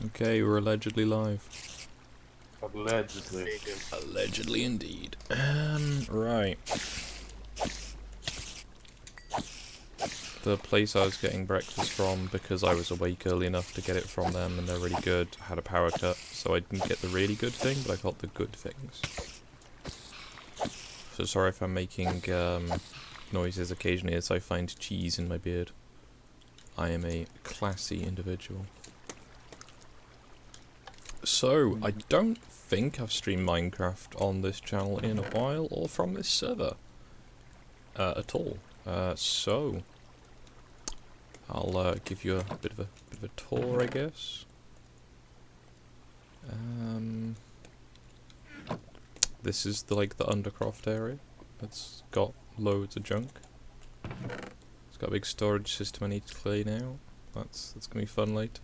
Okay, we're allegedly live. Allegedly. Allegedly indeed. Right. The place I was getting breakfast from, because I was awake early enough to get it from them and they're really good, had a power cut, so I didn't get the really good thing, but I got the good things. So sorry if I'm making noises occasionally as I find cheese in my beard. I am a classy individual. So, I don't think I've streamed Minecraft on this channel in a while, or from this server. At all. So I'll give you a bit of a tour, I guess. This is the Undercroft area. It's got loads of junk. It's got a big storage system I need to clean out. That's gonna be fun later.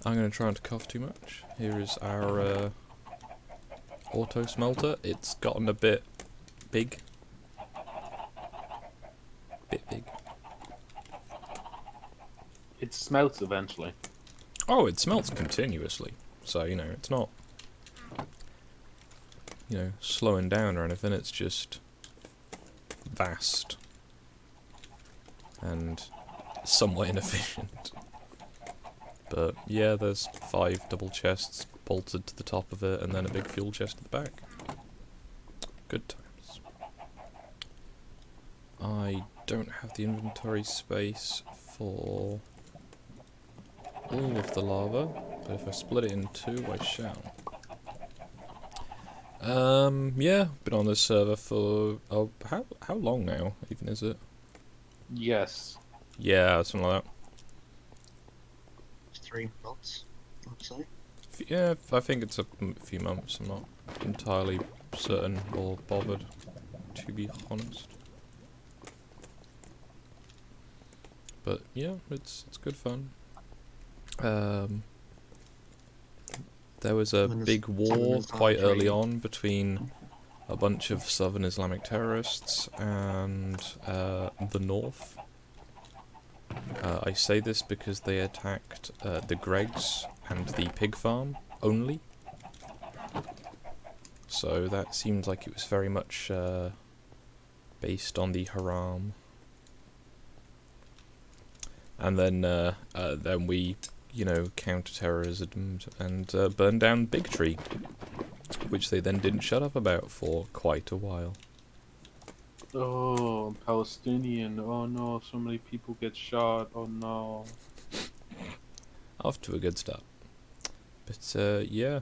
I'm gonna try not to cough too much. Here is our auto smelter. It's gotten a bit big. It smelts eventually. Oh, it smelts continuously. So, you know, it's not, you know, slowing down or anything. It's just vast and somewhat inefficient. But yeah, there's 5 double chests bolted to the top of it and then a big fuel chest at the back. Good times. I don't have the inventory space for all of the lava, but if I split it in 2, I shall. Yeah, been on this server for, oh, how long now, even is it? Yes. Yeah, something like that. 3 months, I'd say. Yeah, I think it's a few months, I'm not entirely certain or bothered, to be honest. But yeah, it's good fun. There was a big war quite early on between a bunch of southern Islamic terrorists and the north. I say this because they attacked the Gregs and the pig farm only. So that seemed like it was very much based on the haram. And then we, you know, counter-terrorism and burned down Big Tree, which they then didn't shut up about for quite a while. Oh, Palestinian. Oh no, so many people get shot. Oh no. Off to a good start. But yeah,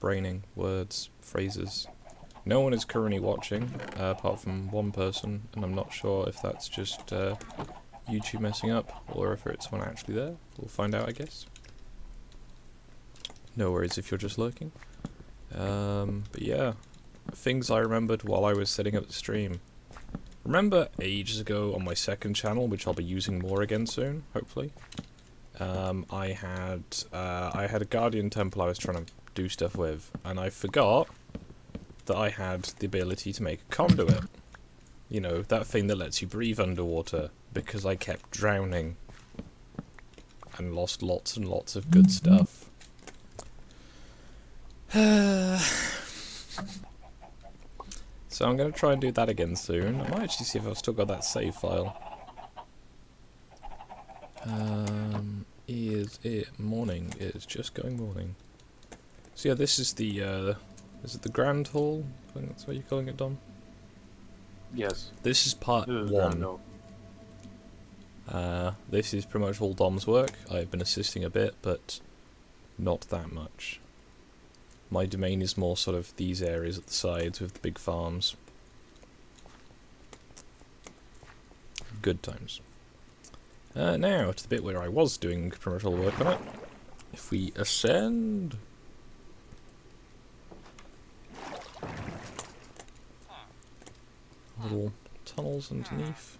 braining, words, phrases. No one is currently watching, apart from one person, and I'm not sure if that's just YouTube messing up, or if it's one actually there. We'll find out, I guess. No worries if you're just lurking. But yeah, things I remembered while I was setting up the stream. Remember ages ago on my second channel, which I'll be using more again soon, hopefully. I had a Guardian Temple I was trying to do stuff with, and I forgot that I had the ability to make a conduit. You know, that thing that lets you breathe underwater, because I kept drowning and lost lots and lots of good stuff. So I'm going to try and do that again soon. I might actually see if I've still got that save file. Is it morning? It is just going morning. So yeah, this is the, is it the Grand Hall? I think that's what you're calling it, Dom? Yes. This is part 1. This is pretty much all Dom's work. I've been assisting a bit, but not that much. My domain is more sort of these areas at the sides with the big farms. Good times. Now, to the bit where I was doing pretty much all the work on it. If we ascend... Little tunnels underneath.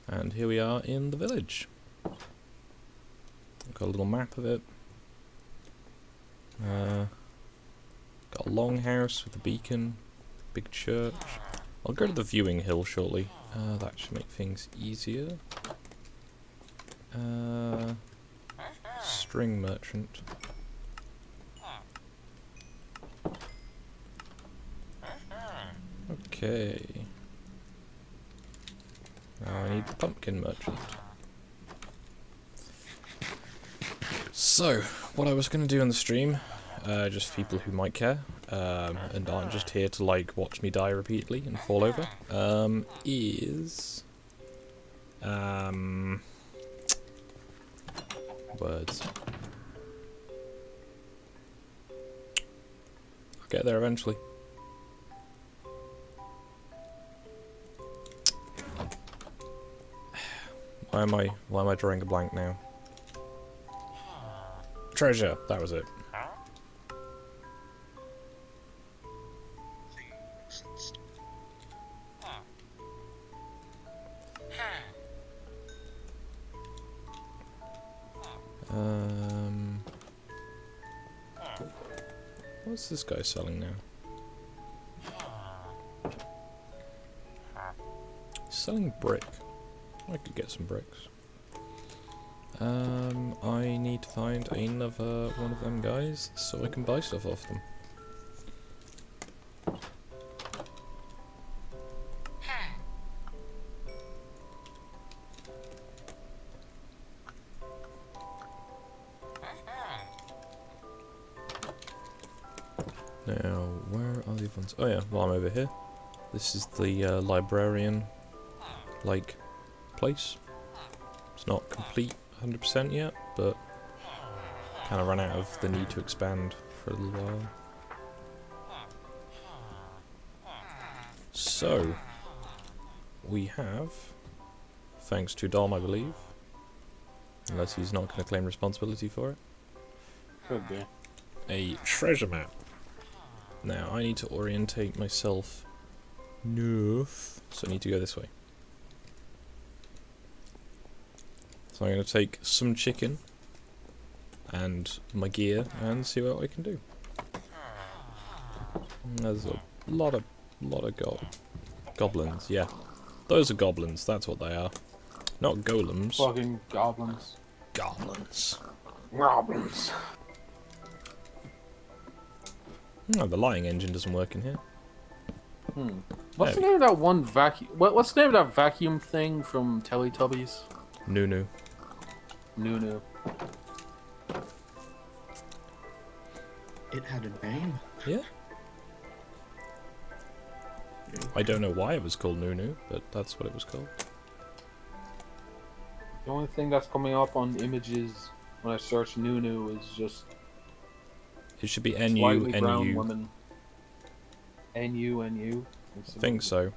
And here we are in the village. Got a little map of it. Got Got a longhouse with a beacon, big church. I'll go to the viewing hill shortly. That should make things easier. String merchant. Okay. Now I need the pumpkin merchant. So, what I was going to do on the stream, just for people who might care, and aren't just here to like watch me die repeatedly and fall over, is words. I'll get there eventually. Why am I drawing a blank now? Treasure, that was it. What's this guy selling now? He's selling brick. I could get some bricks. I need to find another one of them guys so I can buy stuff off them. Now, where are the ones? Oh yeah, well I'm over here. This is the librarian, like, place. It's not complete 100% yet, but kind of run out of the need to expand for a little while. So, we have, thanks to Dom I believe, unless he's not going to claim responsibility for it, Could be. a treasure map. Now, I need to orientate myself north, so I need to go this way. So I'm going to take some chicken and my gear and see what I can do. There's a lot of goblins, yeah. Those are goblins, that's what they are. Not golems. Fucking goblins. Goblins. Goblins. Oh, the lighting engine doesn't work in here. What's the name of that one vacuum? What's the name of that vacuum thing from Teletubbies? Nunu. Nunu. It had a name. Yeah. I don't know why it was called Nunu, but that's what it was called. The only thing that's coming up on images when I search Nunu is just It should be slightly brown N-U-N-U. woman. N-U-N-U. I think so.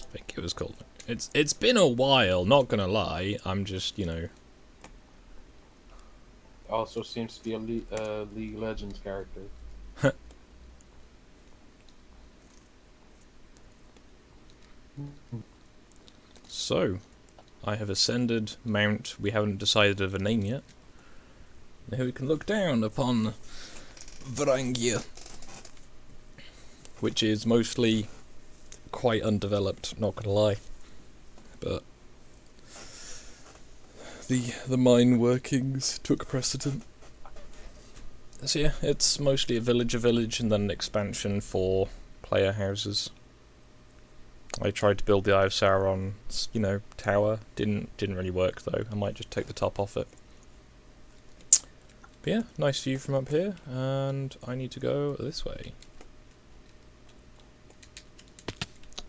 I think it was called. It's been a while, not gonna lie. I'm just, you know. Also seems to be a League of Legends character. So, I have ascended Mount. We haven't decided of a name yet. Now we can look down upon Varangia, which is mostly quite undeveloped, not gonna lie. But the mine workings took precedent. So yeah, it's mostly a village, and then an expansion for player houses. I tried to build the Eye of Sauron, you know, tower. Didn't really work though. I might just take the top off it. But yeah, nice view from up here, and I need to go this way.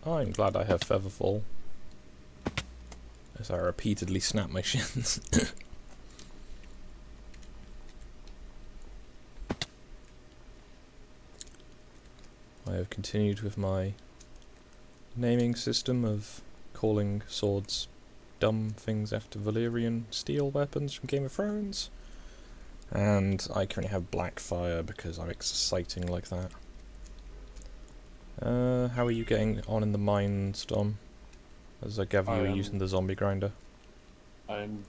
I'm glad I have Featherfall, as I repeatedly snap my shins. I have continued with my naming system of calling swords dumb things after Valyrian steel weapons from Game of Thrones. And I currently have Blackfire because I'm exciting like that. How are you getting on in the mines, Dom? As I gather you are using the zombie grinder. I'm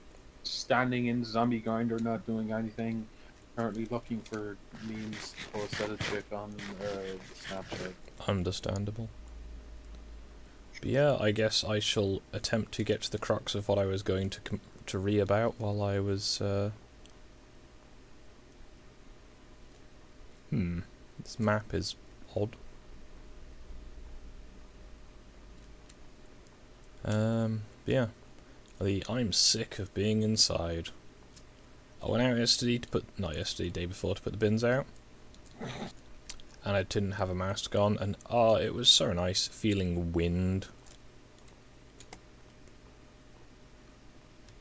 standing in zombie grinder, not doing anything. Currently looking for memes to post at a chick on Snapchat. Understandable. But yeah, I guess I shall attempt to get to the crux of what I was going to read about while I was. This map is odd. Yeah. I'm sick of being inside. I went out yesterday to not yesterday, day before, to put the bins out. And I didn't have a mask on, and it was so nice feeling wind.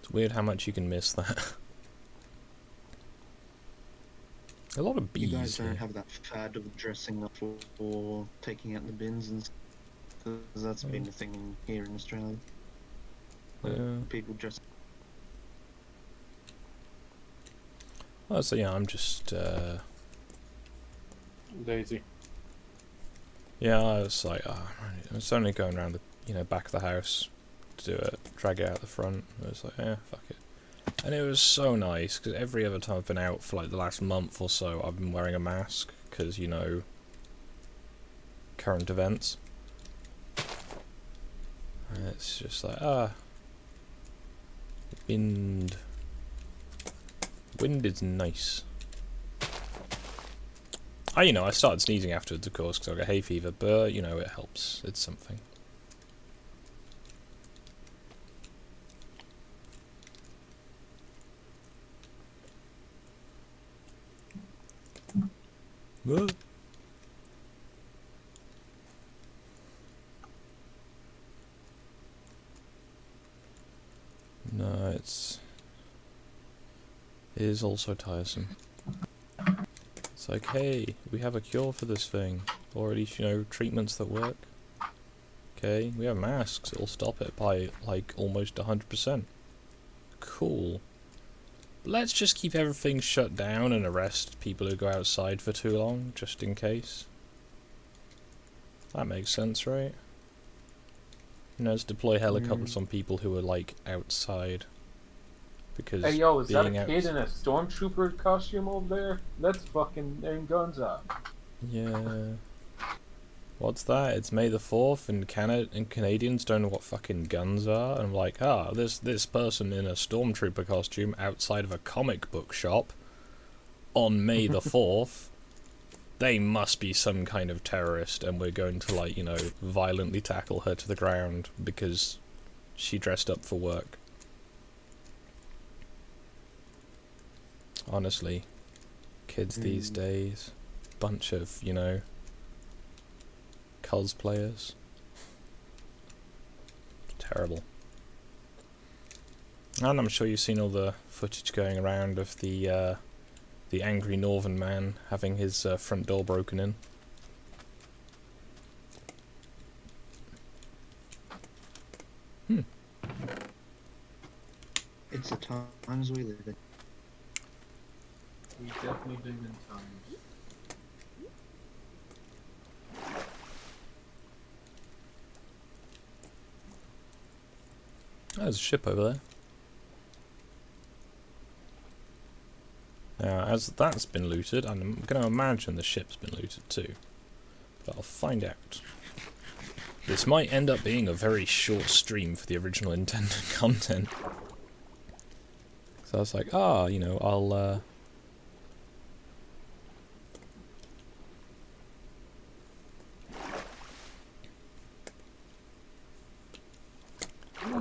It's weird how much you can miss that. A lot of bees You guys don't here. have that fad of dressing up or taking out the bins and stuff, because that's been a thing here in Australia. People dress. Oh, so yeah, I'm just Lazy. yeah, I was like, I was only going around the back of the house to do it, drag it out the front. I was like, yeah, fuck it. And it was so nice, because every other time I've been out for like the last month or so, I've been wearing a mask, because, current events. And it's just like, wind. Wind is nice. I started sneezing afterwards, of course, because I got hay fever, but, it helps. It's something. What? No, it is also tiresome. It's like, hey, we have a cure for this thing, or at least, treatments that work. Okay, we have masks, it'll stop it by, like, almost 100%. Cool. Let's just keep everything shut down and arrest people who go outside for too long, just in case. That makes sense, right? Let's deploy helicopters on people who are, like, outside. Because Hey yo, is that a being kid in a stormtrooper costume over there? Let's fucking aim guns up. Yeah. What's that? It's May the 4th, and Canadians don't know what fucking guns are. And I'm like, this person in a stormtrooper costume outside of a comic book shop on May the 4th. They must be some kind of terrorist, and we're going to, like, violently tackle her to the ground because she dressed up for work. Honestly, kids these days, bunch of, cosplayers. Terrible. And I'm sure you've seen all the footage going around of the angry northern man having his front door broken in. It's the times we live in. We definitely live in times. There's a ship over there. Now, as that's been looted, I'm going to imagine the ship's been looted too. But I'll find out. This might end up being a very short stream for the original intended content. So I was like, I'll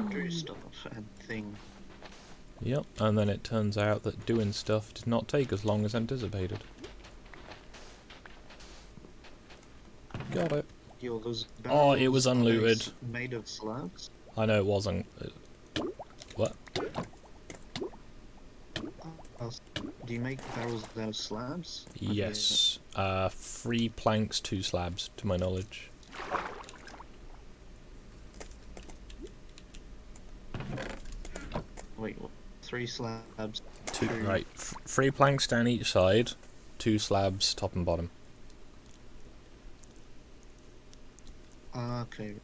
Do stuff and thing. Yep, and then it turns out that doing stuff did not take as long as anticipated. Got it. Yo, those Oh, it was barrels, are they unlooted. made of slabs? I know it wasn't. What? Do you make barrels out of slabs? Yes. 3 planks, 2 slabs, to my knowledge. Wait, what? 3 slabs. Two, right. 3 planks down each side, 2 slabs top and bottom. Okay.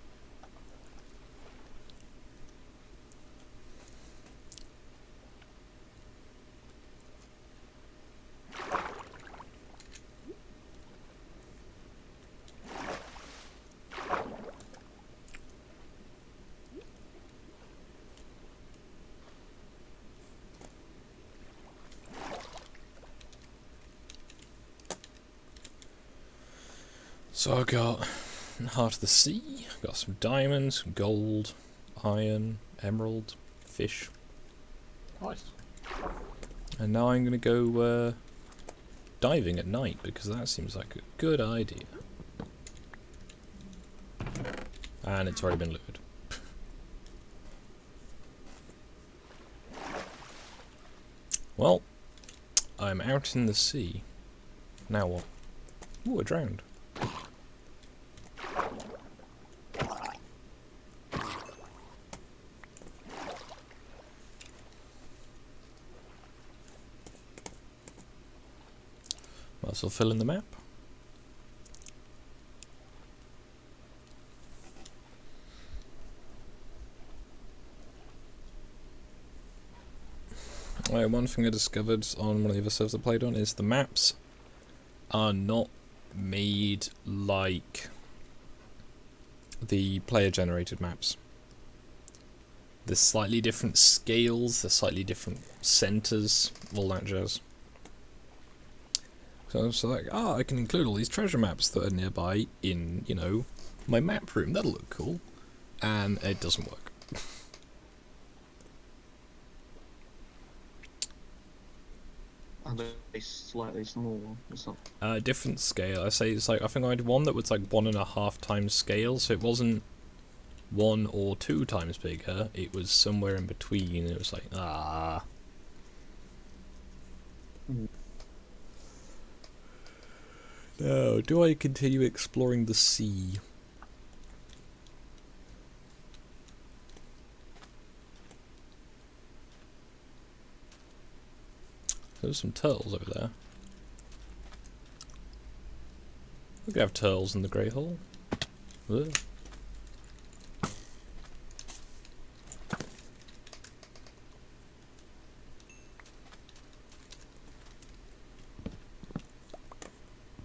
So I got Heart of the Sea, got some diamonds, gold, iron, emerald, fish. Nice. And now I'm going to go diving at night, because that seems like a good idea. And it's already been looted. Well, I'm out in the sea. Now what? Ooh, I drowned. Might as well fill in the map. One thing I discovered on one of the other servers I played on is the maps are not made like the player-generated maps. There's slightly different scales, there's slightly different centres, all that jazz. So I was like, I can include all these treasure maps that are nearby in, you know, my map room. That'll look cool. And it doesn't work. Are they slightly smaller or something? Different scale. I say it's like, I think I had one that was like 1.5 times scale, so it wasn't 1 or 2 times bigger. It was somewhere in between. It was like, Now, do I continue exploring the sea? There's some turtles over there. We could have turtles in the Grey Hole. Ugh.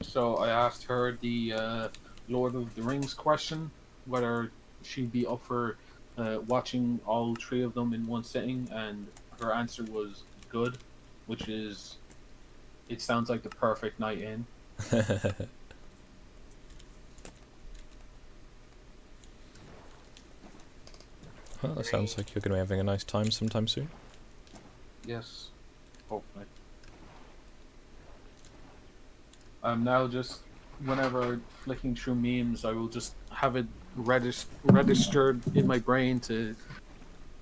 So I asked her the Lord of the Rings question, whether she'd be up for watching all 3 of them in one sitting, and her answer was good, which is, it sounds like the perfect night in. Well, that sounds like you're going to be having a nice time sometime soon. Yes, hopefully. I'm now just, whenever flicking through memes, I will just have it registered in my brain to,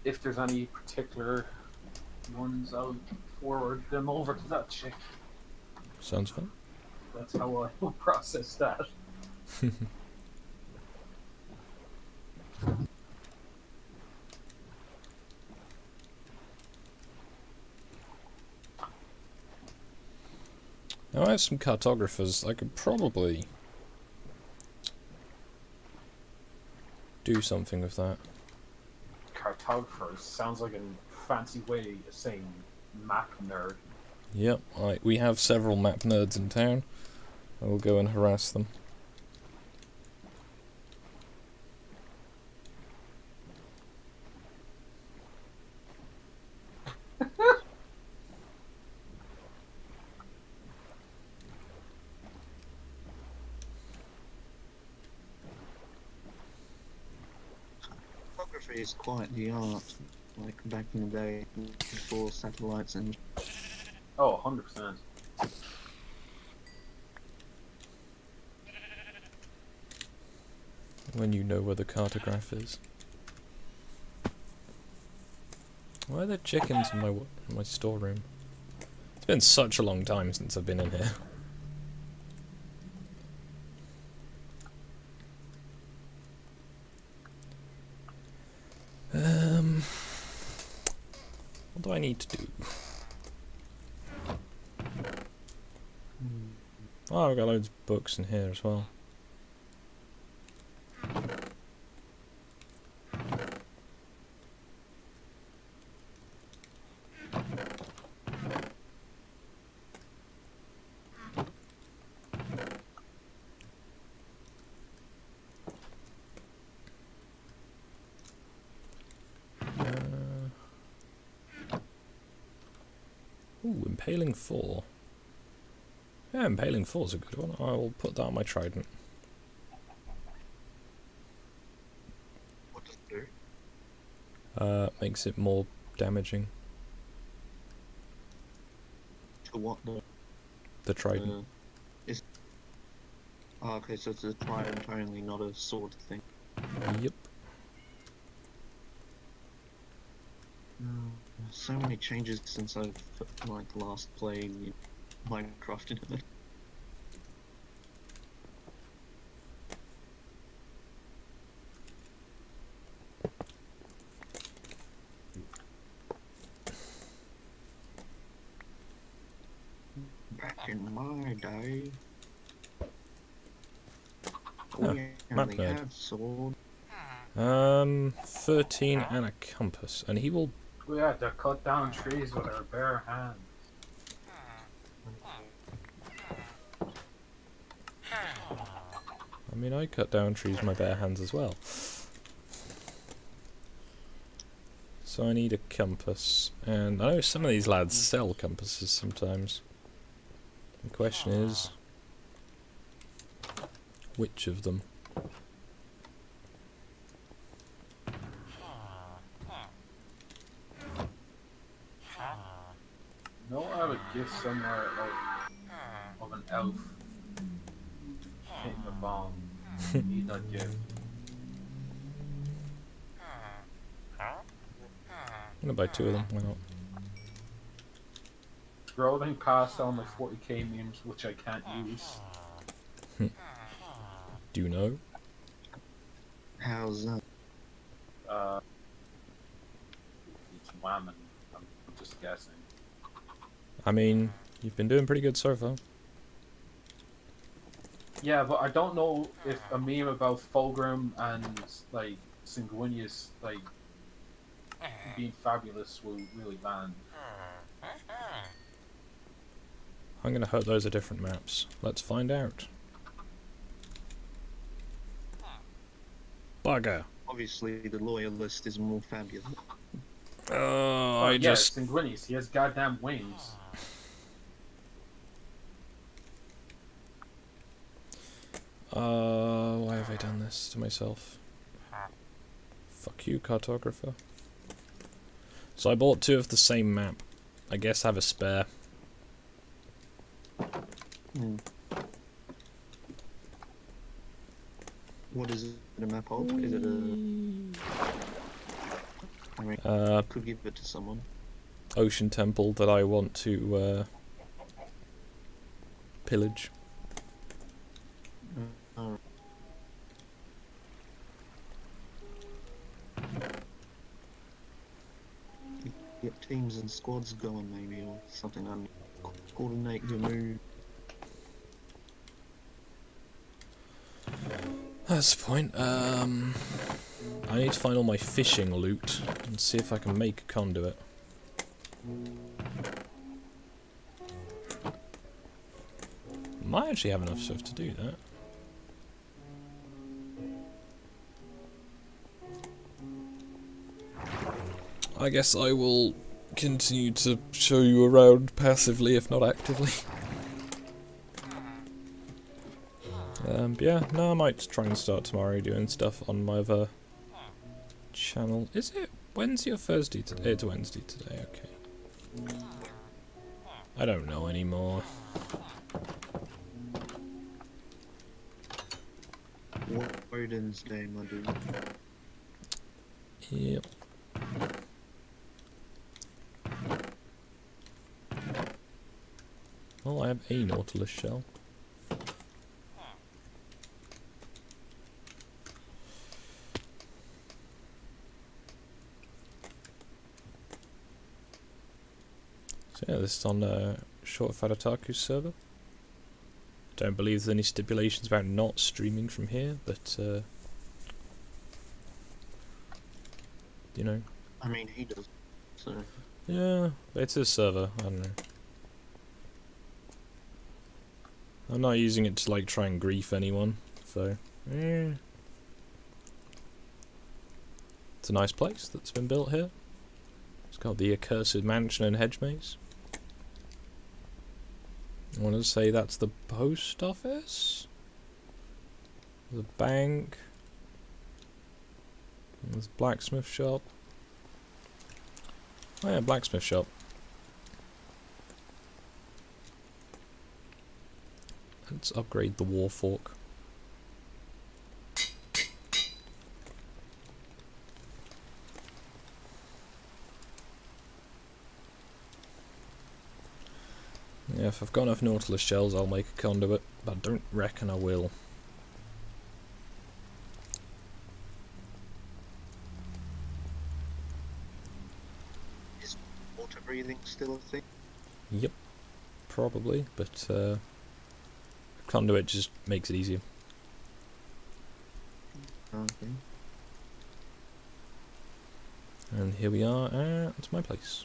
if there's any particular ones, I'll forward them over to that chick. Sounds fun. That's how I will process that. Now I have some cartographers. I could probably do something with that. Cartographers sounds like a fancy way of saying map nerd. Yep, we have several map nerds in town. I will go and harass them. Photography is quite the art, like back in the day before satellites and. Oh, 100%. When you know where the cartograph is. Why are there chickens in my storeroom? It's been such a long time since I've been in here. What do I need to do? Oh, I've got loads of books in here as well. Ooh, Impaling 4. Yeah, Impaling 4 is a good one. I will put that on my trident. Makes it more damaging. To what though? The trident. Oh, okay, so it's a trident only, not a sword thing. Yep. So many changes since I've like last played Minecraft in it. Back in my day, we only nerd. had sword. 13 and a compass, and he will. We had to cut down trees with our bare hands. I mean, I cut down trees with my bare hands as well. So I need a compass, and I know some of these lads sell compasses sometimes. The question is, which of them? No, I have a gift somewhere of an elf hitting a bomb. Need that gift. I'm gonna buy 2 of them, why not? Scrolling past all my 40k memes, which I can't use. Do you know? How's that? It's whamming. I'm just guessing. I mean, you've been doing pretty good so far. Yeah, but I don't know if a meme about Fulgrim and like Sanguinius like being fabulous will really land. I'm gonna hope those are different maps. Let's find out. Bugger. Obviously, the loyalist is more fabulous. Oh, I Yeah, just... Sanguinius, he has goddamn wings. Why have I done this to myself? Fuck you, cartographer. So I bought 2 of the same map. I guess I have a spare. Hmm. What is it a map of? Is it a... I mean, could give it to someone. Ocean temple that I want to pillage. Alright. Get teams and squads going maybe, or something, and coordinate your move. That's the point. I need to find all my fishing loot and see if I can make a conduit. Might actually have enough stuff to do that. I guess I will continue to show you around passively, if not actively. Yeah, no, I might try and start tomorrow doing stuff on my other channel. Is it Wednesday or Thursday today? It's Wednesday today, okay. I don't know anymore. Odin's Day, my dude. Yep. Well, I have a Nautilus shell. So yeah, this is on Short Fadataku's server. Don't believe there's any stipulations about not streaming from here, but you know. I mean, he does, so... Yeah, it's his server, I don't know. I'm not using it to like try and grief anyone, so It's a nice place that's been built here. It's got the accursed mansion and hedge maze. I want to say that's the post office, the bank, and there's a blacksmith shop. Oh yeah, blacksmith shop. Let's upgrade the war fork. Yeah, if I've got enough Nautilus shells, I'll make a conduit, but I don't reckon I will. Is water breathing still a thing? Yep, probably, but conduit just makes it easier. Okay. And here we are at my place.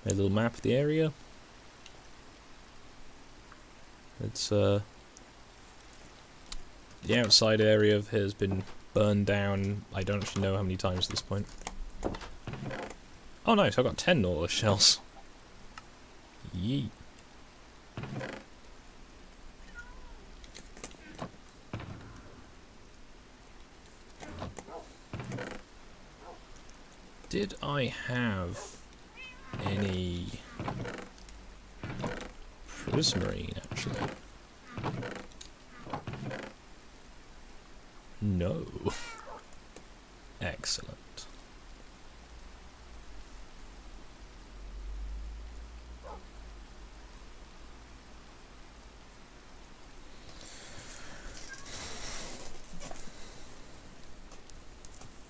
Made a little map of the area. It's the outside area of here has been burned down. I don't actually know how many times at this point. Oh nice, I got 10 Nautilus shells. Yeet. Did I have any prismarine actually? No. Excellent.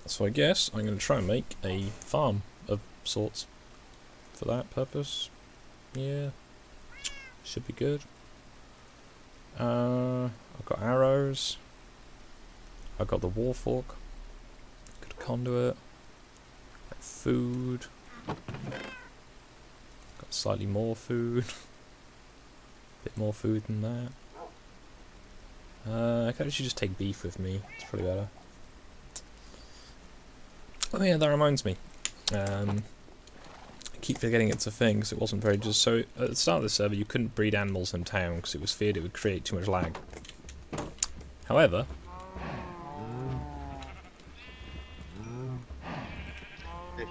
So I guess I'm going to try and make a farm of sorts for that purpose. Yeah, should be good. I've got arrows. I've got the war fork. Got a conduit. Got food. Got slightly more food. Bit more food than that. I could actually just take beef with me. It's probably better. Oh yeah, that reminds me. I keep forgetting it's a thing because it wasn't very just. So at the start of the server, you couldn't breed animals in town because it was feared it would create too much lag. However, there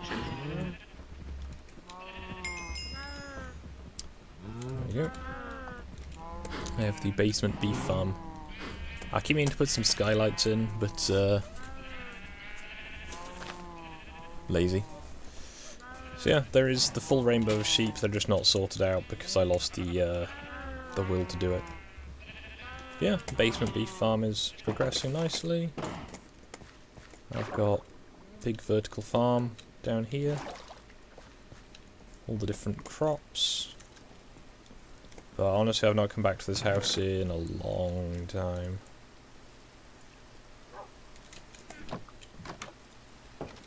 you go. I have the basement beef farm. I keep meaning to put some skylights in, but lazy. So yeah, there is the full rainbow of sheep. They're just not sorted out because I lost the will to do it. Yeah, the basement beef farm is progressing nicely. I've got big vertical farm down here. All the different crops. But honestly, I've not come back to this house in a long time.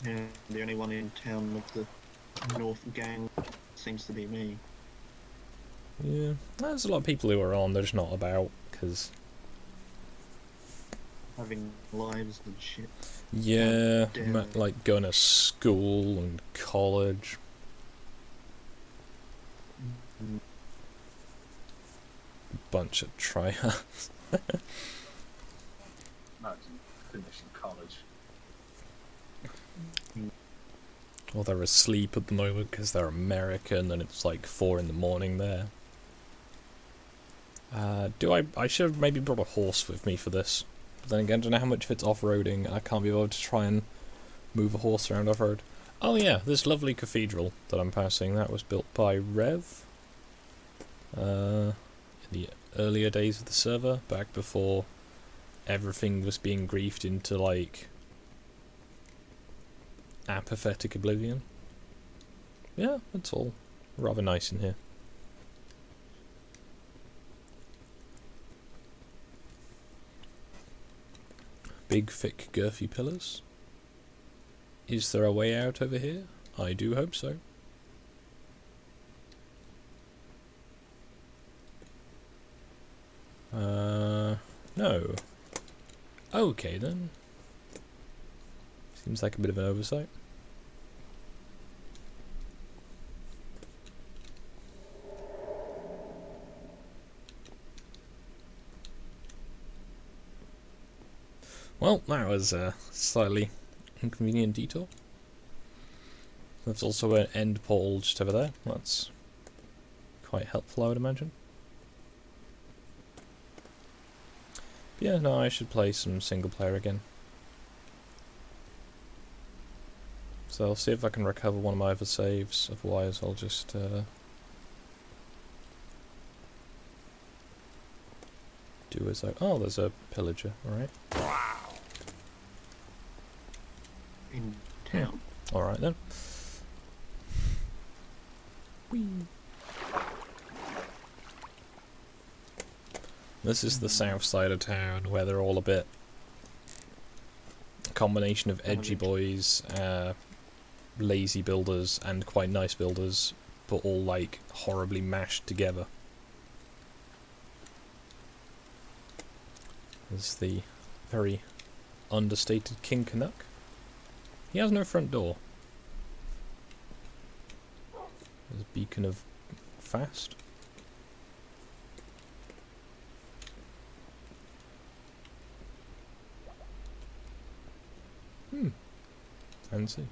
Yeah, the only one in town with the North gang seems to be me. Yeah, there's a lot of people who are on, they're just not about, because... Having lives and shit. Yeah, damn. like going to school and college. Mm. Bunch of tryhards. Imagine finishing college. Well, they're asleep at the moment because they're American and it's like 4 in the morning there. I should have maybe brought a horse with me for this. But then again, I don't know how much of it's off-roading and I can't be able to try and move a horse around off-road. Oh yeah, this lovely cathedral that I'm passing, that was built by Rev. In the earlier days of the server, back before everything was being griefed into like apathetic oblivion. Yeah, it's all rather nice in here. Big, thick, girthy pillars. Is there a way out over here? I do hope so. No. Okay then. Seems like a bit of an oversight. Well, that was a slightly inconvenient detour. There's also an end portal just over there. That's quite helpful, I would imagine. But yeah, no, I should play some single player again. So I'll see if I can recover one of my other saves, otherwise I'll just do as I... Oh, there's a pillager, alright. In town. Alright then. Whee. This is the south side of town, where they're all a bit... a combination of edgy boys, lazy builders, and quite nice builders, but all like horribly mashed together. There's the very understated King Canuck. He has no front door. There's a beacon of fast. Fancy.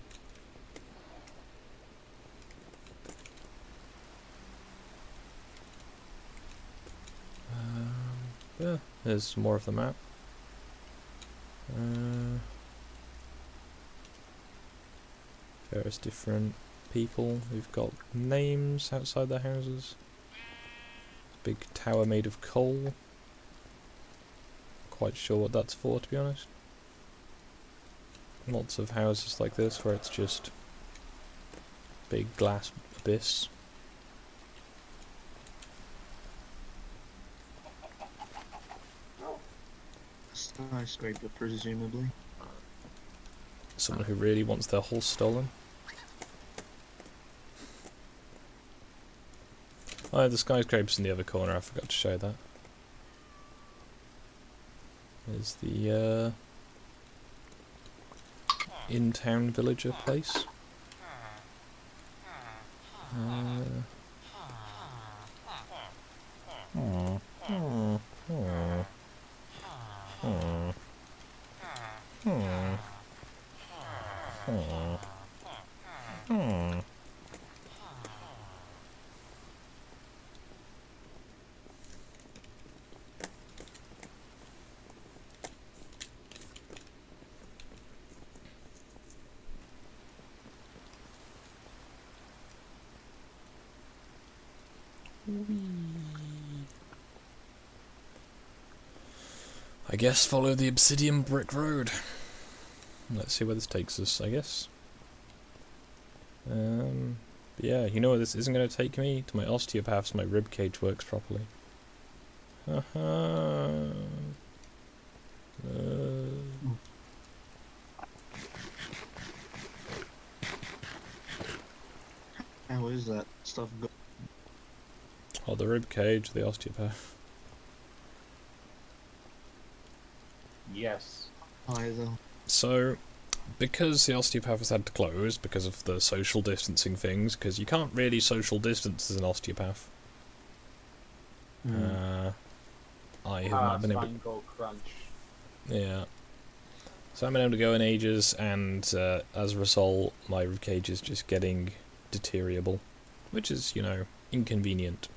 Yeah, there's more of the map. Various different people who've got names outside their houses. Big tower made of coal. Quite sure what that's for, to be honest. Lots of houses like this where it's just big glass abyss. Skyscraper, presumably. Someone who really wants their horse stolen. Oh, the skyscraper's in the other corner, I forgot to show that. There's the in-town villager place. I guess follow the obsidian brick road. Let's see where this takes us, I guess. But yeah, you know where this isn't going to take me? To my osteopath so my ribcage works properly. How is that stuff go? Oh, the ribcage, the osteopath. Yes. Either. So, because the osteopath has had to close because of the social distancing things, because you can't really social distance as an osteopath. I have not been able. Go crunch. Yeah. So I haven't been able to go in ages, and as a result, my ribcage is just getting deteriorable, which is, you know, inconvenient.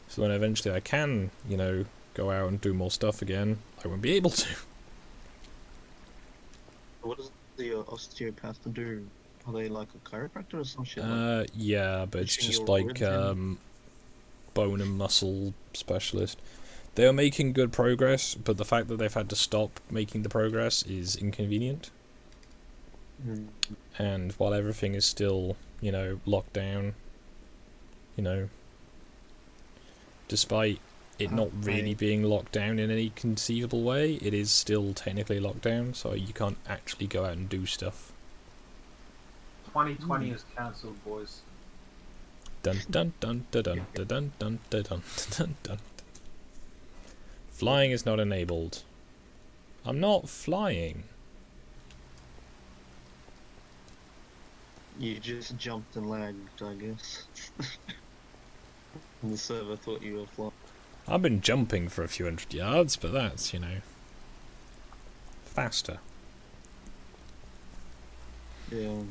So when eventually I can, you know, go out and do more stuff again, I won't be able to. What does the osteopath do? Are they like a chiropractor or some shit? Yeah, but it's pushing just your like ribs in? bone and muscle specialist. They are making good progress, but the fact that they've had to stop making the progress is inconvenient. And while everything is still, you know, locked down, you know, despite it not really being locked down in any conceivable way, it is still technically locked down, so you can't actually go out and do stuff. 2020 is cancelled, boys. Dun dun dun dun dun dun dun dun dun dun dun dun. Flying is not enabled. I'm not flying. You just jumped and lagged, I guess. And the server thought you were flying. I've been jumping for a few hundred yards, but that's, you know, faster. Yeah.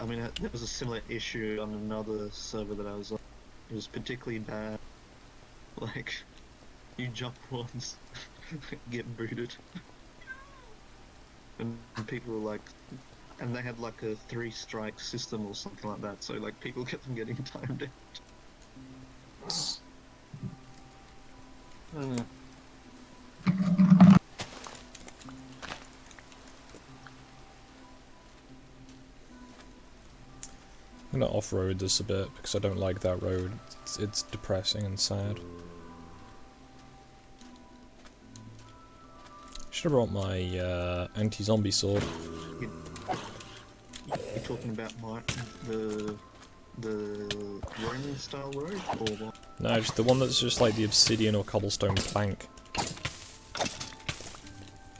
I mean, there was a similar issue on another server that I was on. It was particularly bad. Like, you jump once, get booted. And people were like, and they had like a 3-strike system or something like that, so like people kept them getting timed out. Hmm. I'm gonna off-road this a bit because I don't like that road. It's depressing and sad. Should have brought my anti-zombie sword. You're talking about the Roman style road, or what? No, just the one that's just like the obsidian or cobblestone plank.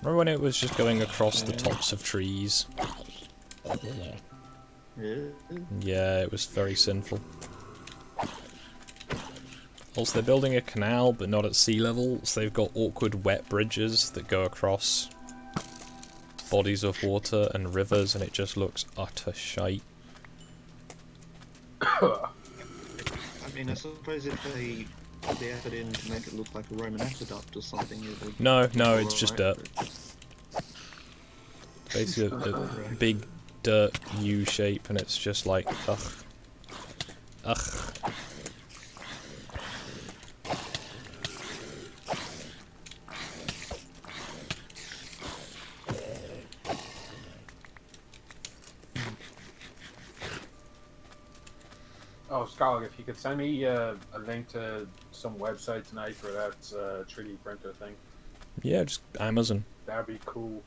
Remember when it was just going across the tops of trees? Yeah. Yeah, it was very sinful. Also, they're building a canal, but not at sea level, so they've got awkward wet bridges that go across bodies of water and rivers, and it just looks utter shite. I mean, I suppose if they put the effort in to make it look like a Roman aqueduct or something, it would... No, be it's just alright, dirt. Basically a big dirt U shape, and it's just like, ugh. Ugh. Oh, Skog, if you could send me a link to some website tonight for that 3D printer thing, Yeah, just Amazon. that'd be cool.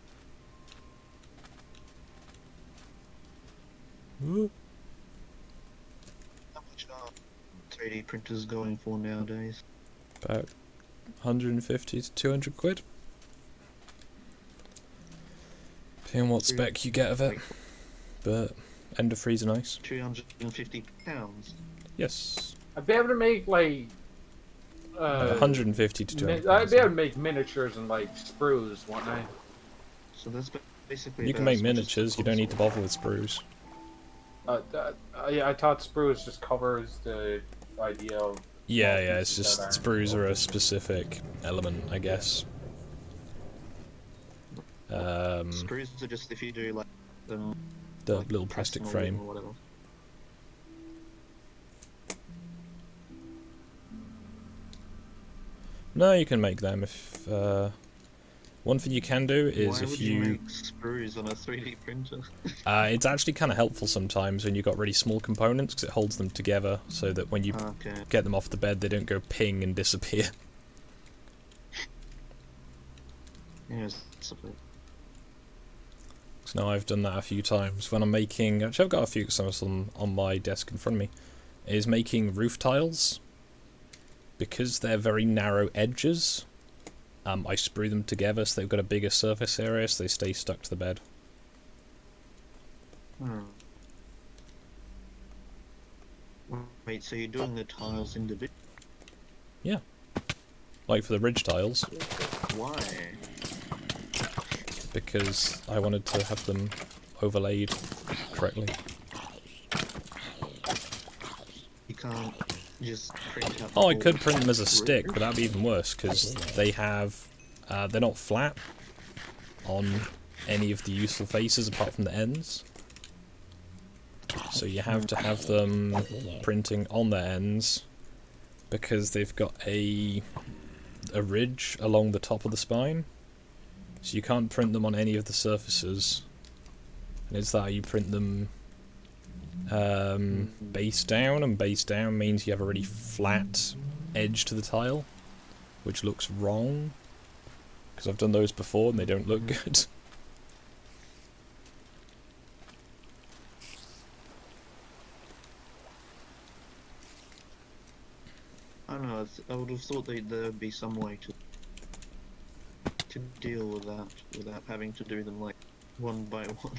Ooh. How much are 3D printers going for nowadays? About 150 to 200 quid. Depending on what spec you get of it. But Ender Freeze are nice. £250? Yes. I'd be able to make like 150 to 200. I'd be able to make miniatures and like sprues, wouldn't I? So that's basically... You can about make as much as miniatures, you don't need to bother with sprues. Yeah, I thought sprues just covers the idea of. Yeah, small it's pieces just that aren't sprues are a specific element, I guess. Screws are just if you do like them... The like little plastic pressing frame. or whatever. No, you can make them if... one thing you can do is Why if would you make screws on a 3D printer? it's actually kind of helpful sometimes when you've got really small components because it holds them together so that when you Okay. get them off the bed they don't go ping and disappear. Yes, suppose. So now I've done that a few times when I'm making... Actually, I've got a few some of them on my desk in front of me. Is making roof tiles. Because they're very narrow edges, I sprue them together so they've got a bigger surface area so they stay stuck to the bed. Wait, so you're doing the tiles individually? Yeah. Like for the ridge tiles, Why? because I wanted to have them overlaid correctly. You can't just print out the Oh, I whole could print them as a stick, roof? but that'd be even worse, because they have... they're not flat on any of the useful faces apart from the ends. So you have to have them printing on their ends, because they've got a ridge along the top of the spine. So you can't print them on any of the surfaces. And it's that you print them base down, and base down means you have a really flat edge to the tile, which looks wrong, because I've done those before and they don't look good. I don't know, I would have thought that there would be some way to deal with that without having to do them like one by one.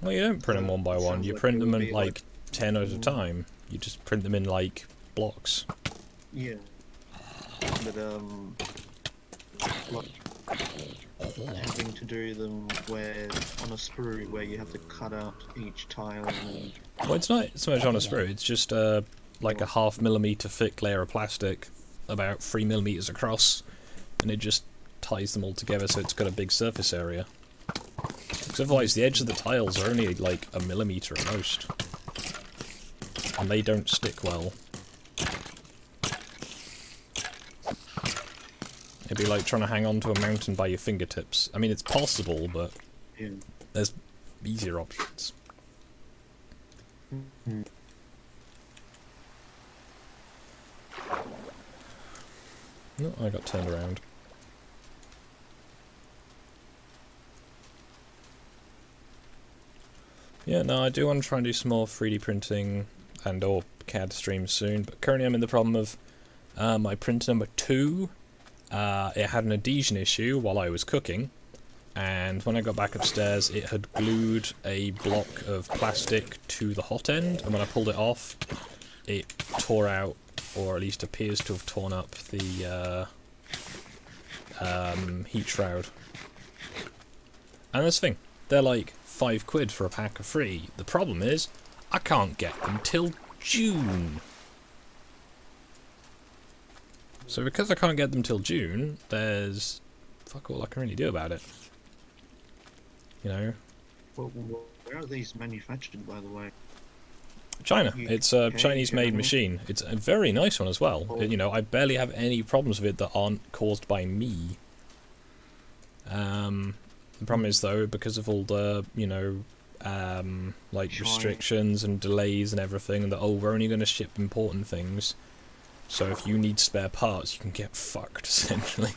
Well, you don't print them one by one, Sounds you like print it them would in be like 10 at a time. You just print them in like blocks. Yeah. But like having to do them where on a sprue where you have to cut out each tile and Well, it's not so much on a sprue. It's just like a 0.5 millimeter thick layer of plastic, about 3 millimeters across, and it just ties them all together so it's got a big surface area. Because otherwise, the edge of the tiles are only like a millimeter at most, and they don't stick well. It'd be like trying to hang on to a mountain by your fingertips. I mean, it's possible, but yeah. there's easier options. Mm-hmm. No, I got turned around. Yeah, no, I do want to try and do some more 3D printing and or CAD streams soon, but currently I'm in the problem of my printer number 2. It had an adhesion issue while I was cooking, and when I got back upstairs it had glued a block of plastic to the hot end, and when I pulled it off it tore out, or at least appears to have torn up, the heat shroud. And this thing, they're like £5 for a pack of 3. The problem is, I can't get them till June. So because I can't get them till June, there's fuck all I can really do about it. You know? Well, where are these manufactured, by the way? China. It's a UK, Chinese-made Germany? machine. It's a very nice one as well. Oh. You know, I barely have any problems with it that aren't caused by me. The problem is, though, because of all the, you know, like China. restrictions and delays and everything, and that, oh, we're only going to ship important things. So if you need spare parts, you can get fucked, essentially.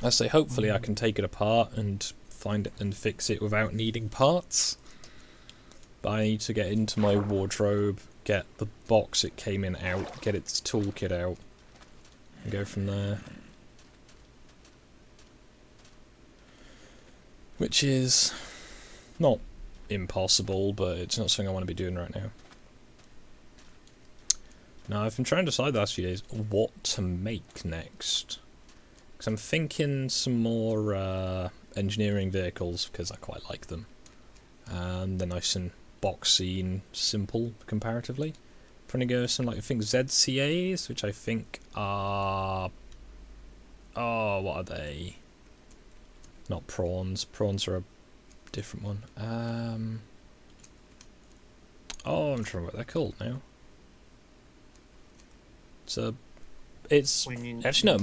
I say, hopefully I can take it apart and find it and fix it without needing parts. But I need to get into my wardrobe, get the box it came in out, get its toolkit out, and go from there. Which is not impossible, but it's not something I want to be doing right now. Now, I've been trying to decide the last few days what to make next. Because I'm thinking some more engineering vehicles, because I quite like them. And they're nice and boxy and simple, comparatively. Trying to go with some, like, I think ZCAs, which I think are... Oh, what are they? Not prawns. Prawns are a different one. Oh, I'm trying to remember what they're called now. It's actually no. It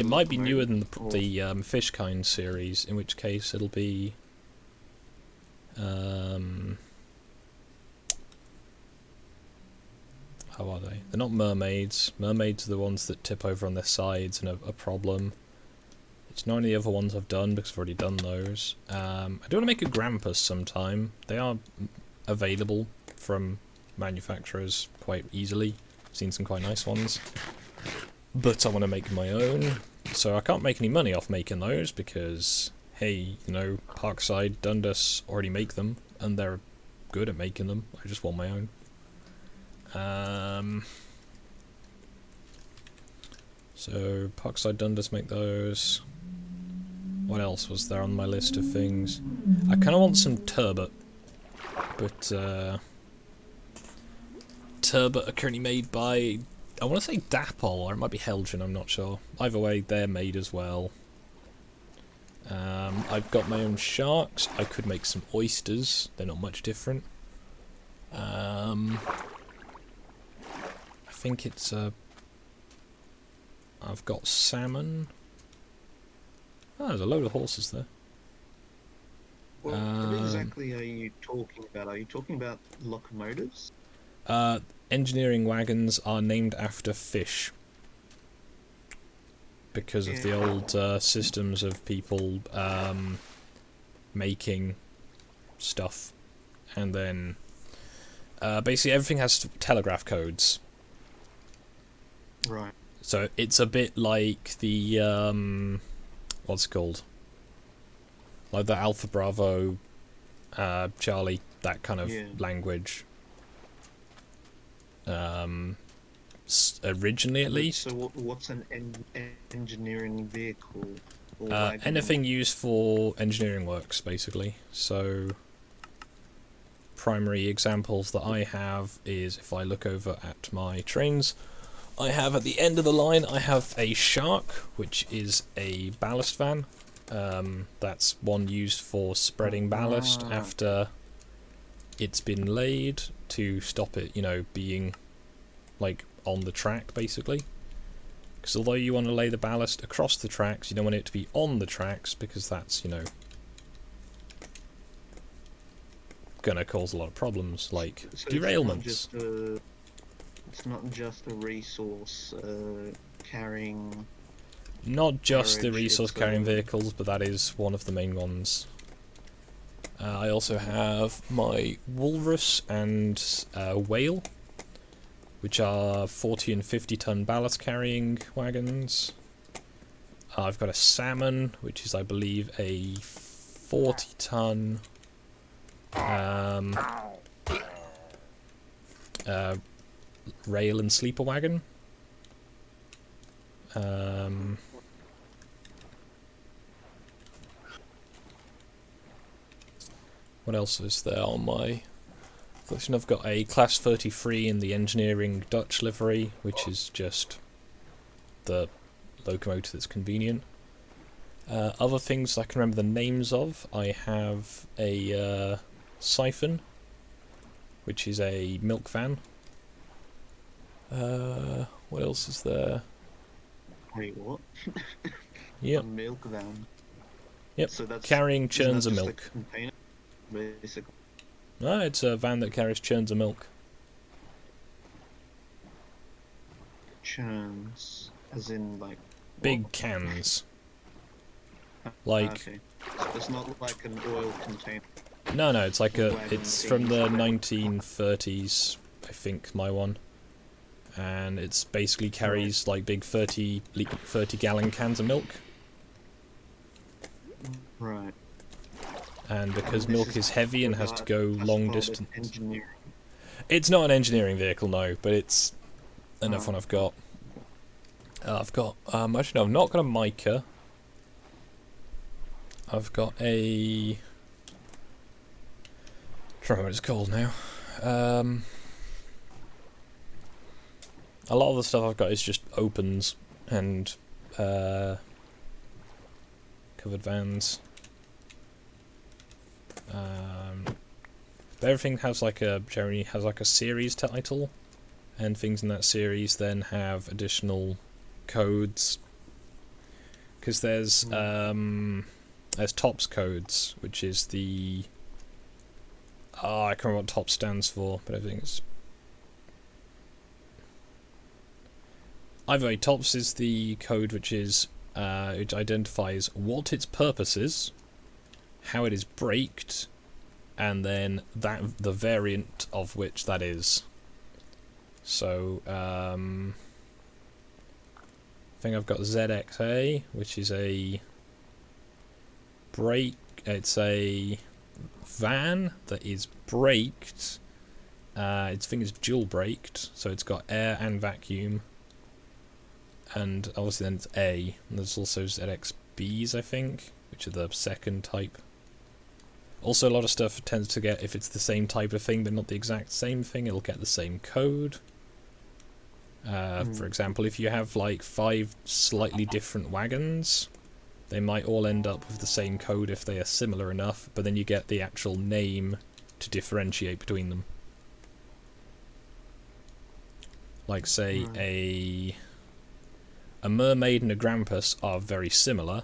might be newer than the fish kind series. In which case it'll be how are they? They're not mermaids. Mermaids are the ones that tip over on their sides and are a problem. It's not any of the other ones I've done because I've already done those. I do want to make a Grampus sometime. They are available from manufacturers quite easily. Seen some quite nice ones, but I want to make my own, so I can't make any money off making those because, hey, you know, Parkside, Dundas already make them, and they're good at making them. I just want my own. So Parkside, Dundas make those. What else was there on my list of things? I kind of want some turbot, but turbot are currently made by, I want to say Dapol, or it might be Helgen, I'm not sure. Either way, they're made as well. I've got my own sharks. I could make some oysters. They're not much different. I think it's I've got salmon. Oh, there's a load of horses there. Well, what exactly are you talking about? Are you talking about locomotives? Engineering wagons are named after fish because of the old systems of people making stuff, and then basically everything has telegraph codes. Right. So it's a bit like the what's it called? Like the Alpha Bravo, Charlie, that kind of language. originally at least. So what's an engineering vehicle? Or wagon? Anything used for engineering works, basically. So, primary examples that I have is, if I look over at my trains, I have at the end of the line, I have a Shark, which is a ballast van. That's one used for spreading ballast after it's been laid to stop it, you know, being like on the track, basically. Because although you want to lay the ballast across the tracks, you don't want it to be on the tracks, because that's, you know, gonna cause a lot of problems, like so derailments. It's not just a resource carrying. Not just the carriage, resource it's, carrying vehicles, but that is one of the main ones. I also have my Walrus and Whale, which are 40 and 50 ton ballast carrying wagons. I've got a Salmon, which is, I believe, a 40 ton rail and sleeper wagon. What else is there on my collection? I've got a Class 33 in the engineering Dutch livery, which is just the locomotive that's convenient. Other things I can remember the names of, I have a Siphon, which is a milk van. What else is there? Wait, what? Yep. A milk van. Yep. So that's Carrying churns of just milk. a container, basically. No, it's a van that carries churns of milk. Churns, as in like Big what? cans. Like, Okay. So it's not like an oil container. no, it's like a, Wagon it's thing. from the 1930s, I think, my one. And it's basically carries like big 30 gallon cans of milk. Right. And because This milk is heavy and has to go long distance. Engineering. It's not an engineering vehicle, no, but it's enough one I've got. Actually no, I've not got a mica. I've got a... I can't remember what it's called now. A lot of the stuff I've got is just opens and covered vans. But everything has like generally has like a series title, and things in that series then have additional codes. Because there's TOPS codes, which is the I can't remember what TOPS stands for, but everything's either way. TOPS is the code which is it identifies what its purpose is, how it is braked, and then the variant of which that is. So I think I've got ZXA, which is a brake. It's a van that is braked. Its thing is dual braked, so it's got air and vacuum. And obviously then it's A. And there's also ZXBs, I think, which are the second type. Also, a lot of stuff tends to get, if it's the same type of thing but not the exact same thing, it'll get the same code. For example, if you have like 5 slightly different wagons, they might all end up with the same code if they are similar enough, but then you get the actual name to differentiate between them. Like, say, a Mermaid and a Grampus are very similar,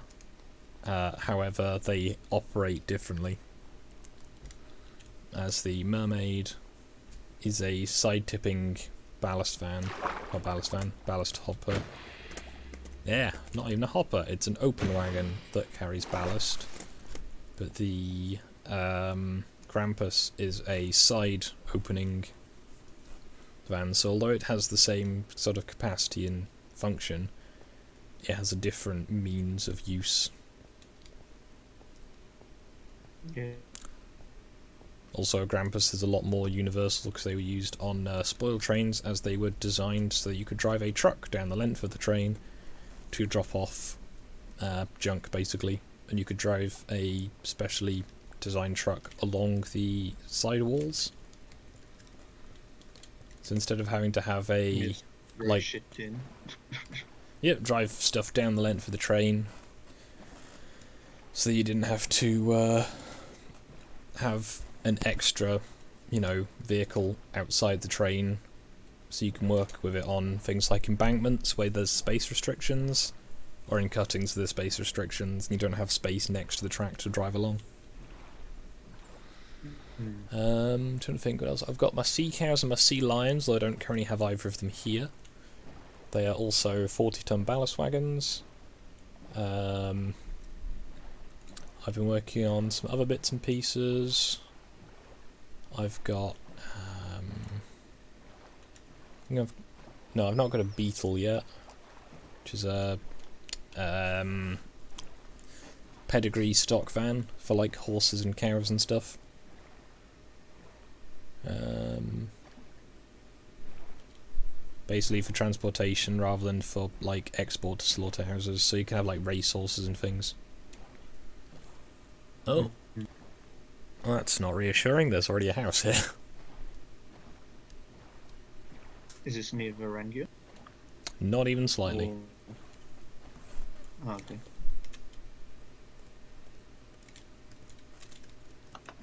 however, they operate differently. As the Mermaid is a side-tipping ballast van, not ballast van, ballast hopper. Yeah, not even a hopper, it's an open wagon that carries ballast. But the Grampus is a side opening van, so although it has the same sort of capacity and function, it has a different means of use. Yeah. Also, Grampus is a lot more universal because they were used on spoil trains, as they were designed so that you could drive a truck down the length of the train to drop off junk, basically, and you could drive a specially designed truck along the side walls. So instead of having to have a like shit in. Yep, drive stuff down the length of the train, so you didn't have to have an extra, you know, vehicle outside the train, so you can work with it on things like embankments where there's space restrictions, or in cuttings there's space restrictions and you don't have space next to the track to drive along. Trying to think what else. I've got my sea cows and my sea lions, though I don't currently have either of them here. They are also 40-ton ballast wagons. I've been working on some other bits and pieces. I've got I've not got a beetle yet, which is a pedigree stock van for like horses and cows and stuff. Basically for transportation rather than for like export to slaughterhouses, so you can have like race horses and things. Oh, well, that's not reassuring. There's already a house here. Is this near Varangia? Not even slightly. Or... Oh, okay.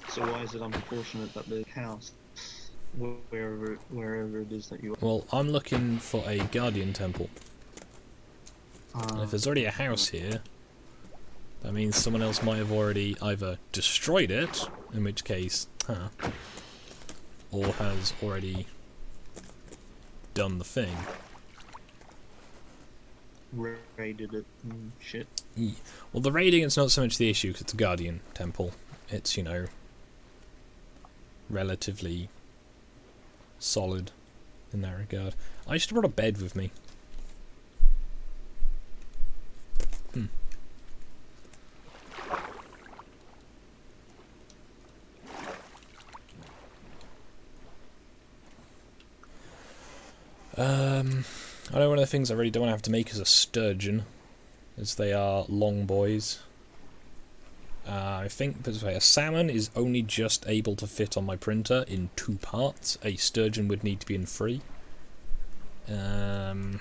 So why is it unfortunate that the house, wherever it is that you are... Well, I'm looking for a guardian temple. And if there's already a house here, that means someone else might have already either destroyed it, in which case, or has already done the thing. Raided it and shit. Yeah. Well, the raiding is not so much the issue because it's a guardian temple. It's, you know, relatively solid in that regard. I should have brought a bed with me. I know one of the things I really don't want to have to make is a sturgeon, as they are long boys. I think, put it this way, a salmon is only just able to fit on my printer in 2 parts. A sturgeon would need to be in 3. Some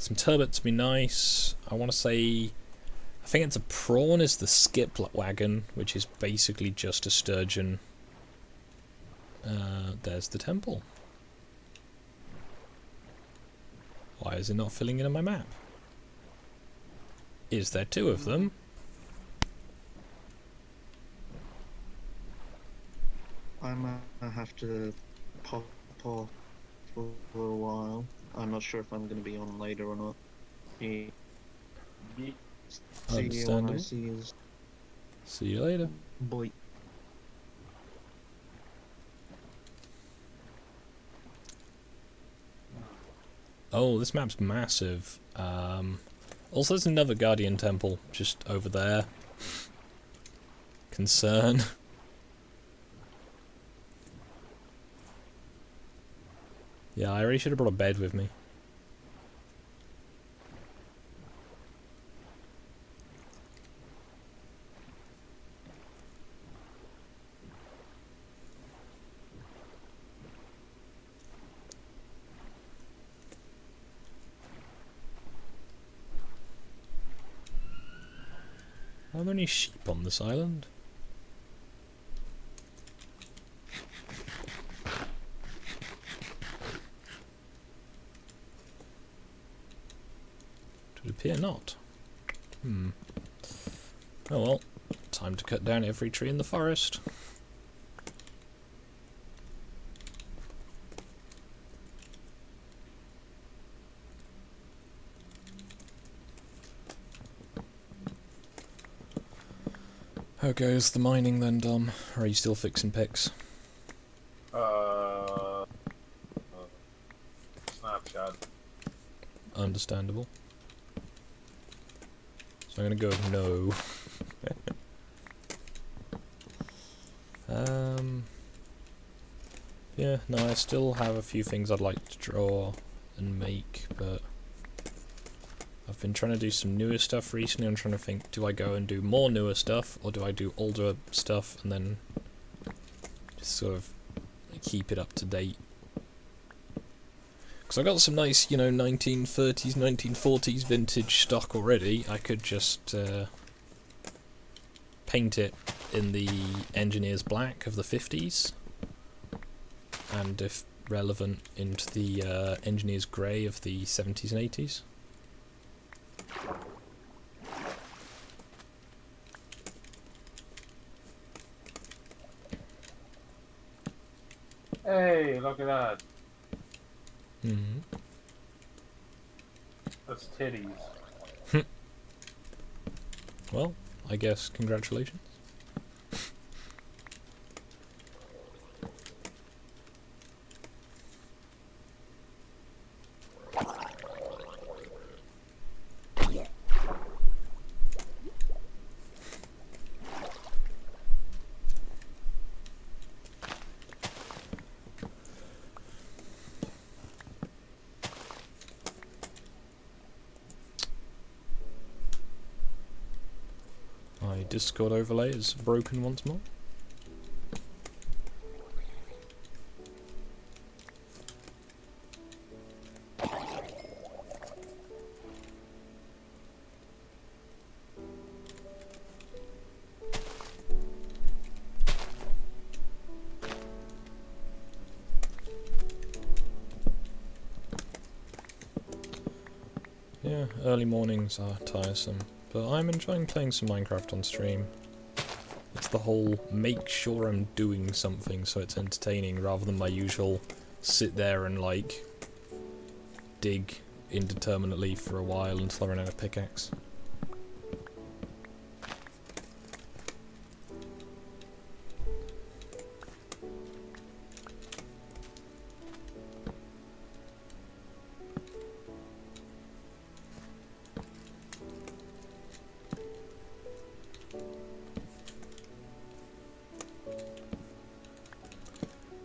turbots would be nice. I want to say, I think it's a prawn is the skip wagon, which is basically just a sturgeon. There's the temple. Why is it not filling in on my map? Is there 2 of them? I might have to pop off for a while. I'm not sure if I'm going to be on later or not. Yeah. See you when I see you. See you later. Boy. Oh, this map's massive. Also, there's another Guardian Temple just over there. Concern. Yeah, I really should have brought a bed with me. Are there any sheep on this island? It would appear not. Oh well, time to cut down every tree in the forest. How goes the mining then, Dom? Or are you still fixing picks? Snapchat. Understandable. So I'm gonna go no. Yeah, no, I still have a few things I'd like to draw and make, but I've been trying to do some newer stuff recently. I'm trying to think, do I go and do more newer stuff, or do I do older stuff and then just sort of keep it up to date? Because I got some nice, you know, 1930s, 1940s vintage stock already. I could just paint it in the engineer's black of the 50s, and if relevant, into the engineer's grey of the 70s and 80s. Hey, look at that. Mm-hmm. That's titties. Well, I guess congratulations. My Discord overlay is broken once more. Yeah, early mornings are tiresome, but I'm enjoying playing some Minecraft on stream. It's the whole make sure I'm doing something so it's entertaining, rather than my usual sit there and like dig indeterminately for a while until I run out of pickaxe.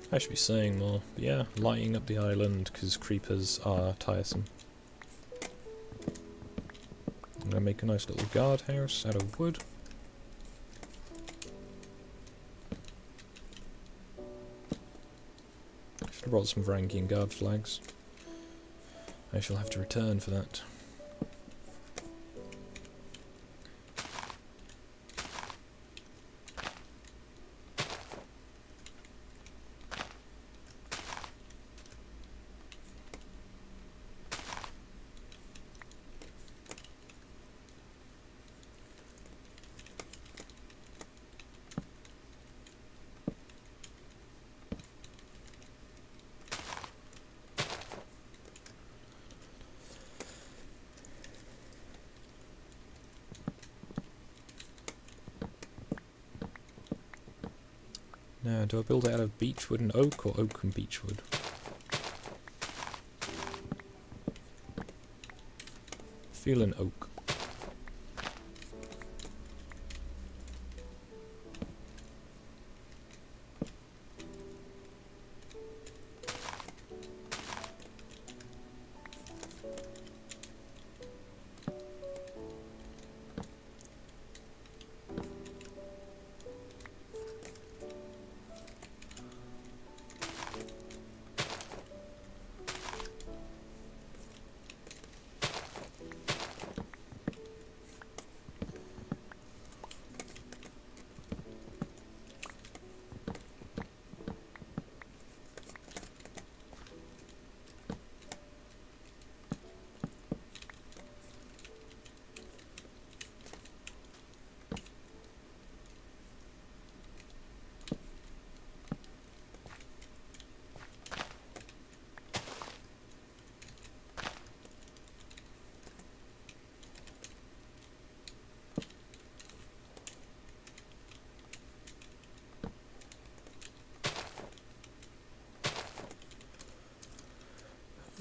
I should be saying more, but yeah, lighting up the island because creepers are tiresome. I'm gonna make a nice little guardhouse out of wood. Should have brought some Varangian guard flags. I shall have to return for that. Now, do I build it out of beechwood and oak, or oak and beechwood? Feeling oak.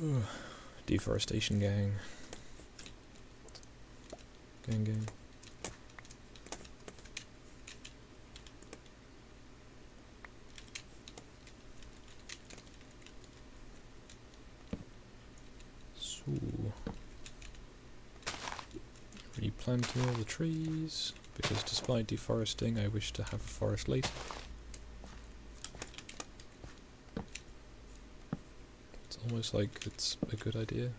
Ooh, deforestation gang. Gang. planting all the trees, because despite deforesting, I wish to have a forest later. It's almost like it's a good idea.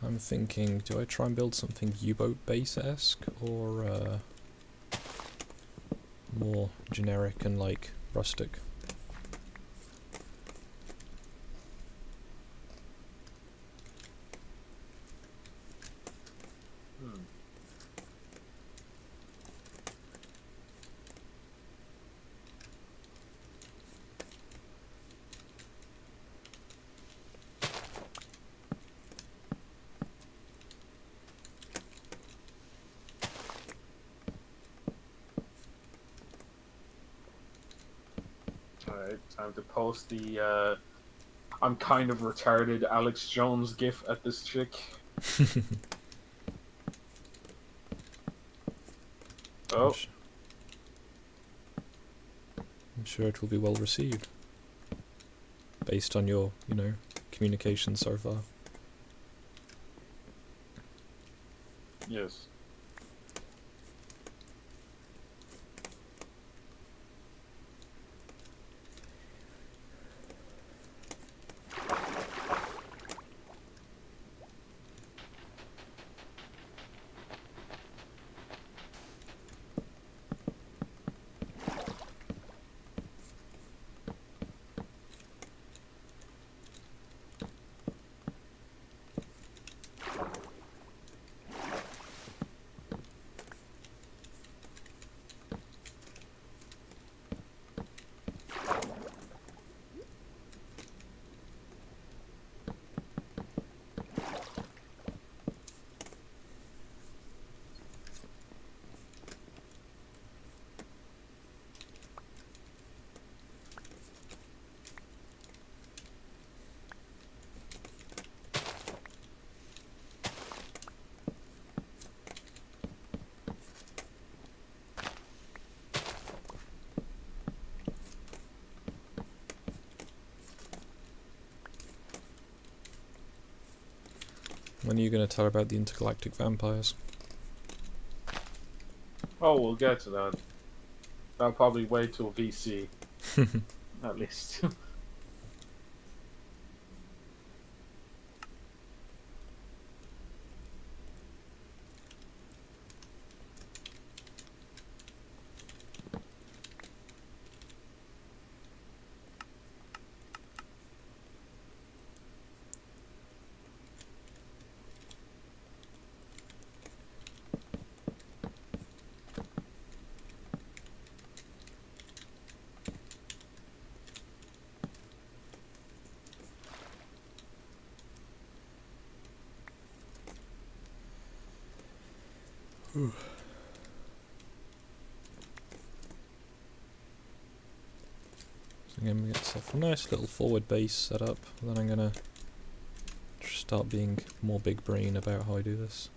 I'm thinking, do I try and build something U-boat base-esque, or more generic and like rustic? Alright, time to post the I'm kind of retarded Alex Jones gif at this chick. Oh, I'm sure it will be well received, based on your, you know, communication so far. yes. When are you going to tell about the intergalactic vampires? Oh, we'll get to that. That'll probably wait till VC, at least. So I'm going to get myself a nice little forward base set up, and then I'm going to start being more big brain about how I do this.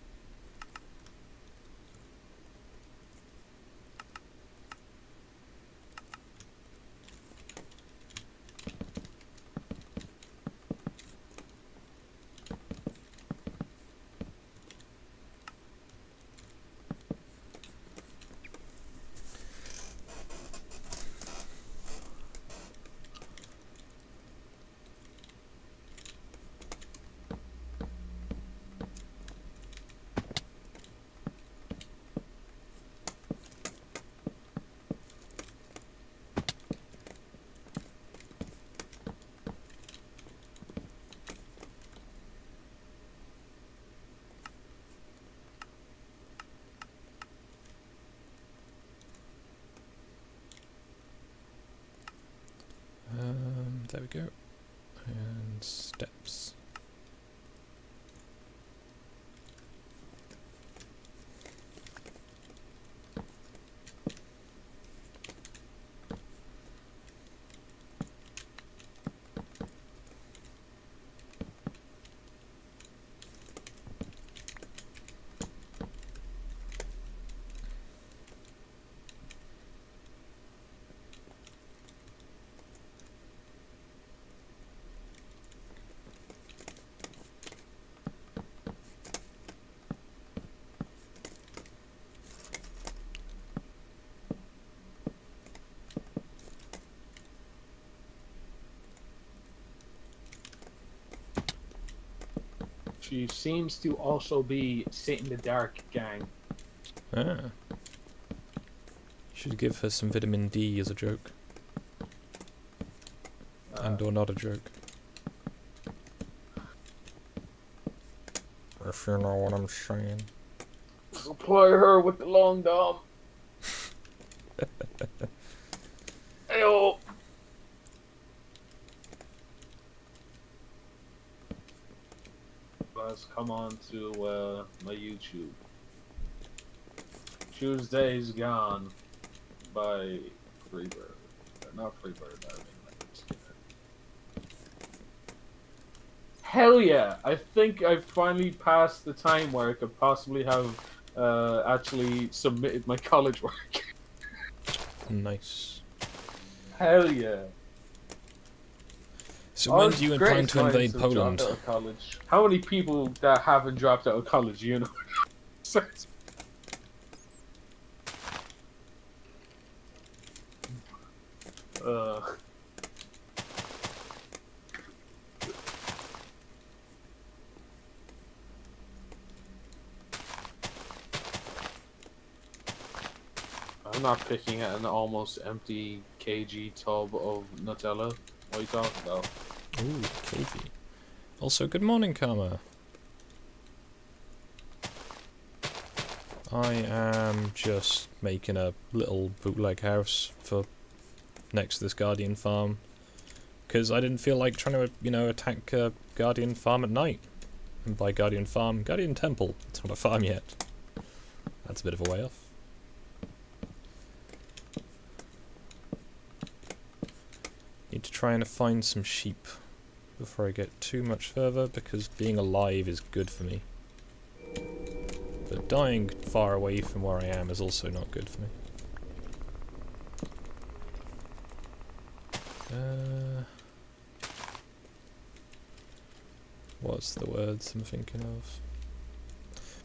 There we go. And steps. She seems to also be Sit in the Dark gang. Ah. Should give her some vitamin D as a joke. And or not a joke. If you know what I'm saying. Supply her with the long dom. Ayo. Guys, come on to my YouTube. Tuesday's Gone by Freebird. Not Freebird, I mean like Hell yeah! I think I finally passed the time where I could possibly have actually submitted my college work. Nice. Hell yeah. So when do you plan to invade Poland? Out of college. How many people that haven't dropped out of college, you know? I'm not picking at an almost empty kg tub of Nutella. What are you talking about? Ooh, kg. Also, good morning, Karma. I am just making a little bootleg house for next to this Guardian farm. Because I didn't feel like trying to, you know, attack a Guardian farm at night. And by Guardian farm, Guardian temple. It's not a farm yet. That's a bit of a way off. Need to try and find some sheep before I get too much further, because being alive is good for me. But dying far away from where I am is also not good for me. What's the words I'm thinking of?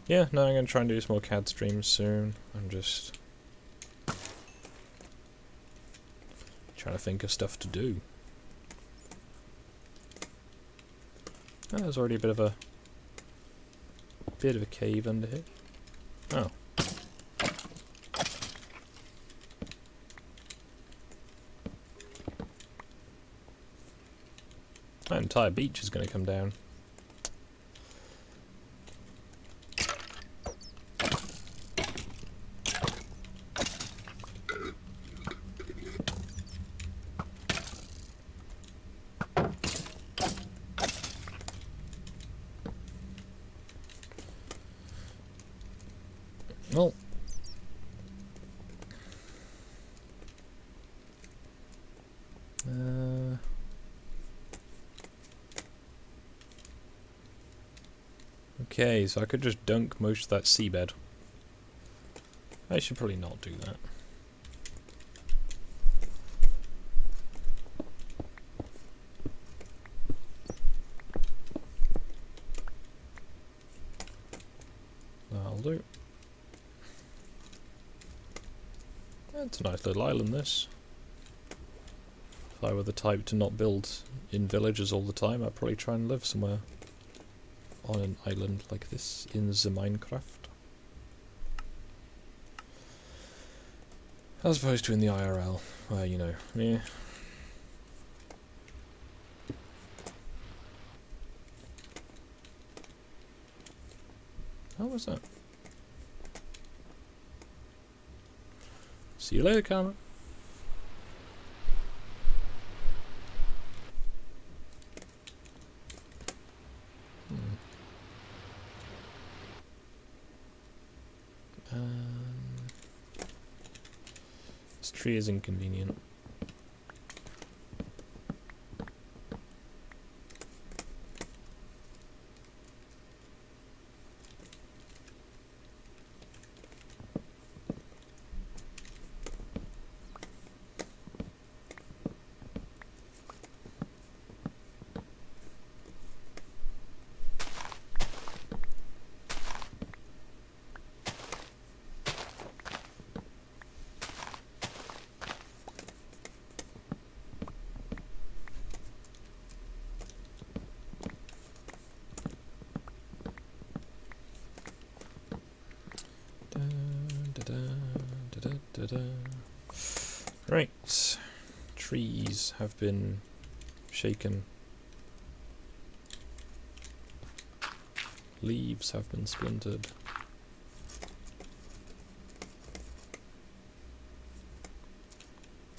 Yeah, no, I'm going to try and do some more CAD streams soon. I'm just trying to think of stuff to do. Oh, there's already a bit of a cave under here. Oh. That entire beach is going to come down. Well, okay, so I could just dunk most of that seabed. I should probably not do that. That'll do. It's a nice little island, this. If I were the type to not build in villages all the time, I'd probably try and live somewhere on an island like this in the Minecraft. As opposed to in the IRL, where, you know, meh. How was that? See you later, Karma. This tree is inconvenient. Right, trees have been shaken. Leaves have been splintered.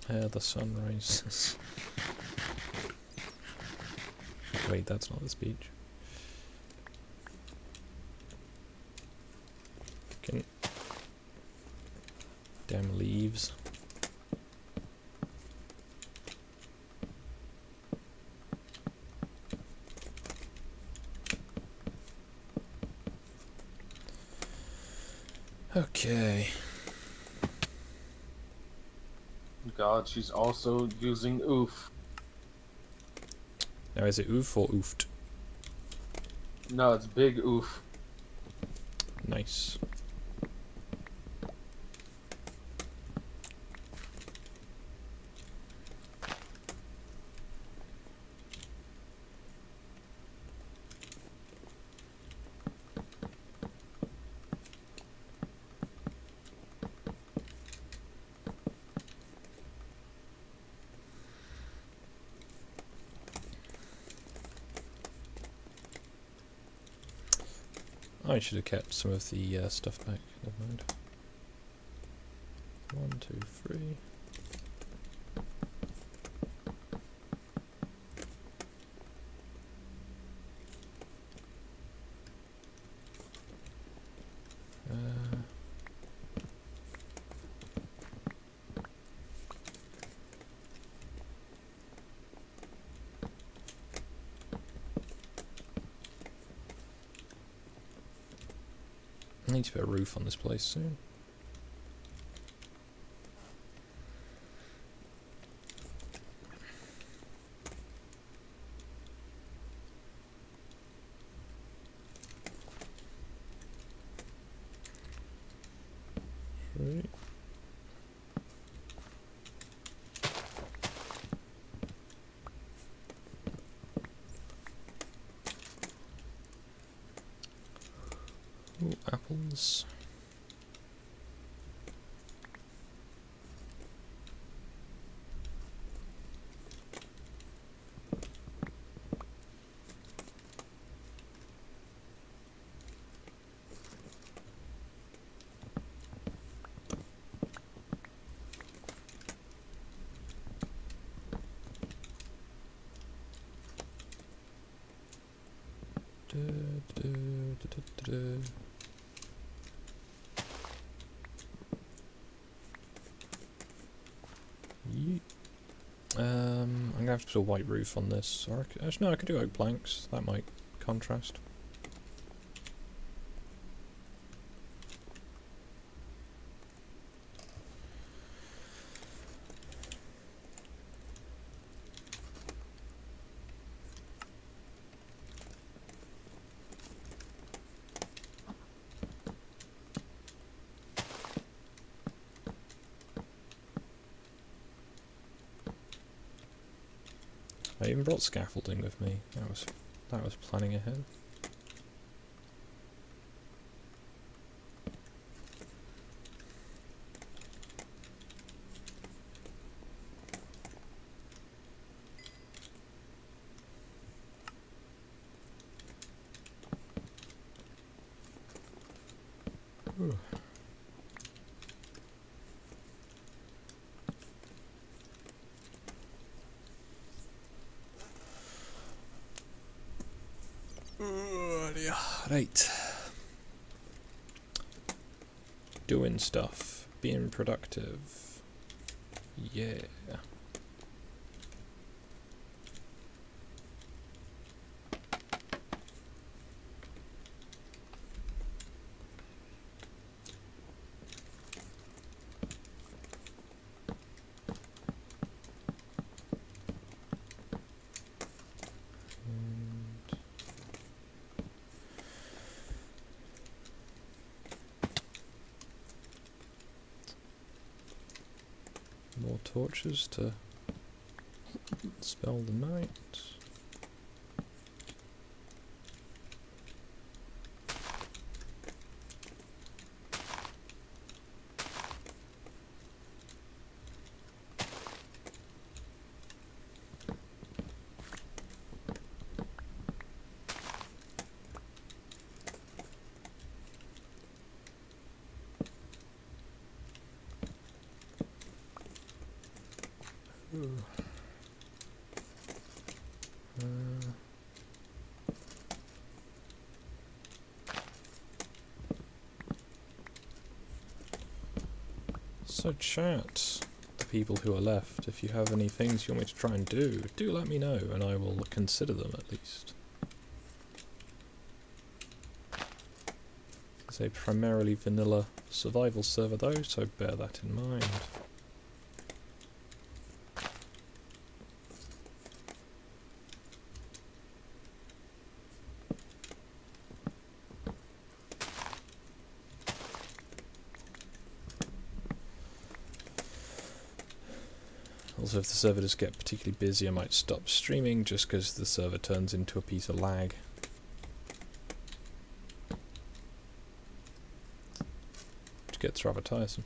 The sun rises. Wait, that's not the speech. Damn leaves. Okay. God, she's also using oof. Now is it oof or oofed? No, it's big oof. Nice. I should have kept some of the stuff back. Never mind. 1, 2, 3. I need to put a roof on this place soon. Right. Ooh, apples. Yeet. I'm gonna have to put a white roof on this. Or actually, no, I could do oak planks. That might contrast. I even brought scaffolding with me. That was planning ahead. Ooh. Right. Doing stuff. Being productive. Yeah. More torches to spell the night. Ooh. So chat, the people who are left, if you have any things you want me to try and do let me know and I will consider them at least. It's a primarily vanilla survival server though, so bear that in mind. Also, if the server does get particularly busy, I might stop streaming just because the server turns into a piece of lag. Which gets rather tiresome.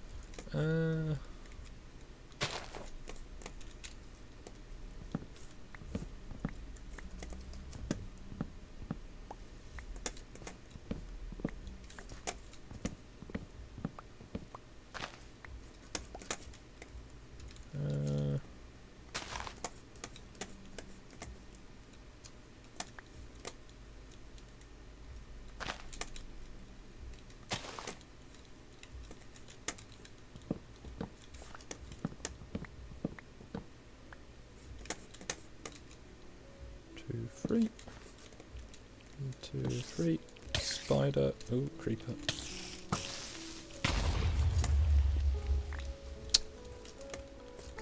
Two, three. 1, 2, 3. Spider. Oh, creeper.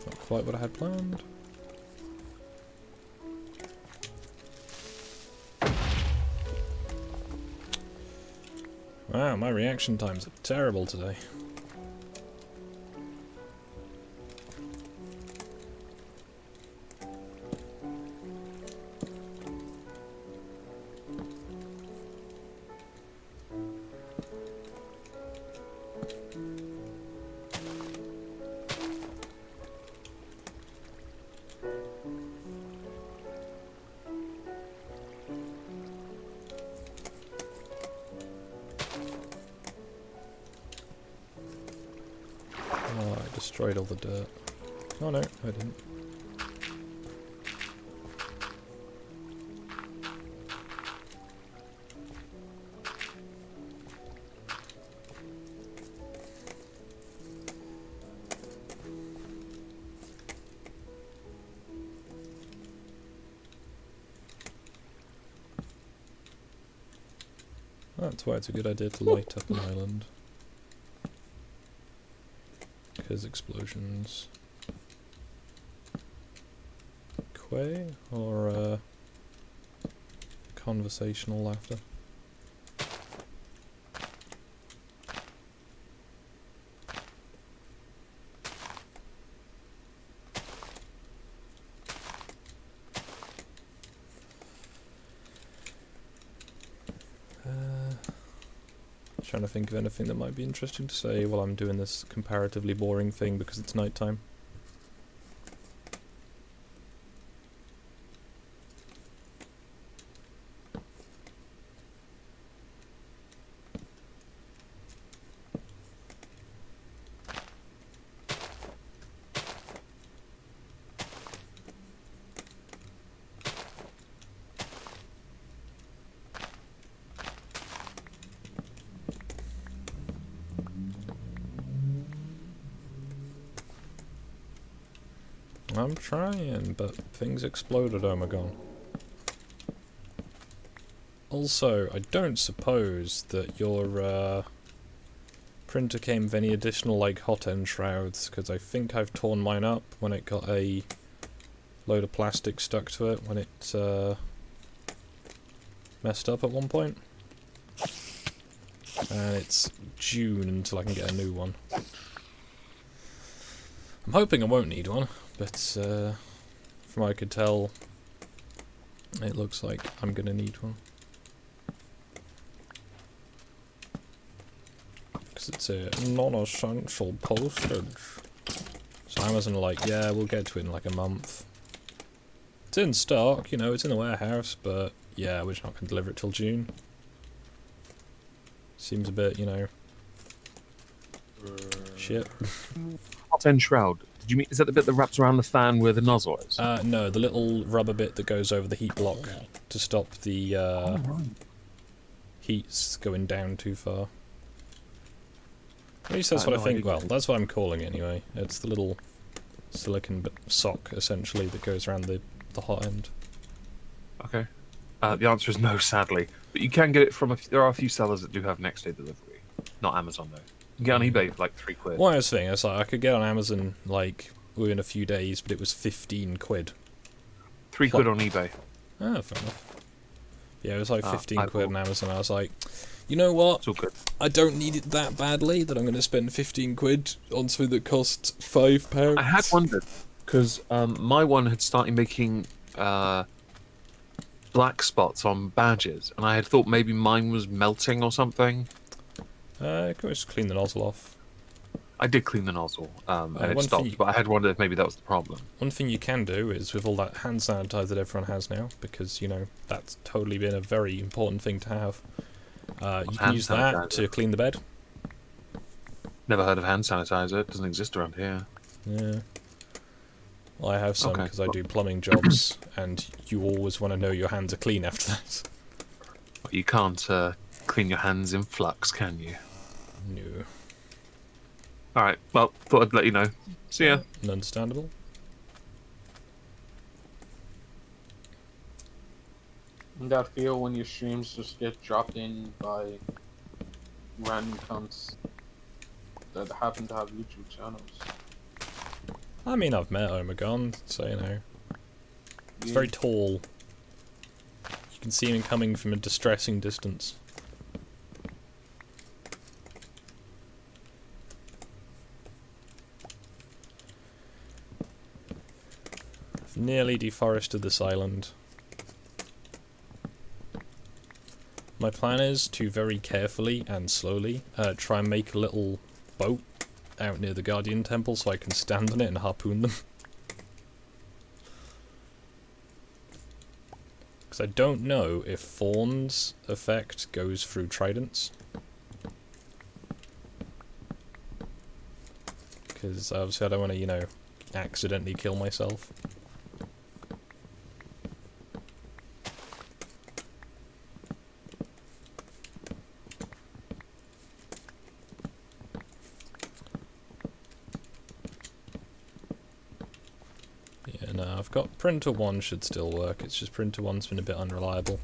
Not quite what I had planned. Wow, my reaction times are terrible today. Oh, I destroyed all the dirt. Oh no, I didn't. That's why it's a good idea to light up an island. Because explosions. Quay or conversational laughter. Trying to think of anything that might be interesting to say while I'm doing this comparatively boring thing because it's nighttime. I'm trying, but things exploded, oh my god. Also, I don't suppose that your printer came with any additional, like, hot end shrouds, because I think I've torn mine up when it got a load of plastic stuck to it when it messed up at one point. And it's June until I can get a new one. I'm hoping I won't need one, but from what I could tell, it looks like I'm gonna need one. Because it's a non-essential postage. So Amazon are like, yeah, we'll get to it in like a month. It's in stock, you know, it's in the warehouse, but yeah, we're just not going to deliver it till June. Seems a bit, you know, shit. Hot end shroud. Did you mean, is that the bit that wraps around the fan where the nozzle is? No, the little rubber bit that goes over the heat block to stop the heats going down too far. At least that's what I think. Well, that's what I'm calling it anyway. It's the little silicon sock, essentially, that goes around the hot end. Okay. The answer is no, sadly. But you can get it from there are a few sellers that do have next day delivery. Not Amazon, though. You can get on eBay for like £3. Well, I was thinking, it's like, I could get on Amazon, like, within a few days, but it was 15 quid. £3 on eBay. Ah, fair enough. Yeah, it was like 15 I quid on bought- Amazon. I was like, you know what? It's all good. I don't need it that badly that I'm going to spend 15 quid on something that costs £5. I had wondered, because my one had started making black spots on badges, and I had thought maybe mine was melting or something. Can we just clean the nozzle off? I did clean the nozzle, and it one stopped, thing- but I had wondered if maybe that was the problem. One thing you can do is with all that hand sanitizer that everyone has now, because, you know, that's totally been a very important thing to have. You can Hand use that sanitizer? to clean the bed. Never heard of hand sanitizer. It doesn't exist around here. Yeah. Well, I have some Okay. because I do plumbing jobs, and you always want to know your hands are clean after that. You can't clean your hands in flux, can you? No. Alright, well, thought I'd let you know. See ya. Understandable. And that feel when your streams just get dropped in by random cunts that happen to have YouTube channels. I mean, I've met Omegon, so, you know. He's Yeah. very tall. You can see him coming from a distressing distance. I've nearly deforested this island. My plan is to very carefully and slowly try and make a little boat out near the Guardian Temple so I can stand on it and harpoon them. Because I don't know if Fawn's effect goes through tridents. Because obviously I don't want to, you know, accidentally kill myself. Yeah, no, I've got printer 1 should still work, it's just printer 1's been a bit unreliable.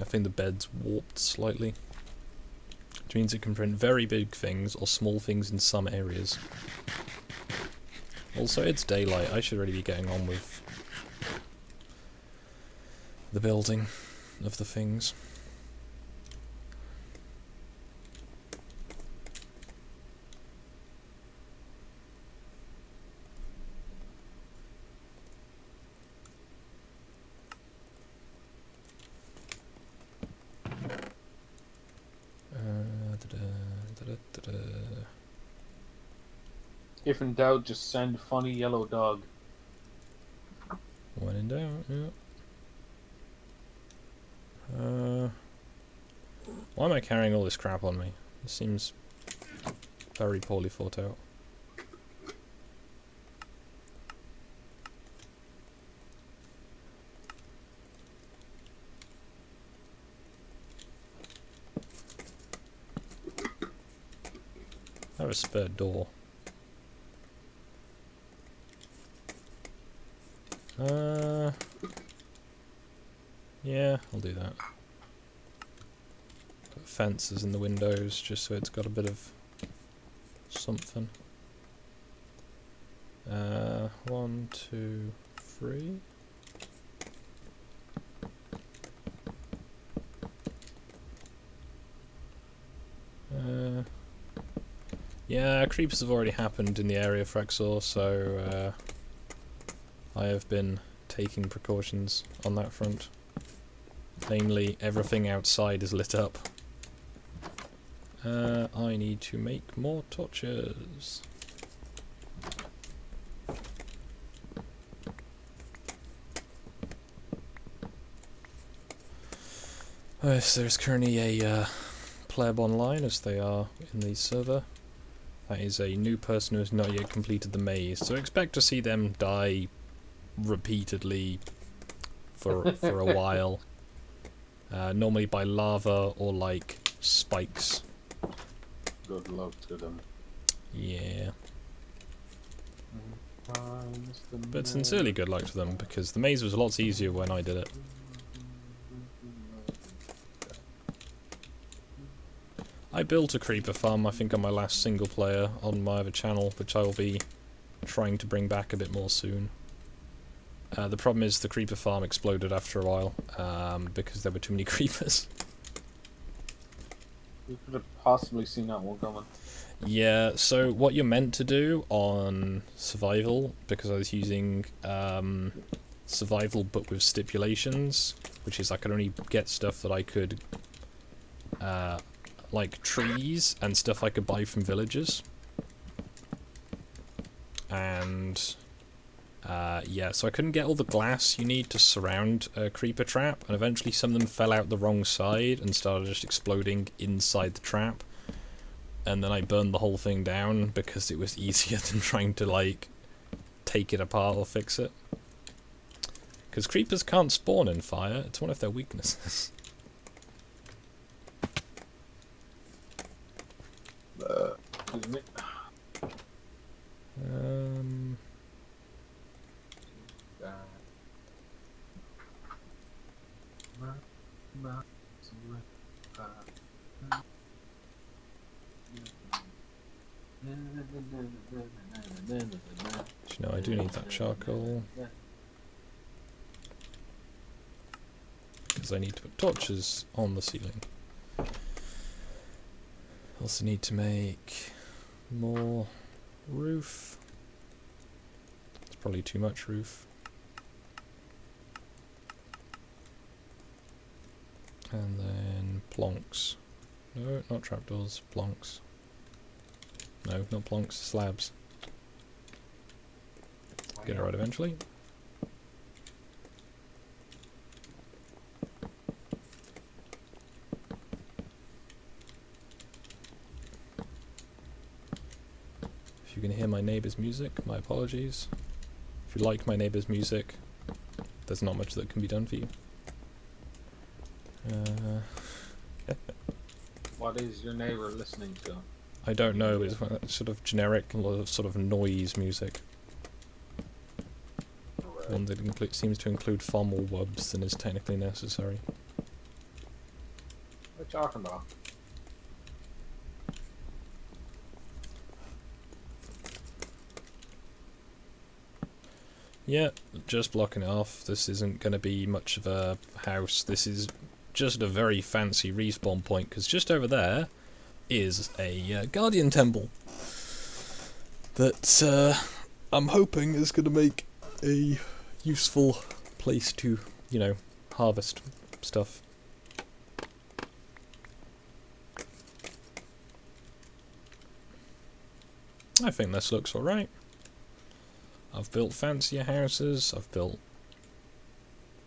I think the bed's warped slightly. Which means it can print very big things or small things in some areas. Also, it's daylight, I should really be getting on with the building of the things. If in doubt, just send funny yellow dog. When in doubt, yeah. Why am I carrying all this crap on me? This seems very poorly thought out. I have a spare door. Yeah, I'll do that. Put fences in the windows just so it's got a bit of something. 1, 2, 3. Yeah, creepers have already happened in the area for Exor, so I have been taking precautions on that front. Namely, everything outside is lit up. I need to make more torches. Yes, there's currently a pleb online, as they are in the server. That is a new person who has not yet completed the maze, so expect to see them die repeatedly for a while. Normally by lava or like spikes. Good luck to them. Yeah. But sincerely good luck to them, because the maze was a lot easier when I did it. I built a creeper farm, I think, on my last single player on my other channel, which I will be trying to bring back a bit more soon. The problem is the creeper farm exploded after a while, because there were too many creepers. You could have possibly seen that one coming. Yeah, so what you're meant to do on survival, because I was using survival but with stipulations, which is I could only get stuff that I could, like trees and stuff I could buy from villagers. And yeah, so I couldn't get all the glass you need to surround a creeper trap, and eventually some of them fell out the wrong side and started just exploding inside the trap. And then I burned the whole thing down because it was easier than trying to, like, take it apart or fix it. Because creepers can't spawn in fire, it's one of their weaknesses. Excuse me. You know, I do need that charcoal. Because I need to put torches on the ceiling. Also need to make more roof. It's probably too much roof. And then plonks. No, not trapdoors, plonks. No, not plonks, slabs. Get it right eventually. If you can hear my neighbour's music, my apologies. If you like my neighbour's music, there's not much that can be done for you. What is your neighbor listening to? I don't know, it's sort of generic, sort of noise music. Right. One that seems to include far more wubs than is technically necessary. What are you talking about? Yeah, just blocking it off. This isn't going to be much of a house. This is just a very fancy respawn point, because just over there is a guardian temple that I'm hoping is going to make a useful place to, you know, harvest stuff. I think this looks alright. I've built fancier houses, I've built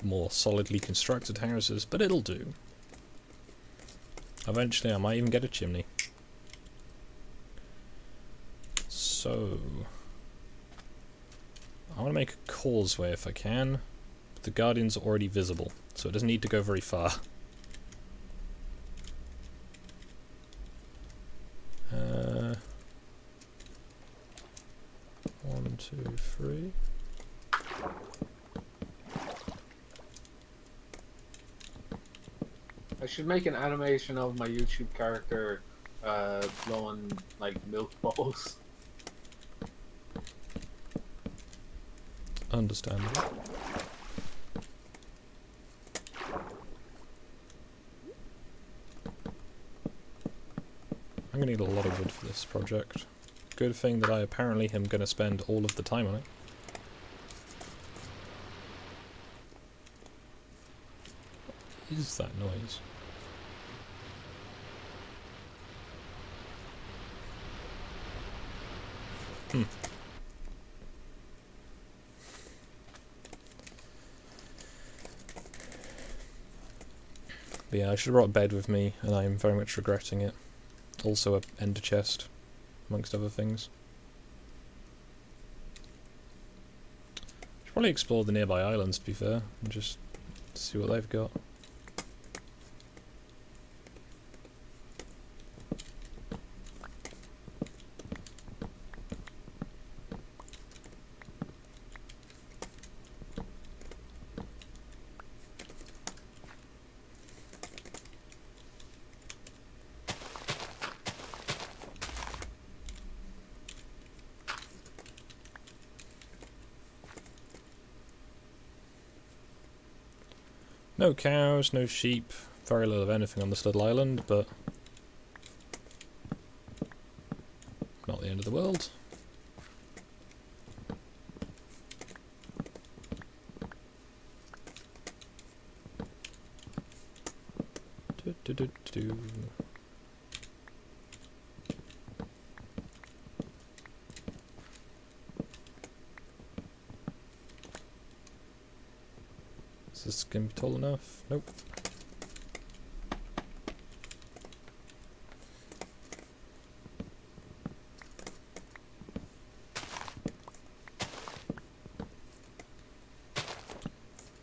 more solidly constructed houses, but it'll do. Eventually I might even get a chimney. So I want to make a causeway if I can, but the guardians are already visible, so it doesn't need to go very far. 1, 2, 3. I should make an animation of my YouTube character blowing like milk bubbles. Understandable. I'm gonna need a lot of wood for this project. Good thing that I apparently am gonna spend all of the time on it. What is that noise? Hmm. But yeah, I should have brought a bed with me, and I'm very much regretting it. Also a ender chest, amongst other things. Should probably explore the nearby islands, to be fair, and just see what they've got. No cows, no sheep, very little of anything on this little island, but not the end of the world. Do, do, do, do. Is this going to be tall enough? Nope.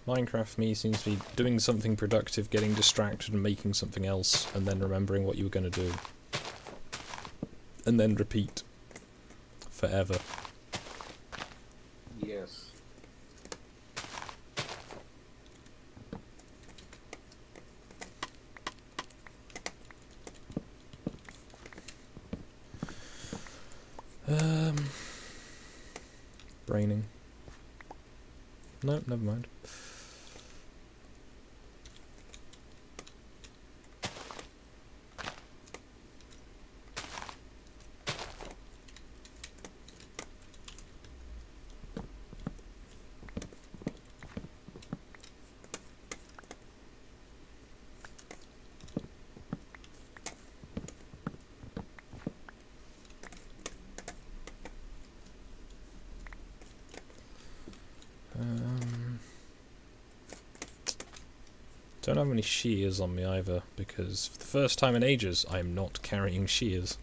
Minecraft me seems to be doing something productive, getting distracted and making something else, and then remembering what you were going to do. And then repeat. Forever. Yes. Braining. No, never mind. Don't have any shears on me either, because for the first time in ages, I am not carrying shears.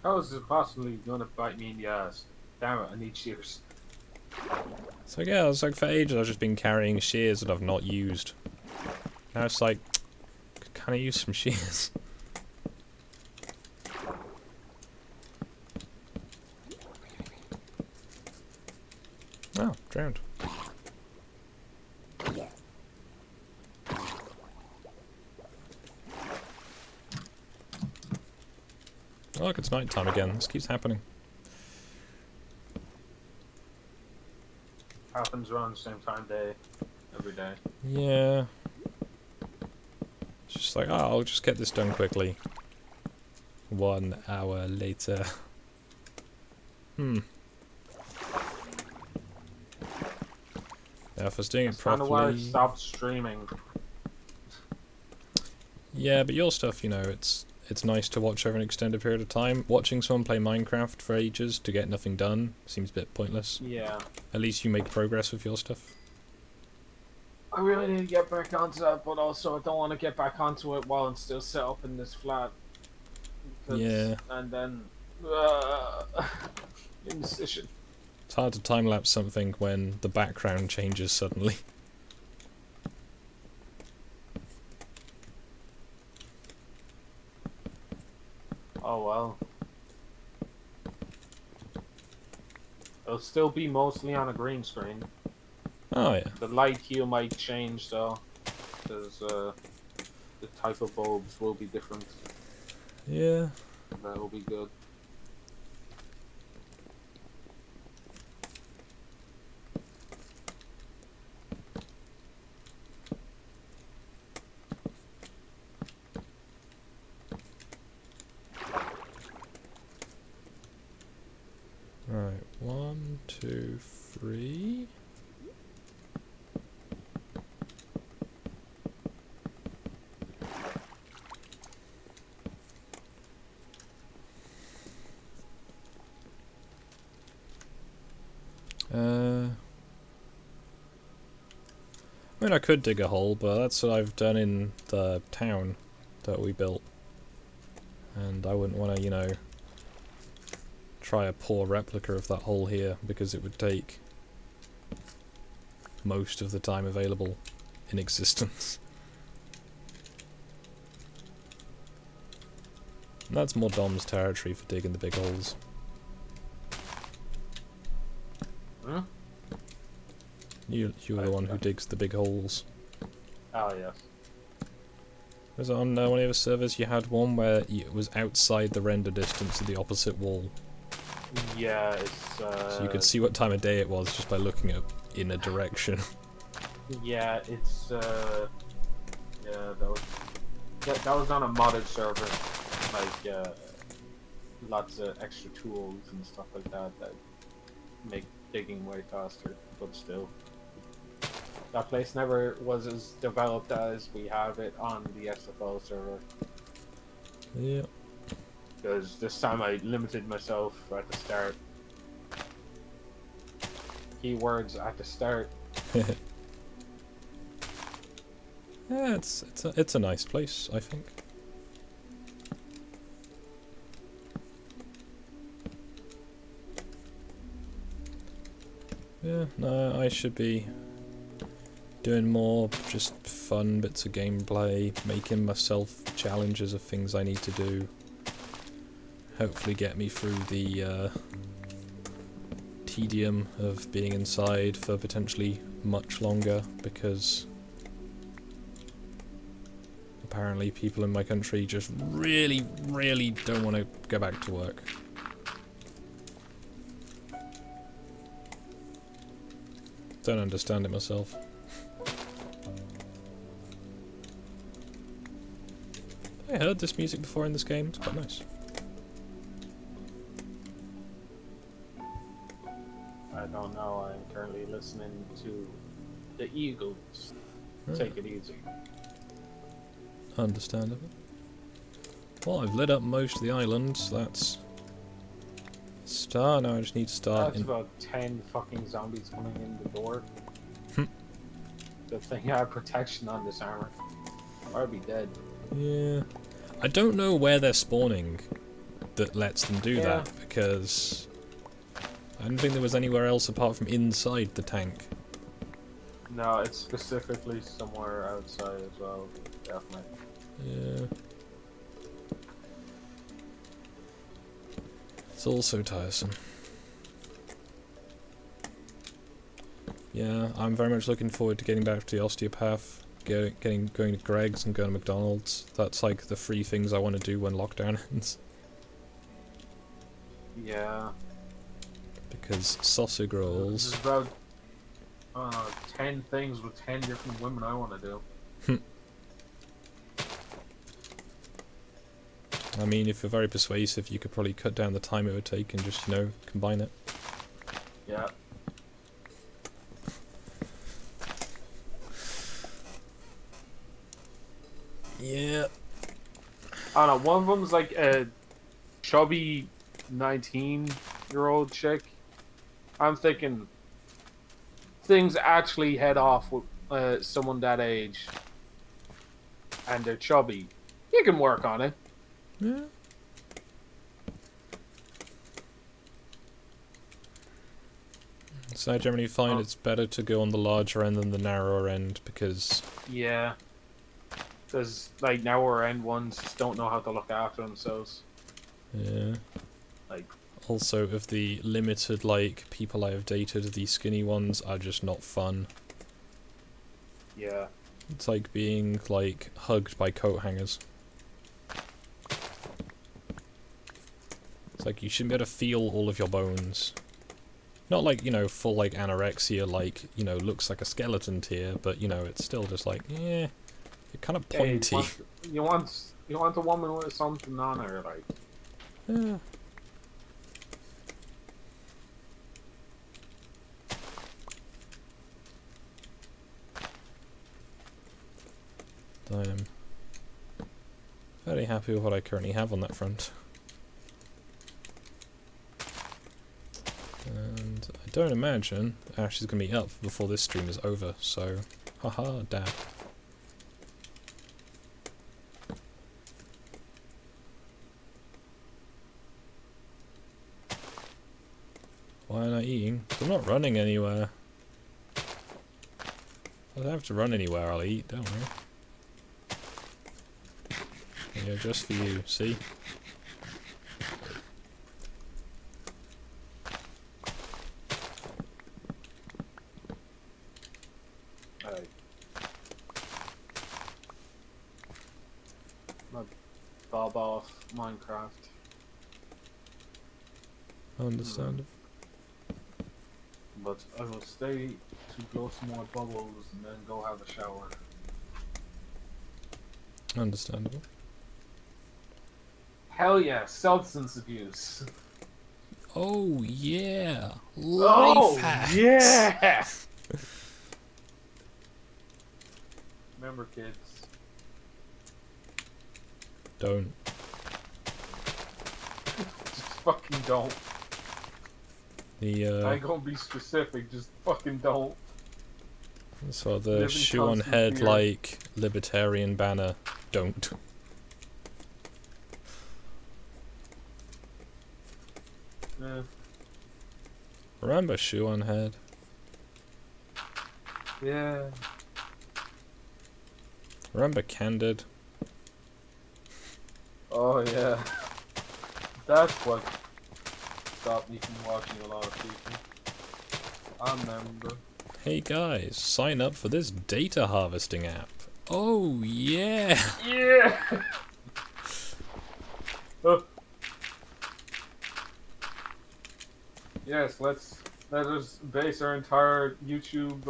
How is this possibly gonna bite me in the ass? Damn it, I need shears. So yeah, it's like for ages I've just been carrying shears that I've not used. Now it's like, can I use some shears? Oh, drowned. Oh, look, it's night time again. This keeps happening. Happens around the same time day, every day. Yeah. It's just like, oh, I'll just get this done quickly. 1 hour later. Now, if I was doing it That's kind of why I properly... stopped streaming. Yeah, but your stuff, you know, it's nice to watch over an extended period of time. Watching someone play Minecraft for ages to get nothing done seems a bit pointless. Yeah. At least you make progress with your stuff. I really need to get back onto that, but also I don't want to get back onto it while I'm still set up in this flat. Yeah. And then... indecision. It's hard to time-lapse something when the background changes suddenly. Oh well. It'll still be mostly on a green screen. Oh yeah. The light hue might change though, because the type of bulbs will be different. Yeah. That will be good. Right. 1, 2, 3. I mean, I could dig a hole, but that's what I've done in the town that we built. And I wouldn't want to, you know, try a poor replica of that hole here, because it would take most of the time available in existence. And that's more Dom's territory for digging the big holes. Huh? You're the one who digs the big holes. Oh yes. Was it on one of the servers you had one where it was outside the render distance of the opposite wall? Yeah, it's. So you could see what time of day it was just by looking up in a direction. Yeah, it's. Yeah, that was on a modded server. Like, lots of extra tools and stuff like that that make digging way faster, but still. That place never was as developed as we have it on the SFL server. Yeah. Because this time I limited myself at the start. Keywords at the start. Yeah, it's a nice place, I think. Yeah, no, I should be doing more just fun bits of gameplay, making myself challenges of things I need to do. Hopefully get me through the tedium of being inside for potentially much longer, because apparently people in my country just really, really don't want to go back to work. Don't understand it myself. I heard this music before in this game, it's quite nice. I don't know, I'm currently listening to the Eagles. Oh, Take it easy. understandable. Well, I've lit up most of the islands, that's... Start, now I just need to start That's in... about 10 fucking zombies coming in the door. Hmm. Good thing I have protection on this armor. I'd be dead. Yeah. I don't know where they're spawning that lets them do Yeah. that, because I don't think there was anywhere else apart from inside the tank. No, it's specifically somewhere outside as well, definitely. Yeah. It's all so tiresome. Yeah, I'm very much looking forward to getting back to the osteopath, going to Greg's and going to McDonald's. That's like the 3 things I want to do when lockdown ends. Yeah. Because sausage rolls. There's about 10 things with 10 different women I want to do. I mean, if you're very persuasive, you could probably cut down the time it would take and just, you know, combine it. Yeah. Yeah. I don't know, one of them's like a chubby 19-year-old chick. I'm thinking things actually head off with someone that age and they're chubby. You can work on it. Yeah. So I generally find it's better to go on the larger end than the narrower end, because Yeah. Because, like, narrower end ones just don't know how to look after themselves. yeah. Like, Also, of the limited, like, people I have dated, the skinny ones are just not fun. Yeah. It's like being, like, hugged by coat hangers. It's like you shouldn't be able to feel all of your bones. Not like, you know, full, like, anorexia, like, you know, looks like a skeleton tier, but, you know, it's still just like, you're kind of Hey, pointy. you want a woman with something on her, like. Yeah. I am very happy with what I currently have on that front. And I don't imagine Ash is going to be up before this stream is over, so haha, dab. Why am I eating? I'm not running anywhere. I don't have to run anywhere, I'll eat, don't worry. Yeah, just for you, see? Alright. My bob off Minecraft. Understandable. But I will stay to blow some more bubbles and then go have a shower. Understandable. Hell yeah, substance abuse. Oh yeah! Life Oh hacks! yeah! Remember, kids. Don't. Just fucking don't. The I ain't gonna be specific, just fucking don't. so the Live in shoe on constant head fear. like libertarian banner, don't. Yeah. Remember shoe on head? Yeah. Remember Candid? Oh yeah. That's what stopped me from watching a lot of people. I remember. Hey guys, sign up for this data harvesting app. Oh yeah! Yeah! Yes, let us base our entire YouTube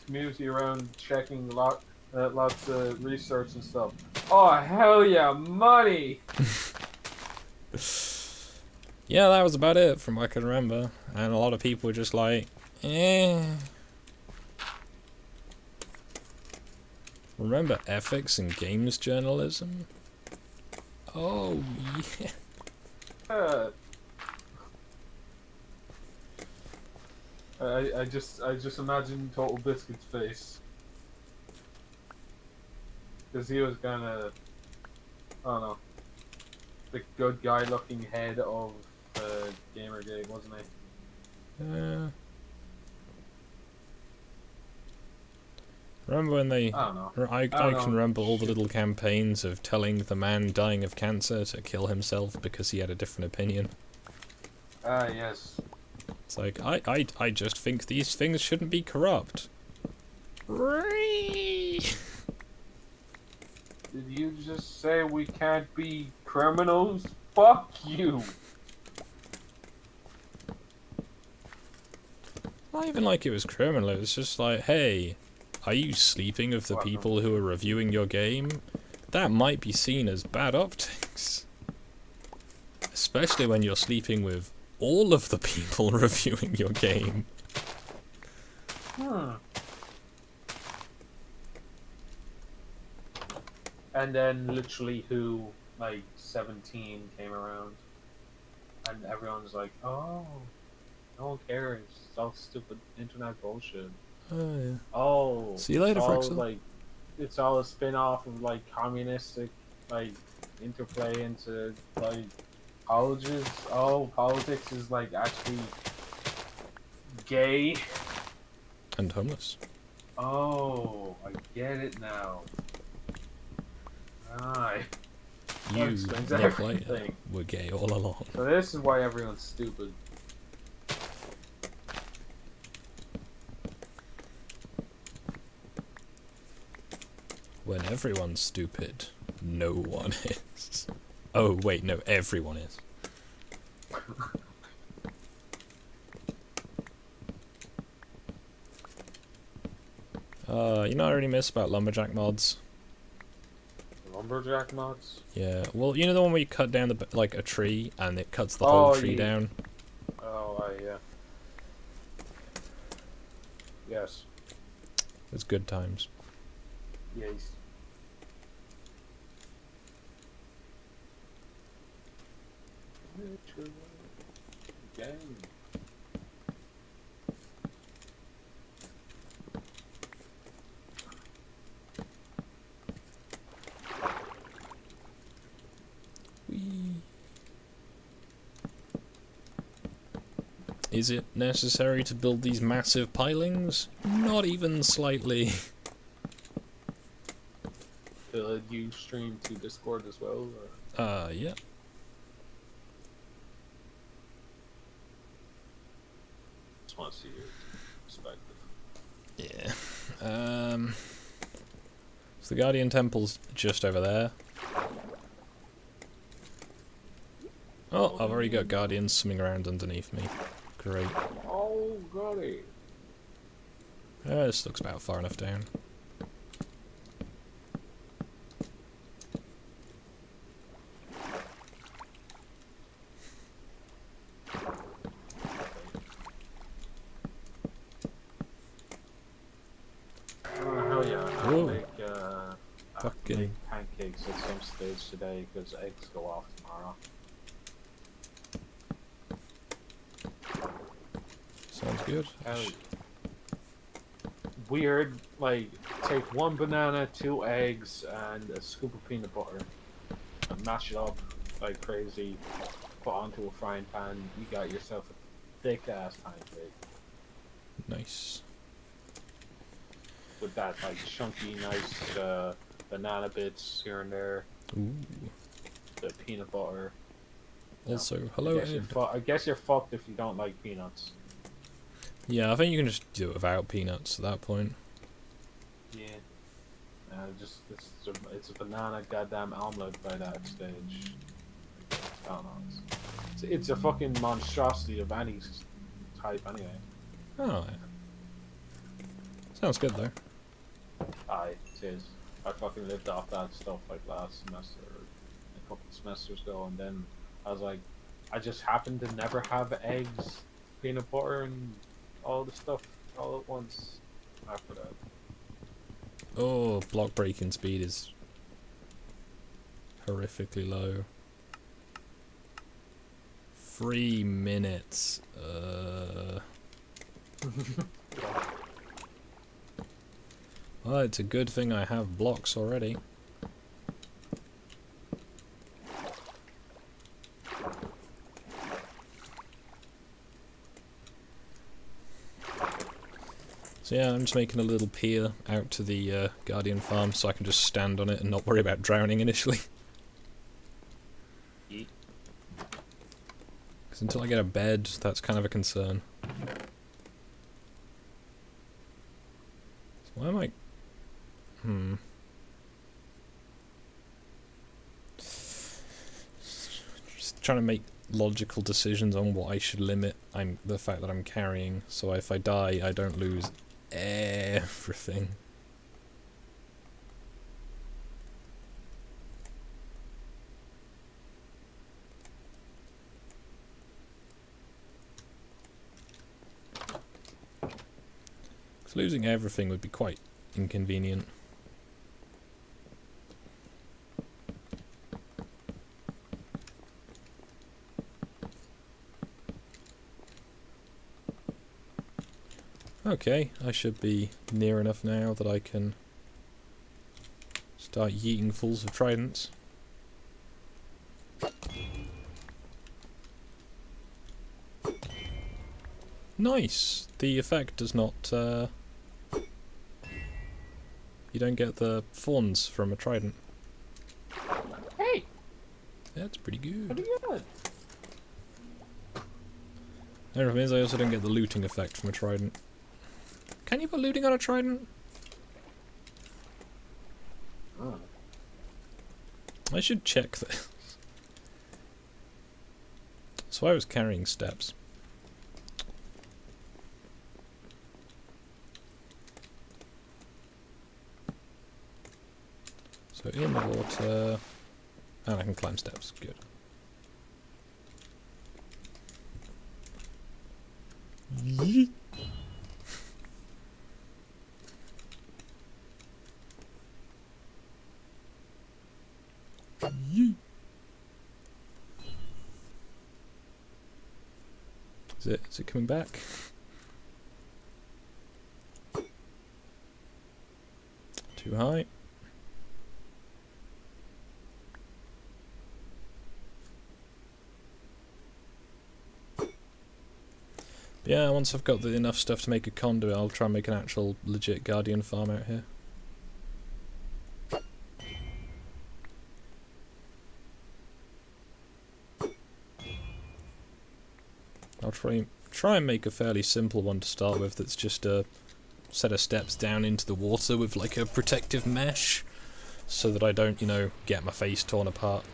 community around checking lots of research and stuff. Oh hell yeah, money! Yeah, that was about it from what I can remember. And a lot of people were just like, eh. Remember ethics and games journalism? Oh yeah. I just imagine Total Biscuit's face. Because he was kinda, I don't know, the good guy looking head of Gamergate, wasn't he? Remember when they... I don't know. I don't know. can remember all the Shit. little campaigns of telling the man dying of cancer to kill himself because he had a different opinion. Ah, yes. It's like, I just think these things shouldn't be corrupt. REEE! Did you just say we can't be criminals? Fuck you! Not even like it was criminal, it was just like, hey, are you sleeping with the What? people who are reviewing your game? That might be seen as bad optics. Especially when you're sleeping with all of the people reviewing your game. And then literally like 17 came around. And everyone's like, oh, no one cares. It's all stupid internet bullshit. Oh, yeah. Oh, See you later, it's all, Frexel. like, it's all a spin-off of like communistic like interplay into like colleges. Oh, politics is like actually gay. And homeless. Oh, I get it now. Right. You, explains Nick Later, everything. were gay all along. So this is why everyone's stupid. When everyone's stupid, no one is. Oh, wait, no, everyone is. You know what I really miss about lumberjack mods? Lumberjack mods? Yeah, well, you know the one where you cut down the like a tree and it cuts the whole tree yeah. down? Oh, yeah. Yes. It's good times. Yes. Game. Whee. Is it necessary to build these massive pilings? Not even slightly. Did you stream to Discord as well? Or? Yeah. Just want to see your perspective. Yeah. So the Guardian Temple's just over there. Oh, I've already got Guardians swimming around underneath me. Great. Oh, got it. This looks about far enough down. Hell yeah. Whoa. I'll Fucking- make pancakes at some stage today because eggs go off tomorrow. Sounds good. Hell yeah. Weird, like, take 1 banana, 2 eggs, and a scoop of peanut butter, and mash it up like crazy, put onto a frying pan, you got yourself a thick-ass pancake. Nice. With that, like, chunky, nice, banana bits here and there, Ooh. the peanut butter. Also, hello, Ed. I guess you're fucked if you don't like peanuts. Yeah, I think you can just do it without peanuts at that point. Yeah. It's a banana goddamn omelet by that stage. I don't know. It's a fucking monstrosity of any type anyway. Oh, yeah. Sounds good, though. Aye, it is. I fucking lived off that stuff like last semester, or a couple of semesters ago, and then I was like, I just happened to never have eggs, peanut butter, and all the stuff all at once after that. Oh, block breaking speed is horrifically low. 3 minutes. Well, it's a good thing I have blocks already. So yeah, I'm just making a little pier out to the Guardian farm so I can just stand on it and not worry about drowning initially. Yeet. Because until I get a bed, that's kind of a concern. So why am I... Just trying to make logical decisions on what I should limit the fact that I'm carrying, so if I die, I don't lose everything. Because losing everything would be quite inconvenient. Okay, I should be near enough now that I can start yeeting fools of tridents. Nice! The effect does not, you don't get the thorns from a trident. Hey! That's pretty good. Pretty good. The problem is I also don't get the looting effect from a trident. Can you put looting on a trident? Oh. I should check this. So I was carrying steps. So in the water, and I can climb steps. Good. Yeet. Yeet. Is it coming back? Too high. Yeah, once I've got enough stuff to make a conduit, I'll try and make an actual legit guardian farm out here. I'll try and make a fairly simple one to start with that's just a set of steps down into the water with like a protective mesh so that I don't, you know, get my face torn apart.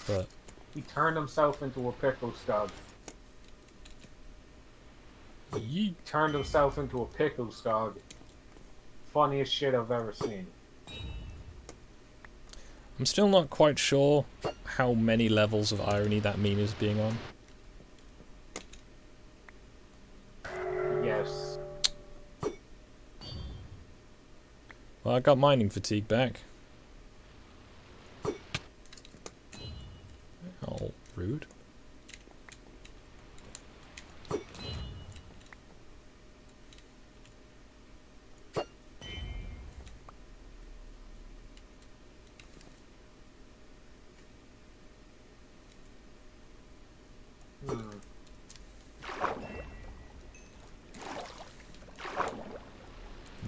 But He turned himself into a pickle, Skog. yeet. Turned himself into a pickle, Skog. Funniest shit I've ever seen. I'm still not quite sure how many levels of irony that meme is being on. Yes. Well, I got mining fatigue back. Oh, rude.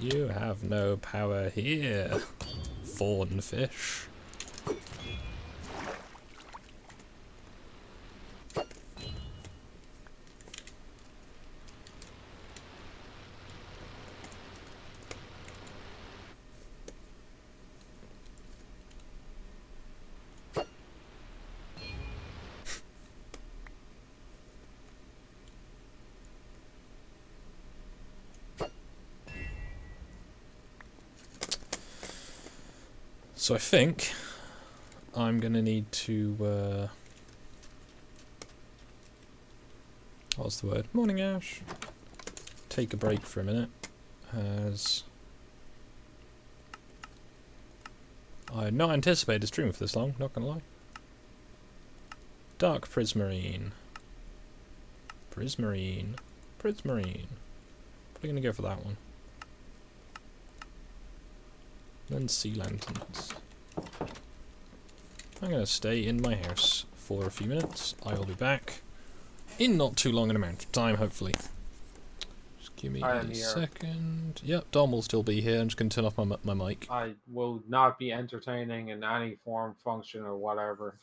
You have no power here, fawn fish. So I think I'm gonna need to, what's the word? Morning, Ash. Take a break for a minute, as I had not anticipated streaming for this long, not gonna lie. Dark Prismarine. Prismarine. Prismarine. Probably gonna go for that one. Then sea lanterns. I'm gonna stay in my house for a few minutes. I will be back in not too long an amount of time, hopefully. Just give me I am a here. second. Yep, Dom will still be here. I'm just gonna turn off my mic. I will not be entertaining in any form, function, or whatever.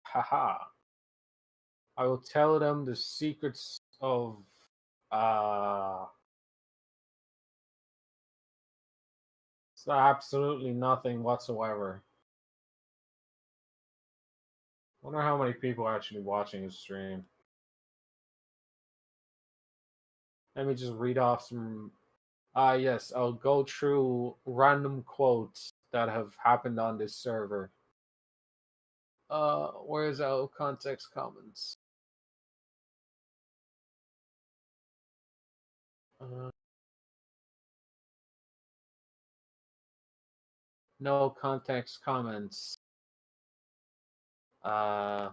Haha. I will tell them the secrets of it's absolutely nothing whatsoever. Wonder how many people are actually watching this stream. Let me just read off some. Yes, I'll go through random quotes that have happened on this server. Where's our context comments? No context comments. Uh,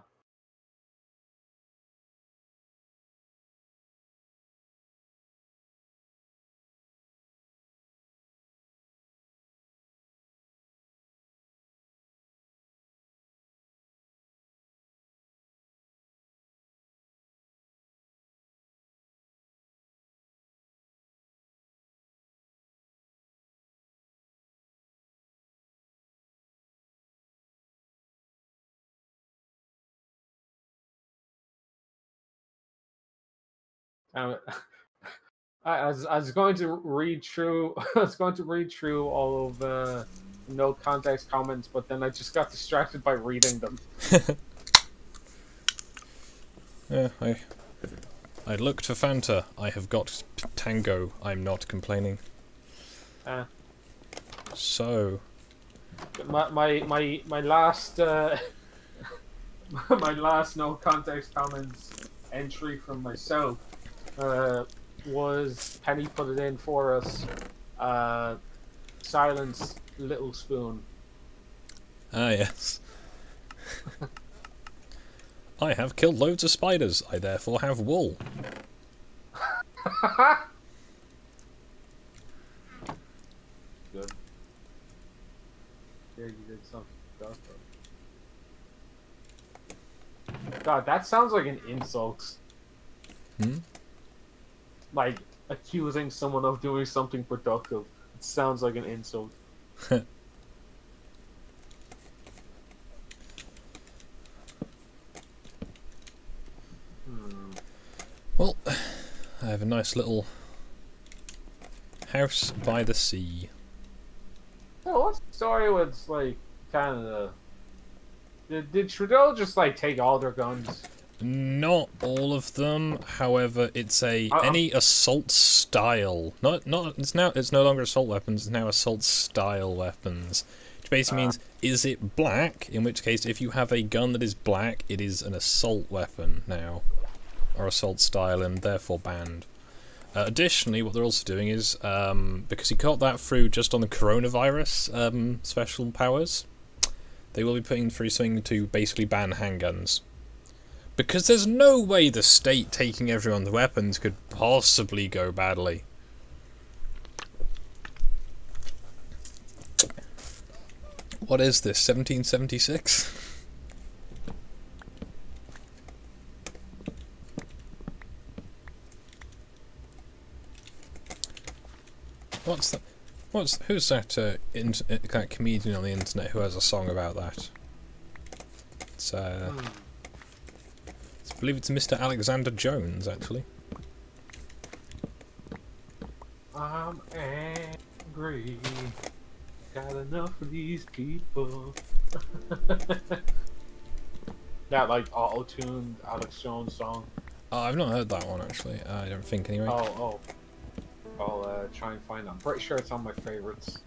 Um, I was going to read through. I was going to read through all of no context comments, but then I just got distracted by reading them. Yeah, I looked for Fanta. I have got Tango. I'm not complaining. So, My last my last no context comments entry from myself was Penny put it in for us. Silence, little spoon. ah yes. I have killed loads of spiders. I therefore have wool. Good. Yeah, you did something. God, that sounds like an insult. Hmm? Like accusing someone of doing something productive. It sounds like an insult. Well, I have a nice little house by the sea. So what's the story with like Canada? Did Trudeau just like take all their guns? Not all of them, however, it's any assault style. Not it's no longer assault weapons, it's now assault style weapons. Which basically means, is it black? In which case, if you have a gun that is black, it is an assault weapon now. Or assault style, and therefore banned. Additionally, what they're also doing is, because he got that through just on the coronavirus special powers, they will be putting through something to basically ban handguns. Because there's no way the state taking everyone's weapons could possibly go badly. What is this, 1776? Who's that that comedian on the internet who has a song about that? It's I believe it's Mr. Alexander Jones, actually. I'm angry. Got enough of these people. That like auto-tuned Alex Jones song. Oh, I've not heard that one actually. I don't think anyway. I'll try and find it. I'm pretty sure it's on my favorites.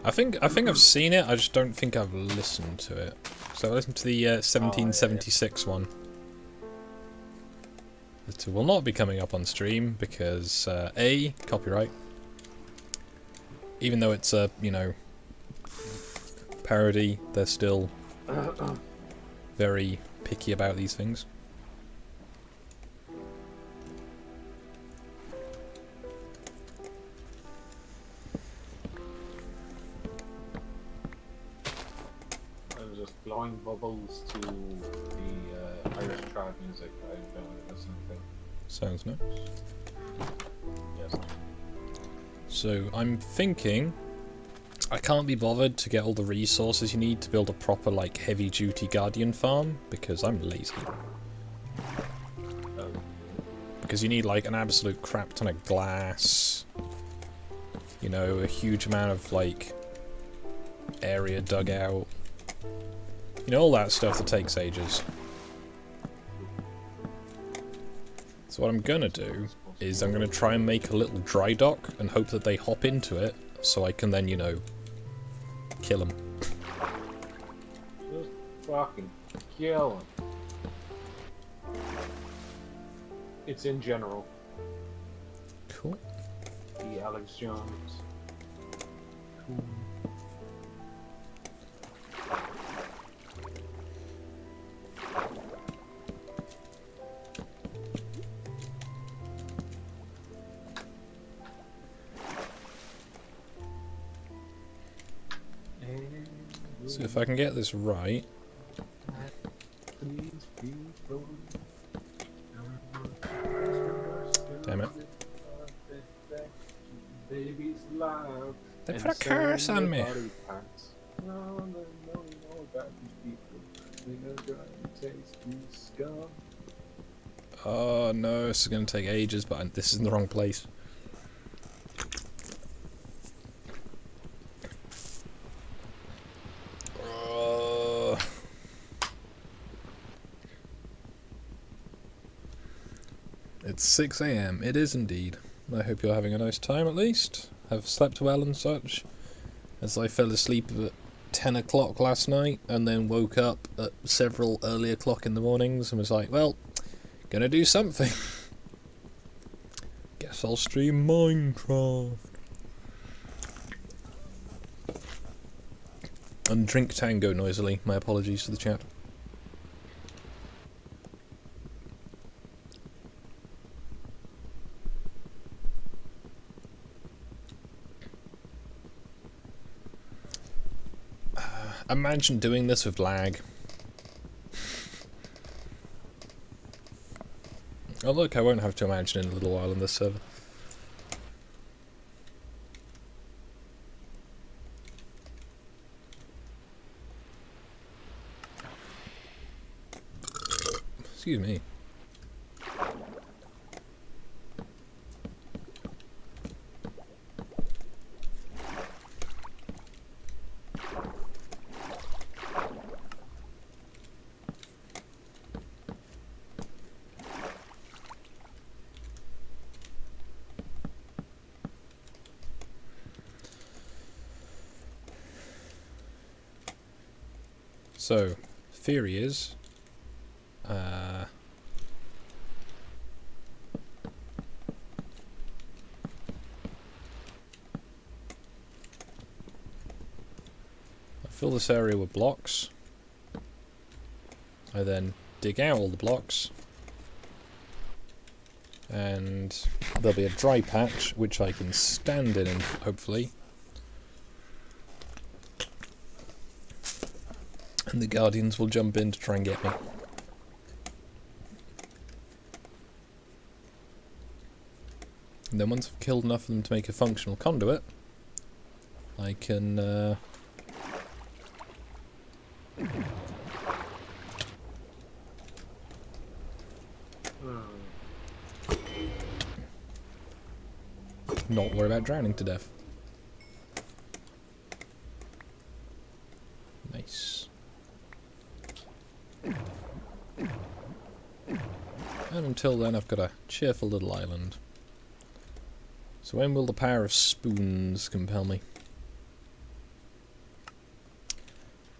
I think I've seen it. I just don't think I've listened to it. So I listened to the 1776 one. It will not be coming up on stream because A, copyright. Even though it's a parody, they're still very picky about these things. I'm just blowing bubbles to the Irish trad music I've been listening to. Sounds nice. Yes. So I'm thinking I can't be bothered to get all the resources you need to build a proper like heavy duty guardian farm because I'm lazy. Because you need like an absolute crap ton of glass, a huge amount of like area dug out, all that stuff that takes ages. So what I'm gonna do is I'm gonna try and make a little dry dock and hope that they hop into it so I can then, kill them. Just fucking kill him. It's in general. Cool. The Alex Jones. Cool. So if I can get this right. Damn it. They put a curse on me. Oh no, this is going to take ages, but this is in the wrong place. It's 6 AM. It is indeed. I hope you're having a nice time at least. Have slept well and such. As I fell asleep at 10 o'clock last night and then woke up at several early o'clock in the mornings and was like, well, gonna do something. Guess I'll stream Minecraft. And drink Tango noisily. My apologies to the chat. Imagine doing this with lag. Oh look, I won't have to imagine in a little while on this server. Excuse me. So, theory is, I fill this area with blocks. I then dig out all the blocks, and there'll be a dry patch which I can stand in, hopefully. And the guardians will jump in to try and get me. And then once I've killed enough of them to make a functional conduit, I can not worry about drowning to death. Nice. And until then I've got a cheerful little island. So when will the power of spoons compel me?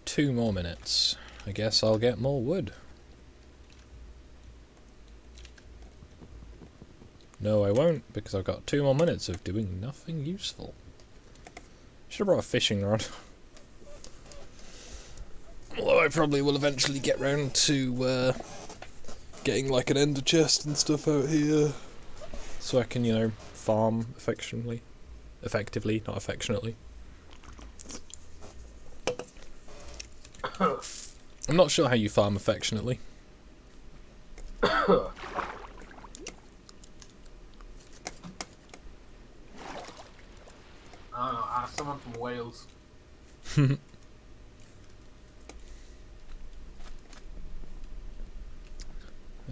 2 more minutes. I guess I'll get more wood. No, I won't, because I've got 2 more minutes of doing nothing useful. Should have brought a fishing rod. Although I probably will eventually get round to getting like an ender chest and stuff out here, so I can, you know, farm effectively, not affectionately. I'm not sure how you farm affectionately. I don't know, ask someone from Wales.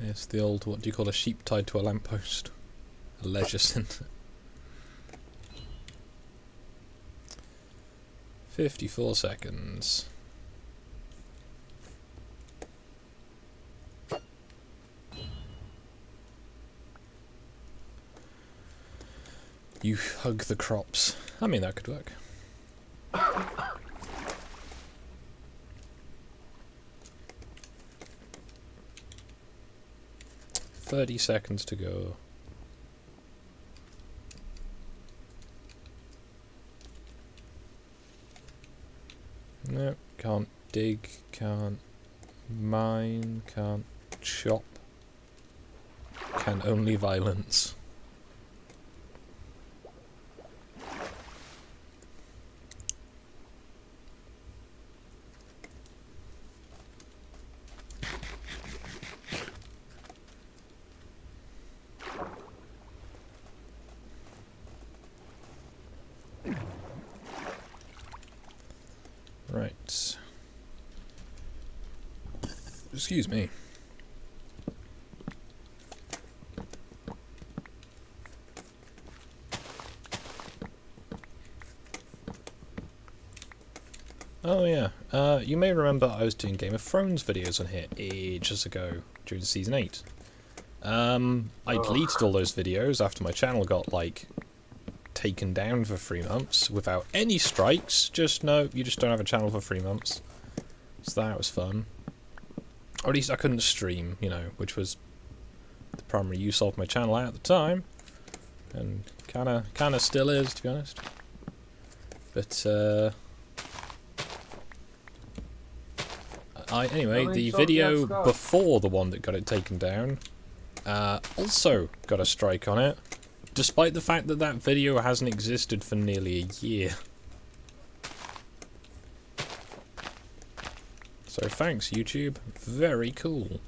It's the old, what do you call a sheep tied to a lamppost? A leisure centre. 54 seconds. You hug the crops. I mean, that could work. 30 seconds to go. No, can't dig, can't mine, can't chop. Can only violence. Right. Excuse me. Oh yeah, you may remember I was doing Game of Thrones videos on here ages ago, during Season 8. I deleted all those videos after my channel got, like, taken down for 3 months without any strikes. Just, no, you just don't have a channel for 3 months. So that was fun. Or at least I couldn't stream, you know, which was the primary use of my channel at the time. And kinda still is, to be honest. But, anyway, the video before the one that got it taken down also got a strike on it, despite the fact that that video hasn't existed for nearly a year. So thanks, YouTube. Very cool.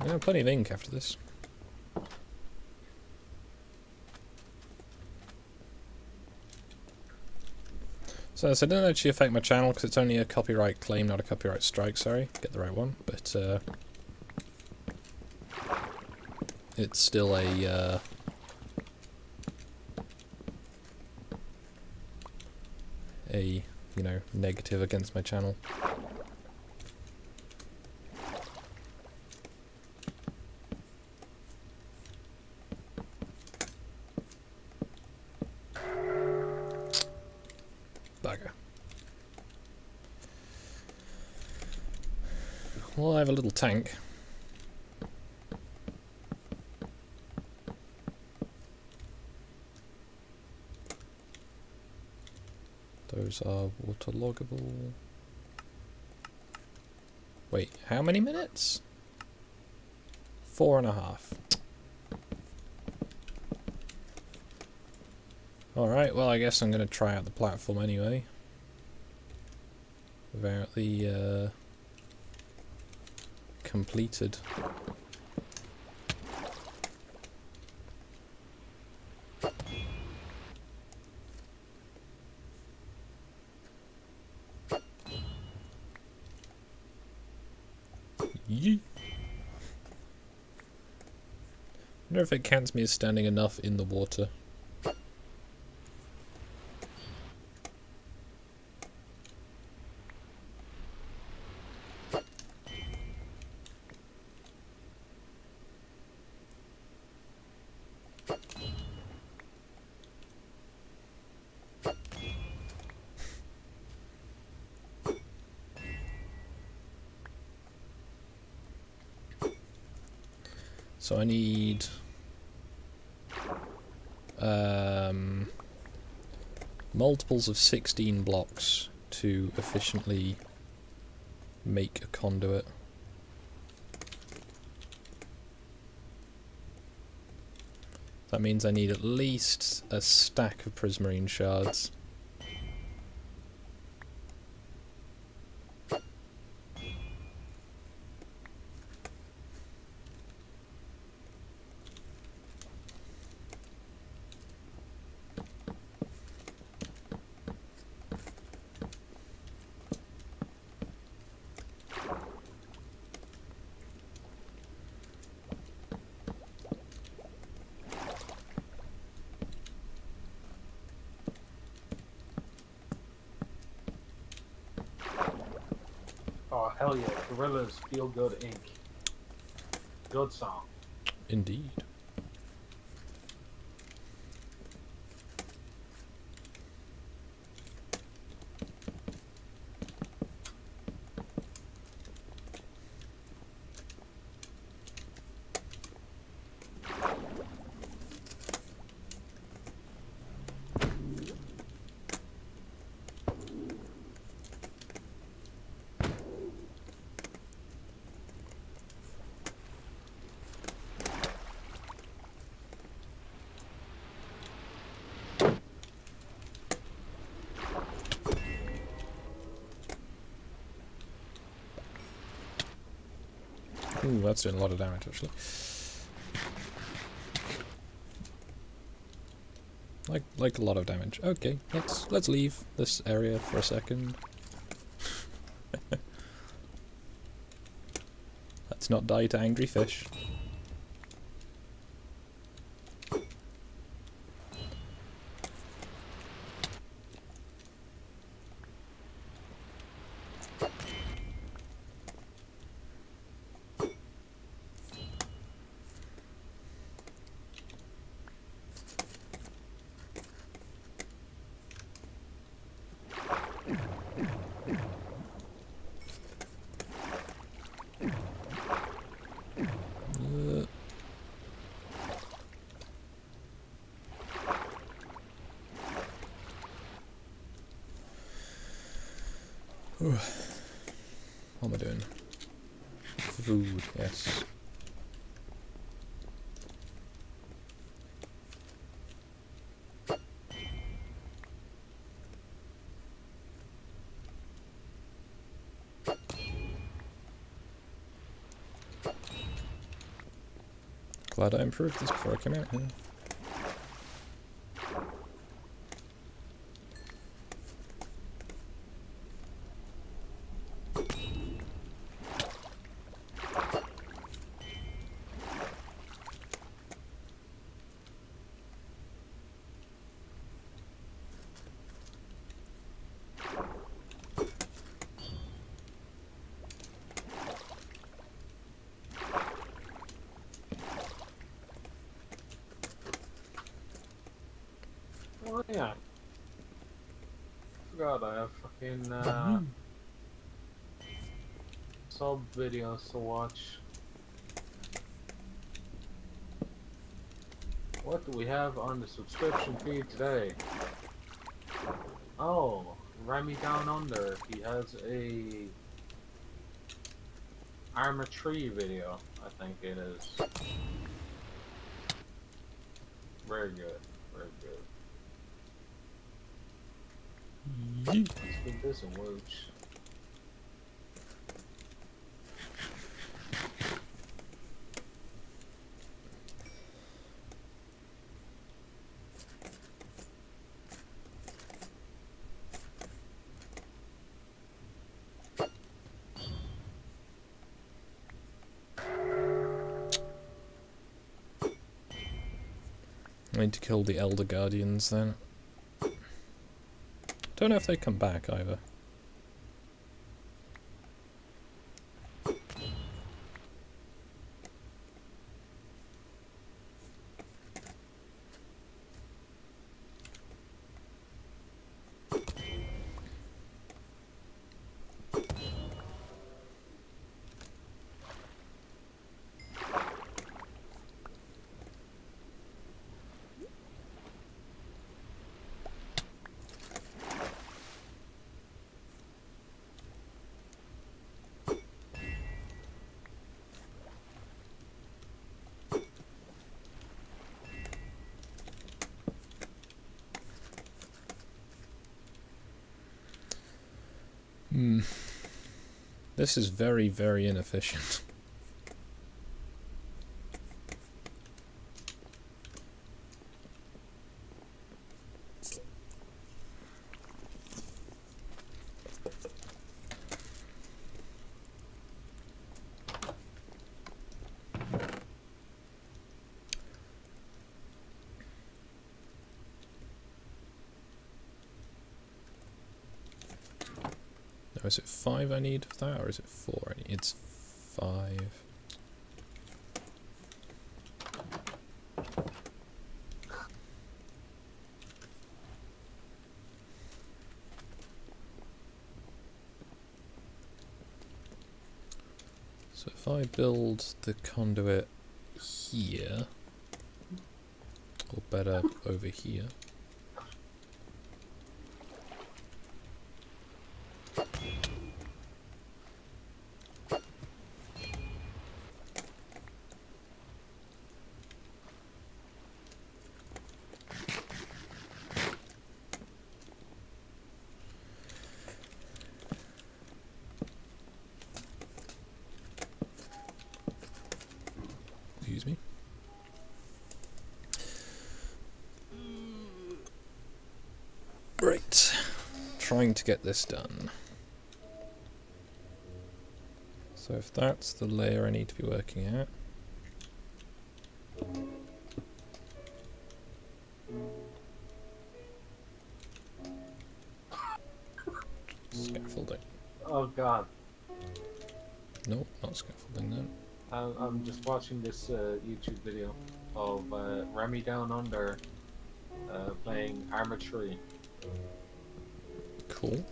Yeah, plenty of ink after this. So it didn't actually affect my channel because it's only a copyright claim, not a copyright strike, sorry. Get the right one. But it's still a you know, negative against my channel. Bugger. Well, I have a little tank. Those are waterloggable. Wait, how many minutes? 4.5. Alright, well I guess I'm going to try out the platform anyway. Without the completed. Yeet. Wonder if it counts me as standing enough in the water. So I need multiples of 16 blocks to efficiently make a conduit. That means I need at least a stack of prismarine shards. Oh, hell yeah. Gorilla's Feel Good Inc. Good song. Indeed. Ooh, that's doing a lot of damage actually. Like a lot of damage. Okay, let's leave this area for a second. Let's not die to angry fish. What am I doing? Food, yes. Glad I improved this before I came out here. Oh yeah. Forgot I have fucking sub videos to watch. What do we have on the subscription feed today? Oh, Remy Down Under. He has a Armor 3 video, I think it is. Very good, very good. Let's get this a wooch. I need to kill the Elder Guardians then. Don't know if they come back either. This is very, very inefficient. Now, is it 5 I need for that, or is it 4 I need? It's 5. So if I build the conduit here, or better over here, excuse me. Right, trying to get this done. So if that's the layer I need to be working at, scaffolding. Oh god. No, not scaffolding then. I'm just watching this YouTube video of Remy Down Under playing Arma 3. Cool.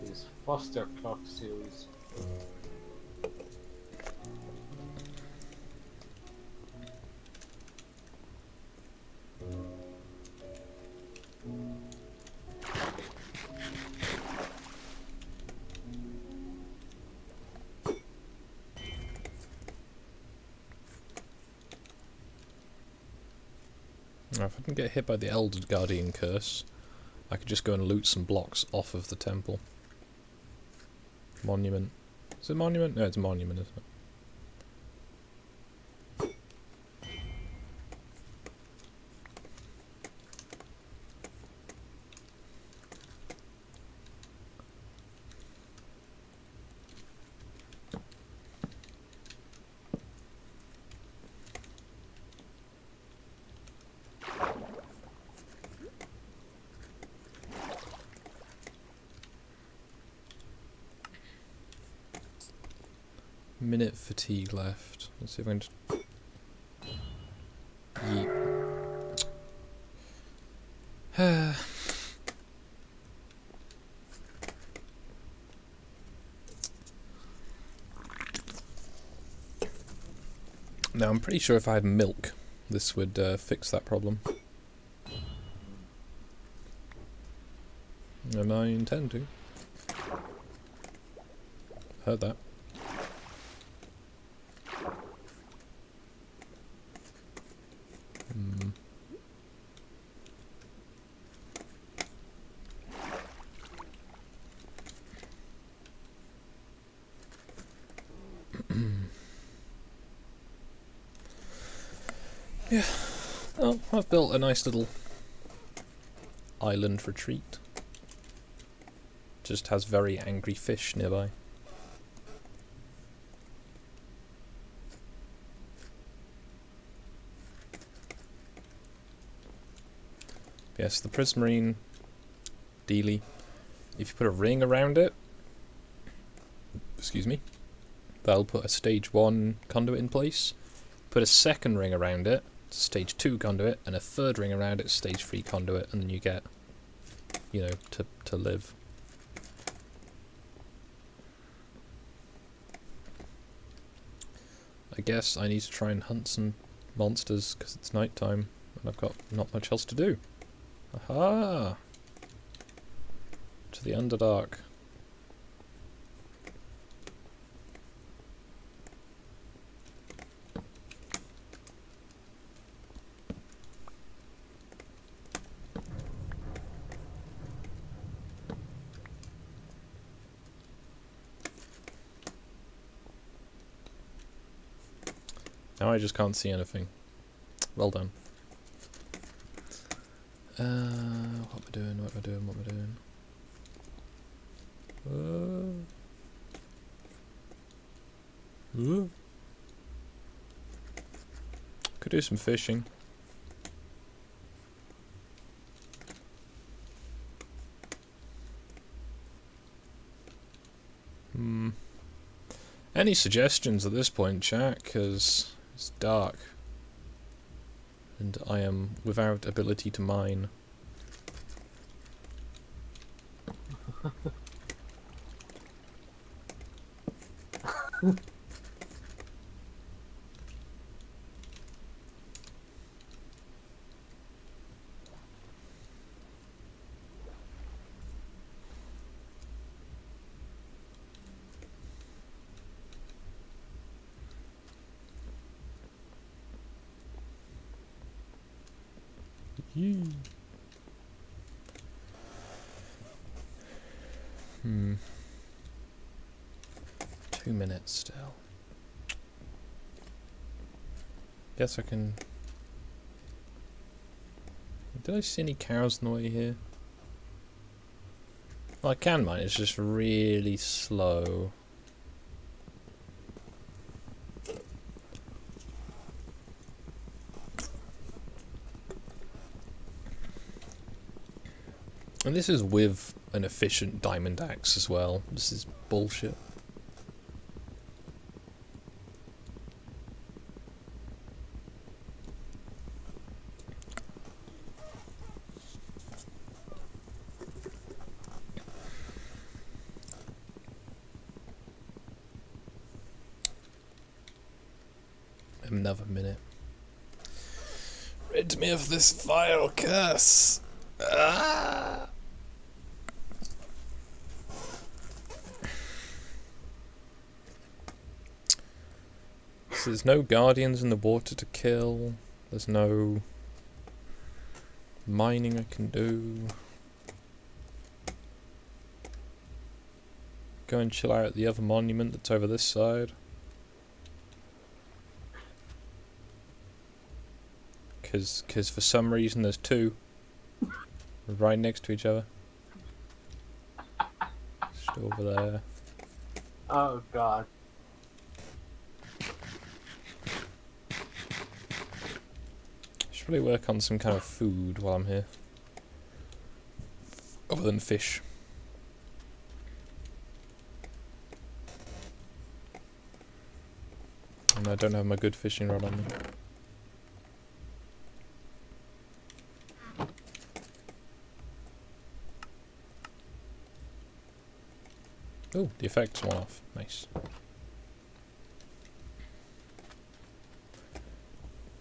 His Foster Clock series. Now, if I can get hit by the Elder Guardian curse, I could just go and loot some blocks off of the temple. Monument. Is it monument? No, it's monument, isn't it? Minute fatigue left. Let's see if I can just... Yeet. Now I'm pretty sure if I had milk, this would fix that problem. And I intend to. Heard that. Yeah. Oh, I've built a nice little island retreat. Just has very angry fish nearby. Yes, the prismarine dealy. If you put a ring around it, excuse me, that'll put a stage 1 conduit in place. Put a second ring around it, stage 2 conduit, and a third ring around it, stage 3 conduit, and then you get, you know, to live. I guess I need to try and hunt some monsters because it's night time and I've got not much else to do. Aha! To the Underdark. Now I just can't see anything. Well done. What am I doing? What am I doing? What am I doing? Could do some fishing. Any suggestions at this point, chat? Because it's dark. And I am without ability to mine. Yee. 2 minutes still. Guess I can... Did I see any cows on the way here? Well, I can mine, it's just really slow. And this is with an efficient diamond axe as well. This is bullshit. Another minute. Rid me of this vile curse! Ah! So there's no guardians in the water to kill. There's no mining I can do. Go and chill out at the other monument that's over this side. Cause for some reason there's two right next to each other. Just over there. Oh god. Should probably work on some kind of food while I'm here. Other than fish. And I don't have my good fishing rod on me. Oh, the effect's one off. Nice.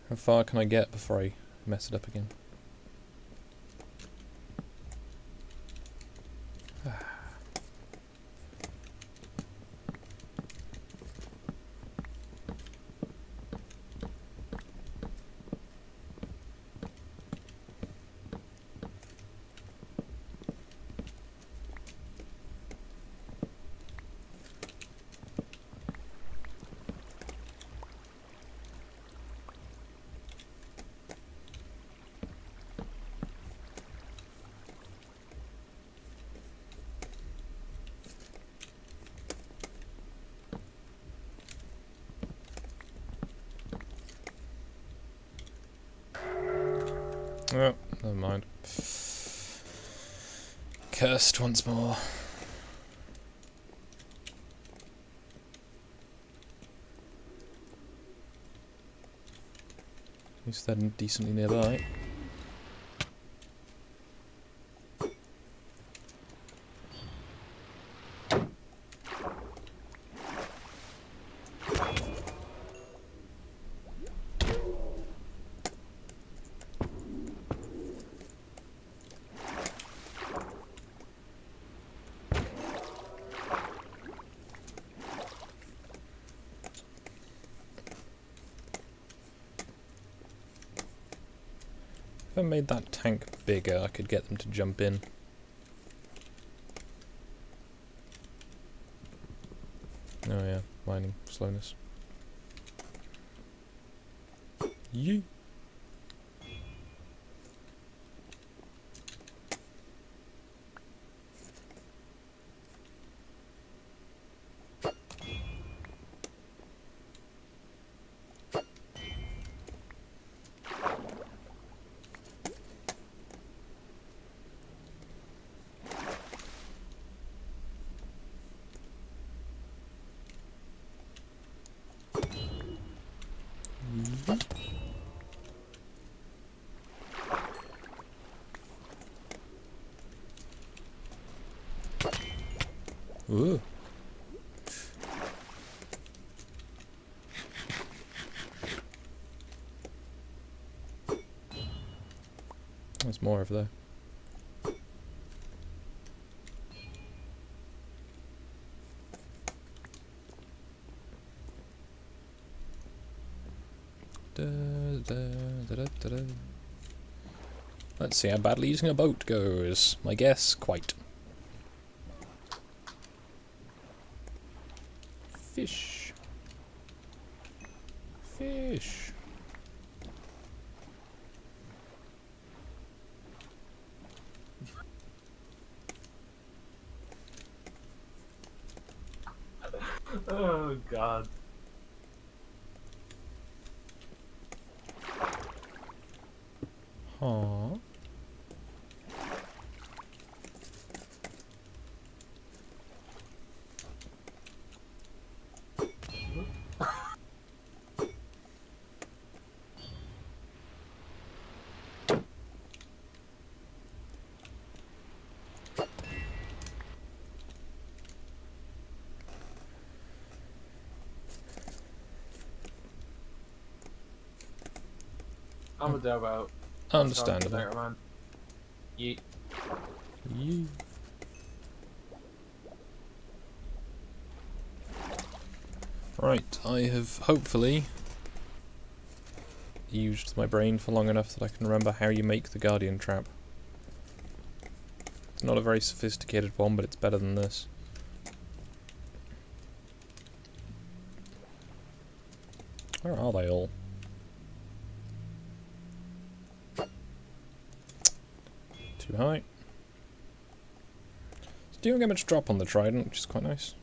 How far can I get before I mess it up again? Oh, never mind. Cursed once more. At least they're decently nearby. If I made that tank bigger, I could get them to jump in. Oh yeah, mining slowness. Yee. Ooh. There's more over there. Let's see how badly using a boat goes. My guess, quite. Fish. Fish. Oh god. Aww. I'm a dab out. Understandable. Later, man. Yeet. Yee. Right, I have hopefully used my brain for long enough that I can remember how you make the guardian trap. It's not a very sophisticated one, but it's better than this. Where are they all? Too high. So you don't get much drop on the trident, which is quite nice.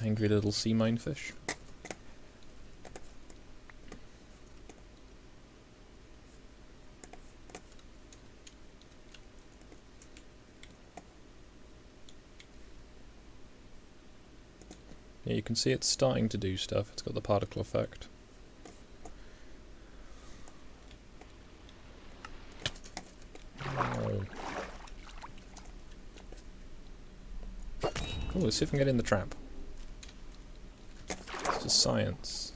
Angry little sea minefish. Yeah, you can see it's starting to do stuff. It's got the particle effect. Oh. Cool, let's see if I can get in the trap. It's just science.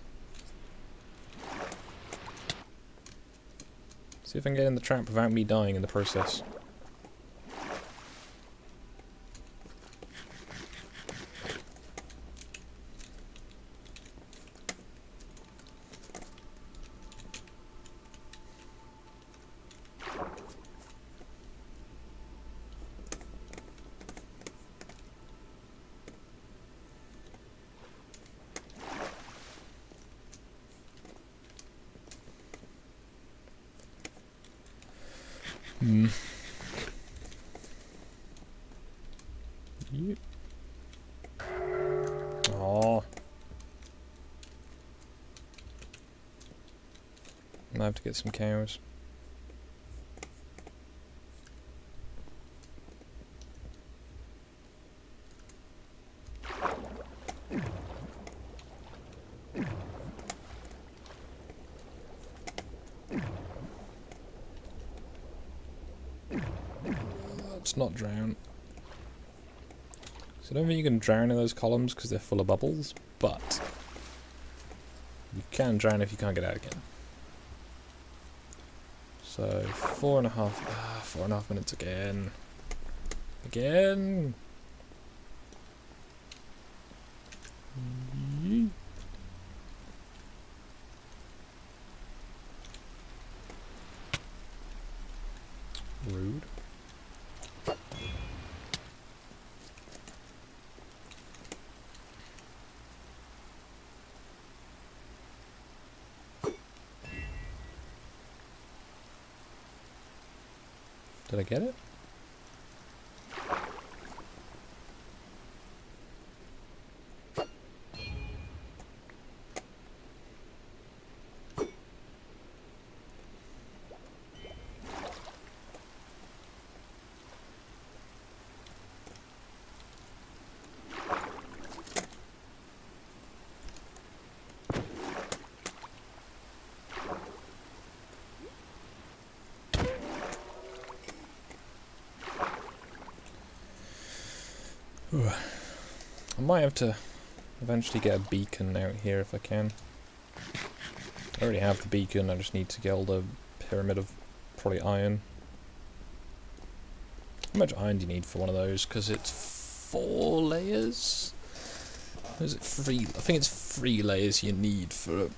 See if I can get in the trap without me dying in the process. Hmm. Yep. Oh. I have to get some cows. Let's not drown. So I don't think you can drown in those columns because they're full of bubbles, but you can drown if you can't get out again. So 4.5 minutes again. Again. Yee. Rude. Did I get it? I might have to eventually get a beacon out here if I can. I already have the beacon, I just need to get all the pyramid of probably iron. How much iron do you need for one of those? Because it's 4 layers? Or is it 3? I think it's 3 layers you need for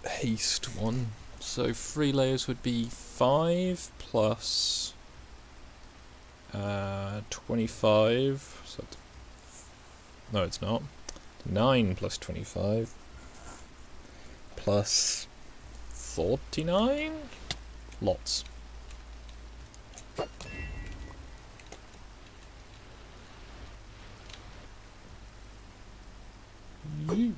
a haste one. So 3 layers would be 5 plus 25. So no, it's not. 9 plus 25 plus 49? Lots. You.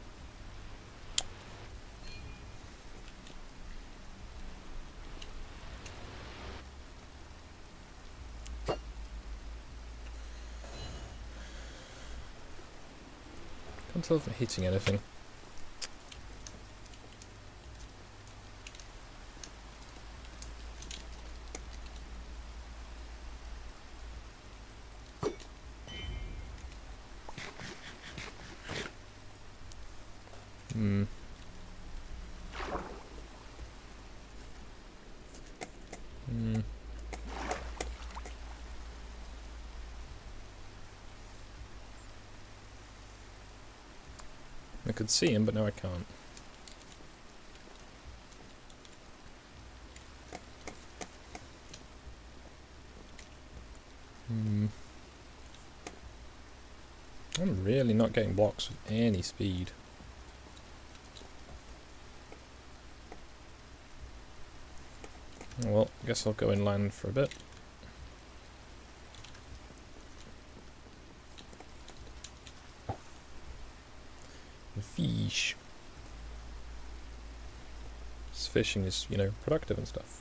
Can't tell if I'm hitting anything. Hmm. Hmm. I could see him, but now I can't. Hmm. I'm really not getting blocks with any speed. Well, guess I'll go inland for a bit. Fish. This fishing is, you know, productive and stuff.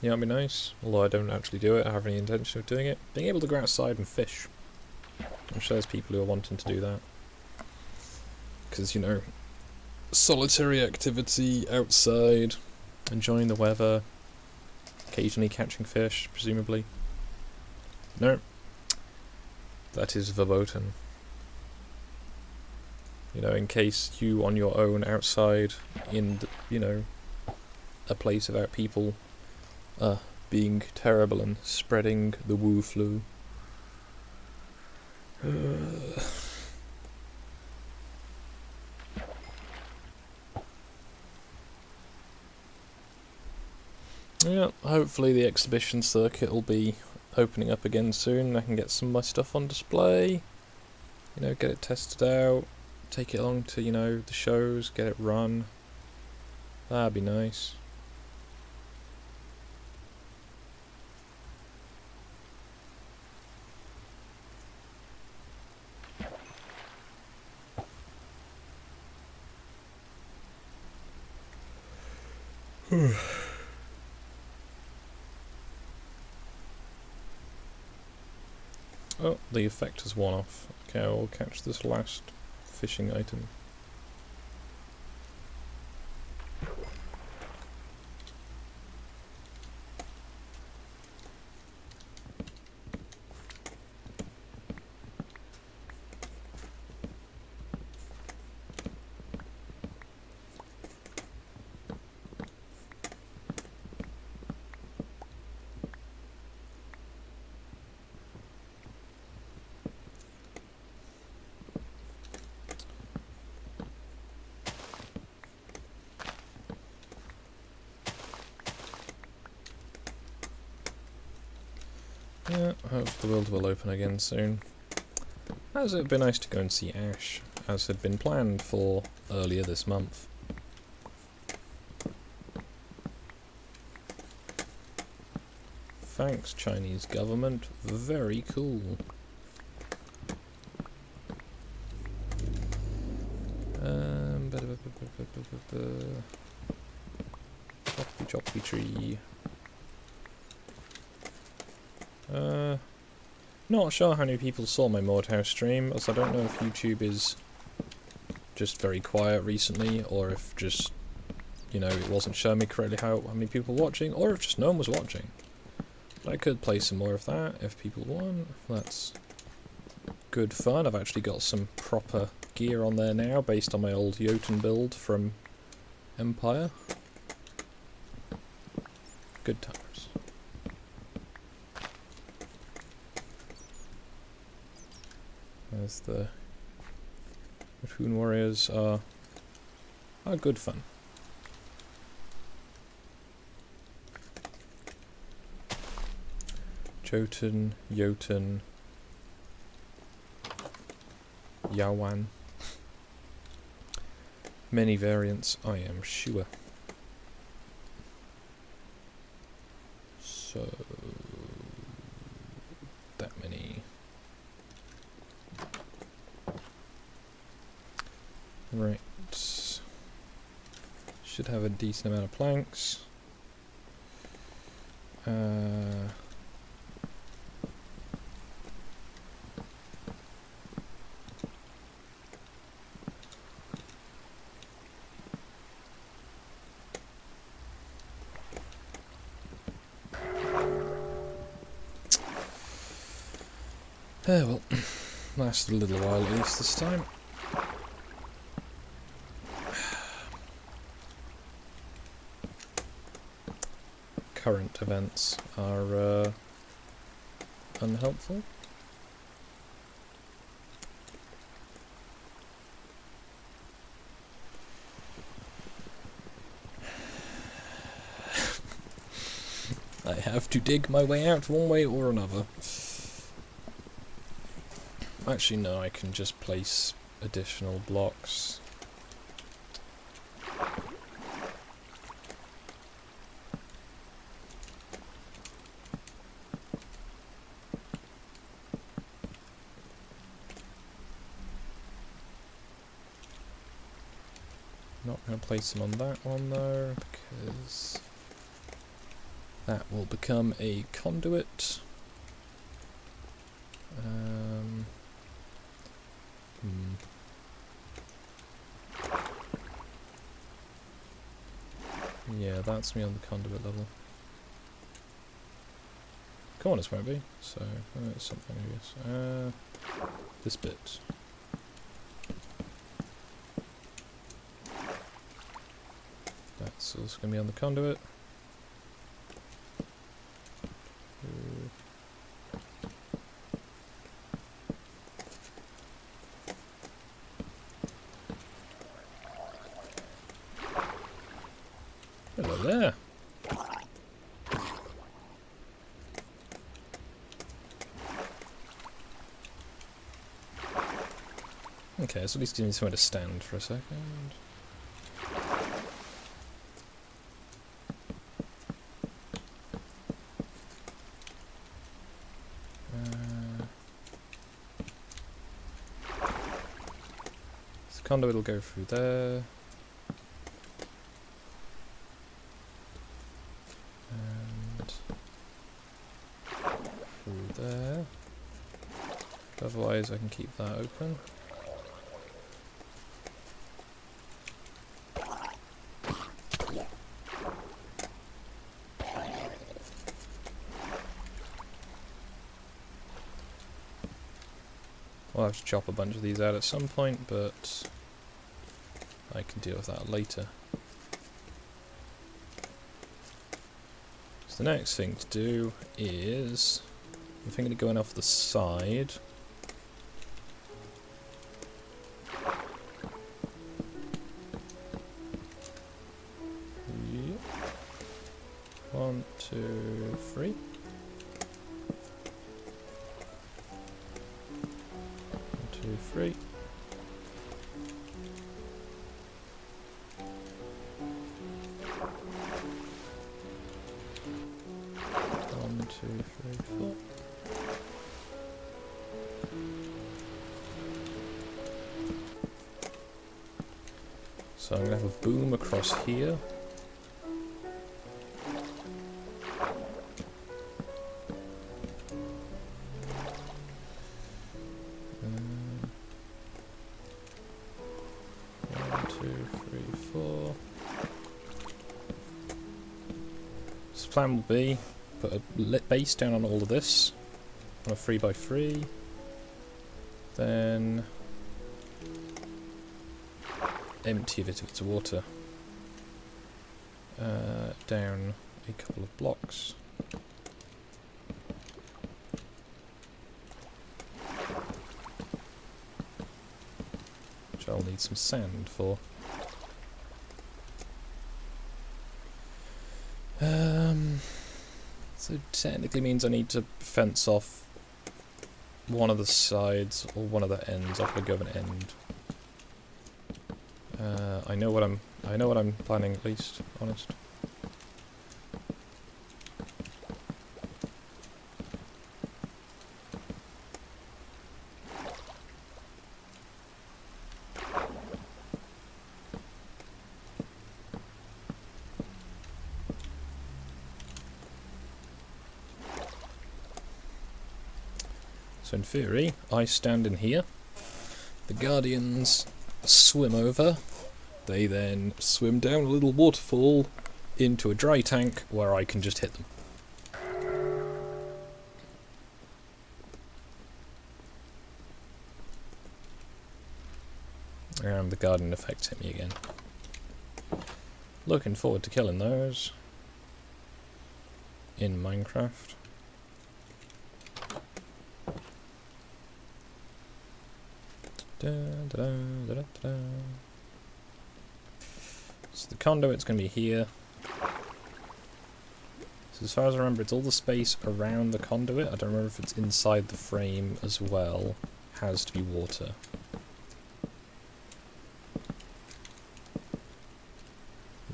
Yeah, it'd be nice, although I don't actually do it, I have any intention of doing it. Being able to go outside and fish. I'm sure there's people who are wanting to do that. Because, you know, solitary activity outside, enjoying the weather, occasionally catching fish, presumably. No. That is verboten. You know, in case you on your own outside in, the, you know, a place without people being terrible and spreading the woo flu. Yeah, hopefully the exhibition circuit will be opening up again soon. I can get some of my stuff on display, you know, get it tested out, take it along to, you know, the shows, get it run. That'd be nice. Oh, the effect has worn off. Okay, I'll catch this last fishing item. Yeah, I hope the world will open again soon. As it would be nice to go and see Ash, as had been planned for earlier this month. Thanks, Chinese government. Very cool. Choppy tree. Not sure how many people saw my Mordhouse stream, as I don't know if YouTube is just very quiet recently, or if just, you know, it wasn't showing me correctly how many people were watching, or if just no one was watching. But I could play some more of that if people want. That's good fun. I've actually got some proper gear on there now, based on my old Jotun build from Empire. Good times. As the Raccoon Warriors are good fun. Jotun, Jotun, Yawan. Many variants, I am sure. So should have a decent amount of planks. Well, lasted a little while at least this time. Current events are unhelpful. I have to dig my way out one way or another. Actually, no, I can just place additional blocks. Not going to place them on that one though, because that will become a conduit. Yeah, that's me on the conduit level. Corners won't be, so that's something I guess. This bit. That's also going to be on the conduit. Hello there. Okay, so at least give me somewhere to stand for a second. So conduit will go through there. And through there. Otherwise I can keep that open. I'll have to chop a bunch of these out at some point, but I can deal with that later. So the next thing to do is, I'm thinking of going off the side. Yep. 1, 2, 3. 2, 3. One, two, three, four. So I'm going to have a boom across here. Plan will be put a lit base down on all of this on a 3x3, then empty of its water, down a couple of blocks, which I'll need some sand for. So technically means I need to fence off one of the sides or one of the ends. I'll probably go with an end. I know what I'm planning at least, honest. So in theory, I stand in here, the Guardians swim over, they then swim down a little waterfall into a dry tank where I can just hit them. And the Guardian effects hit me again. Looking forward to killing those in Minecraft. So the conduit's going to be here. So as far as I remember, it's all the space around the conduit. I don't remember if it's inside the frame as well. Has to be water.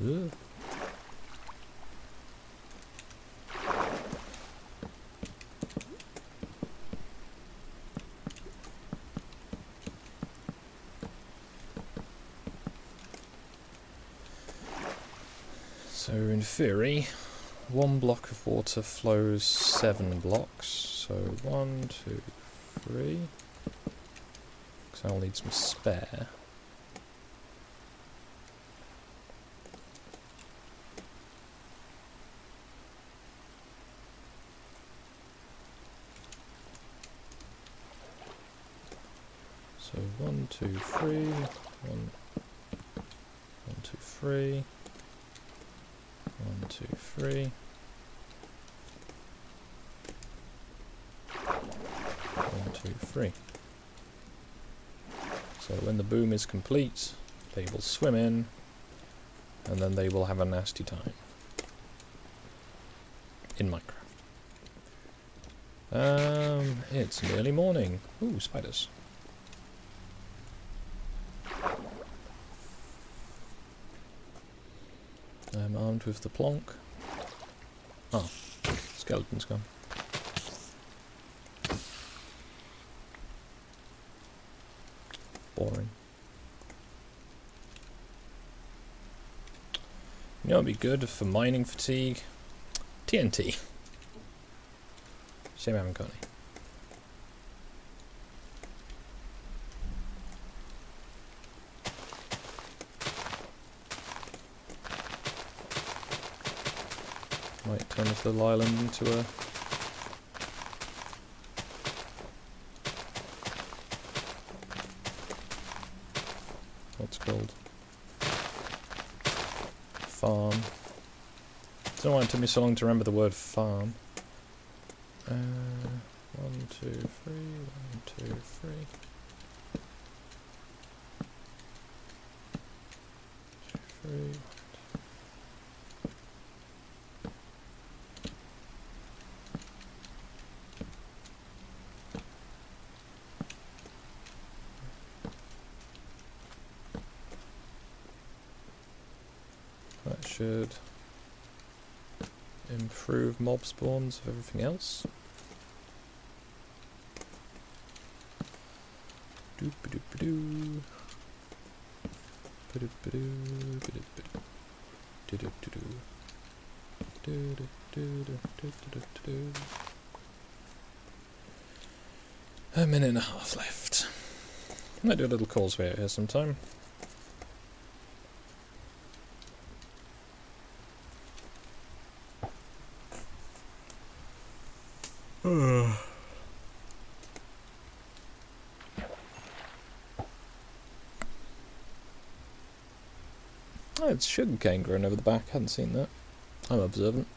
Ugh. So in theory, one block of water flows 7 blocks. So 1, 2, 3. Because I'll need some spare. So 1, 2, 3. 1, 2, 3. 1, 2, 3. 1, 2, 3. So when the boom is complete, they will swim in, and then they will have a nasty time in Minecraft. It's nearly morning. Ooh, spiders. I'm armed with the plonk. Oh, skeleton's gone. Boring. You know what'd be good for mining fatigue? TNT. Shame I haven't got any. Might turn this little island into a... what's it called? Farm. I don't know why it took me so long to remember the word farm. 1, 2, 3, 1, 2, 3. 3. That should improve mob spawns of everything else. Doop-a-doop-a-doo. Ba-doop-a-doo, ba-doop-a-doo. Do-doop-a-doo. Do-do-do-do-do-do-do-do. A minute and a half left. I might do a little causeway out here sometime. Oh, it's sugarcane growing over the back. Hadn't seen that. I'm observant.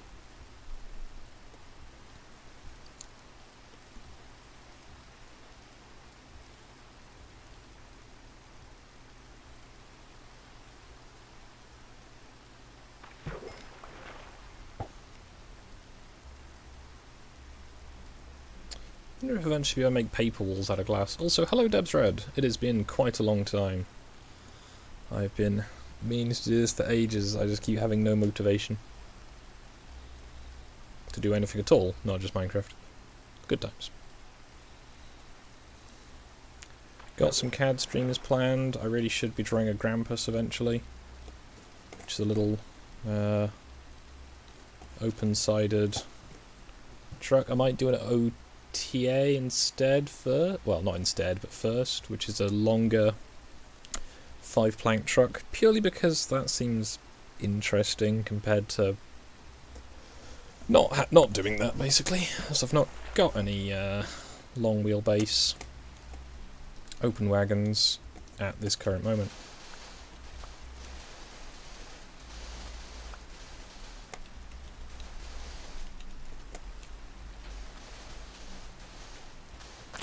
I wonder if eventually I'll make paper walls out of glass. Also, hello Deb's Red. It has been quite a long time. I've been meaning to do this for ages. I just keep having no motivation to do anything at all, not just Minecraft. Good times. Got some CAD streams planned. I really should be drawing a Grampus eventually, which is a little open-sided truck. I might do an TA instead well, not instead, but first, which is a longer 5-plank truck, purely because that seems interesting compared to not doing that, basically, as I've not got any long wheelbase open wagons at this current moment.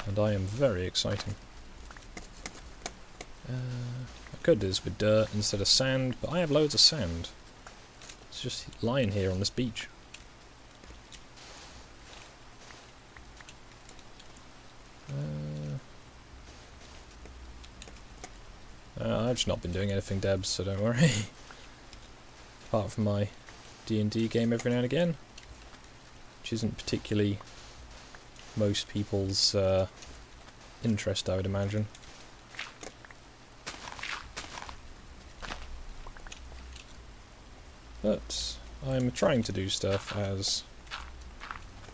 And I am very exciting. I could do this with dirt instead of sand, but I have loads of sand. It's just lying here on this beach. I've just not been doing anything, Debs, so don't worry. Apart from my D&D game every now and again, which isn't particularly most people's interest, I would imagine. But I'm trying to do stuff as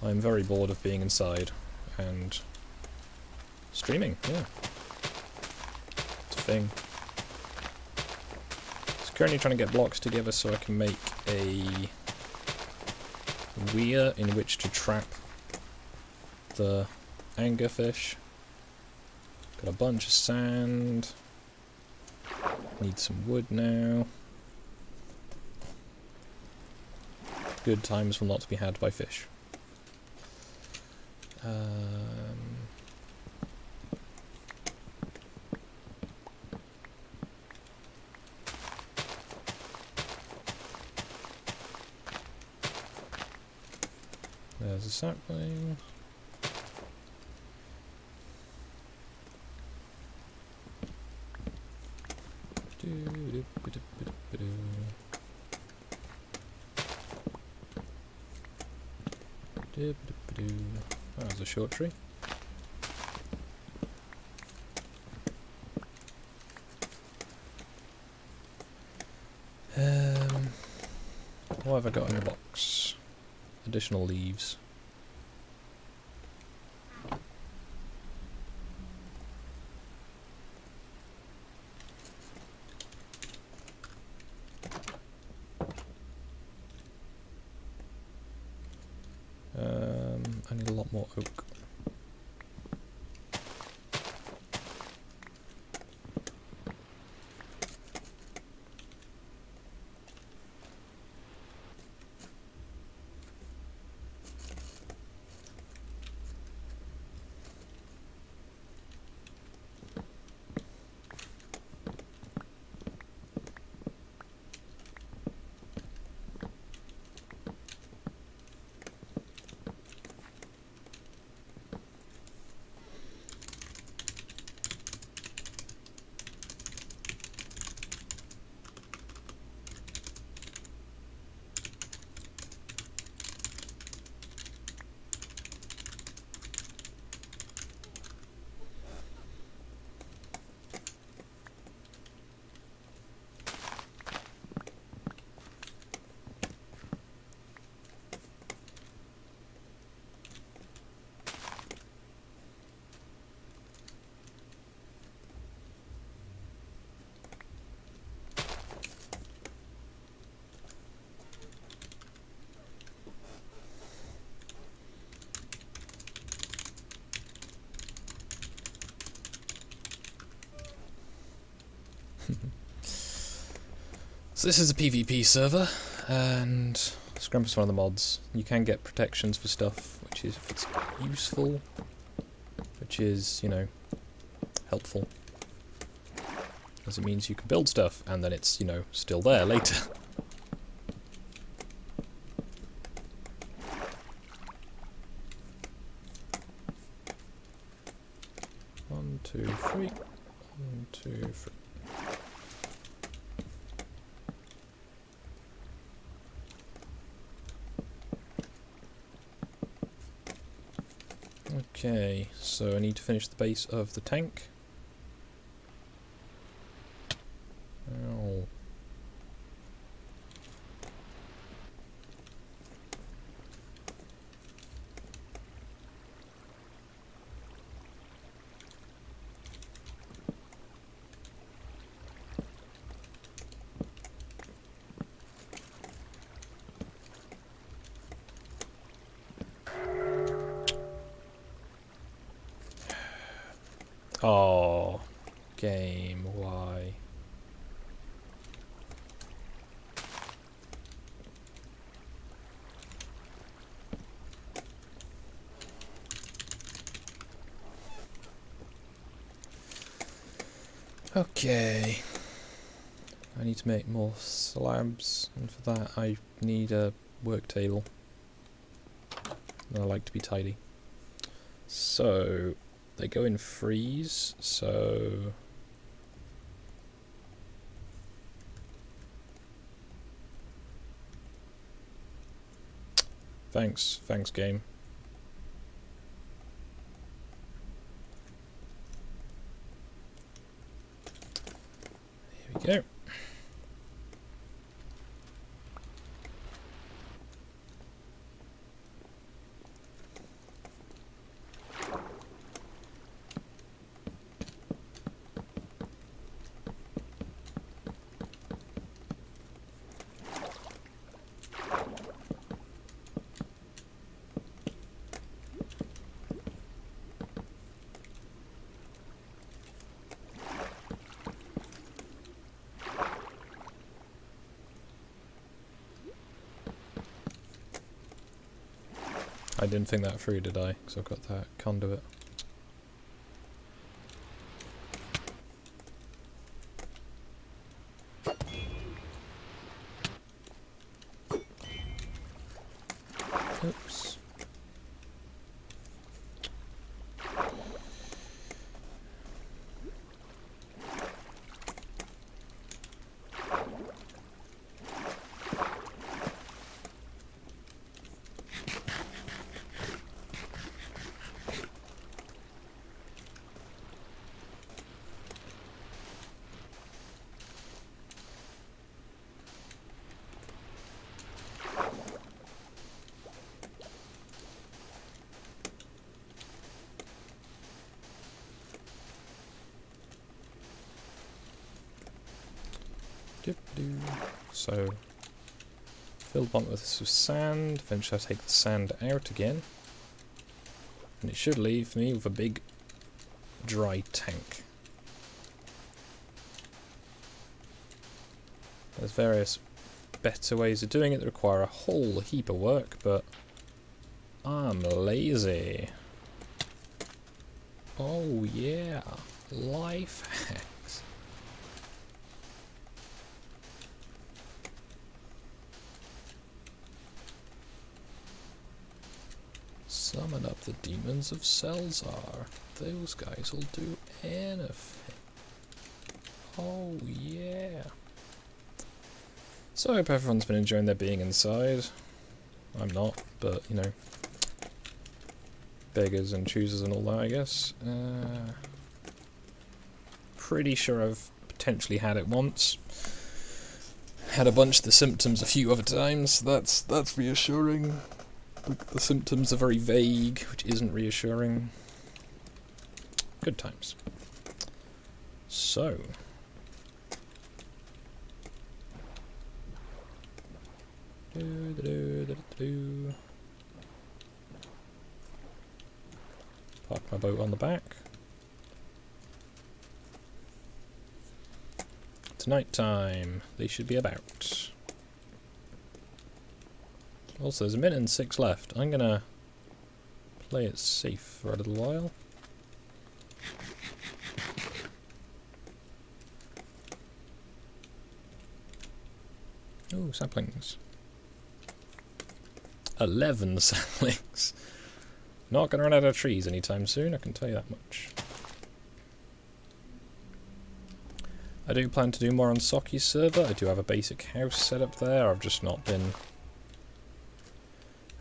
I'm very bored of being inside and streaming, yeah. It's a thing. So currently trying to get blocks together so I can make a weir in which to trap the anglerfish. Got a bunch of sand. Need some wood now. Good times will not be had by fish. There's a sapling. That was a short tree. What have I got in the box? Additional leaves. I need a lot more oak. So this is a PvP server, and Scrump is one of the mods. You can get protections for stuff, which is, if it's useful, which is, you know, helpful. Because it means you can build stuff, and then it's, you know, still there later. 1, 2, 3. 1, 2, 3. Okay, so I need to finish the base of the tank. Ow. Oh, game, why? Okay. I need to make more slabs, and for that I need a work table. And I like to be tidy. So, they go in freeze, so... Thanks game. Here we go. I didn't think that through, did I? Because I've got that conduit. Oops. So, fill the bottom of this with sand, eventually I'll take the sand out again, and it should leave me with a big dry tank. There's various better ways of doing it that require a whole heap of work, but I'm lazy. Oh yeah, life hacks. Summon up the demons of Selzar. Those guys will do anything. Oh yeah. So I hope everyone's been enjoying their being inside. I'm not, but you know, beggars and choosers and all that, I guess. Pretty sure I've potentially had it once. Had a bunch of the symptoms a few other times. That's reassuring. The symptoms are very vague, which isn't reassuring. Good times. So. Park my boat on the back. It's night time. They should be about. Also, there's 1 minute and 6 left. I'm gonna play it safe for a little while. Oh, saplings. 11 saplings. Not gonna run out of trees anytime soon, I can tell you that much. I do plan to do more on Soki's server. I do have a basic house set up there. I've just not been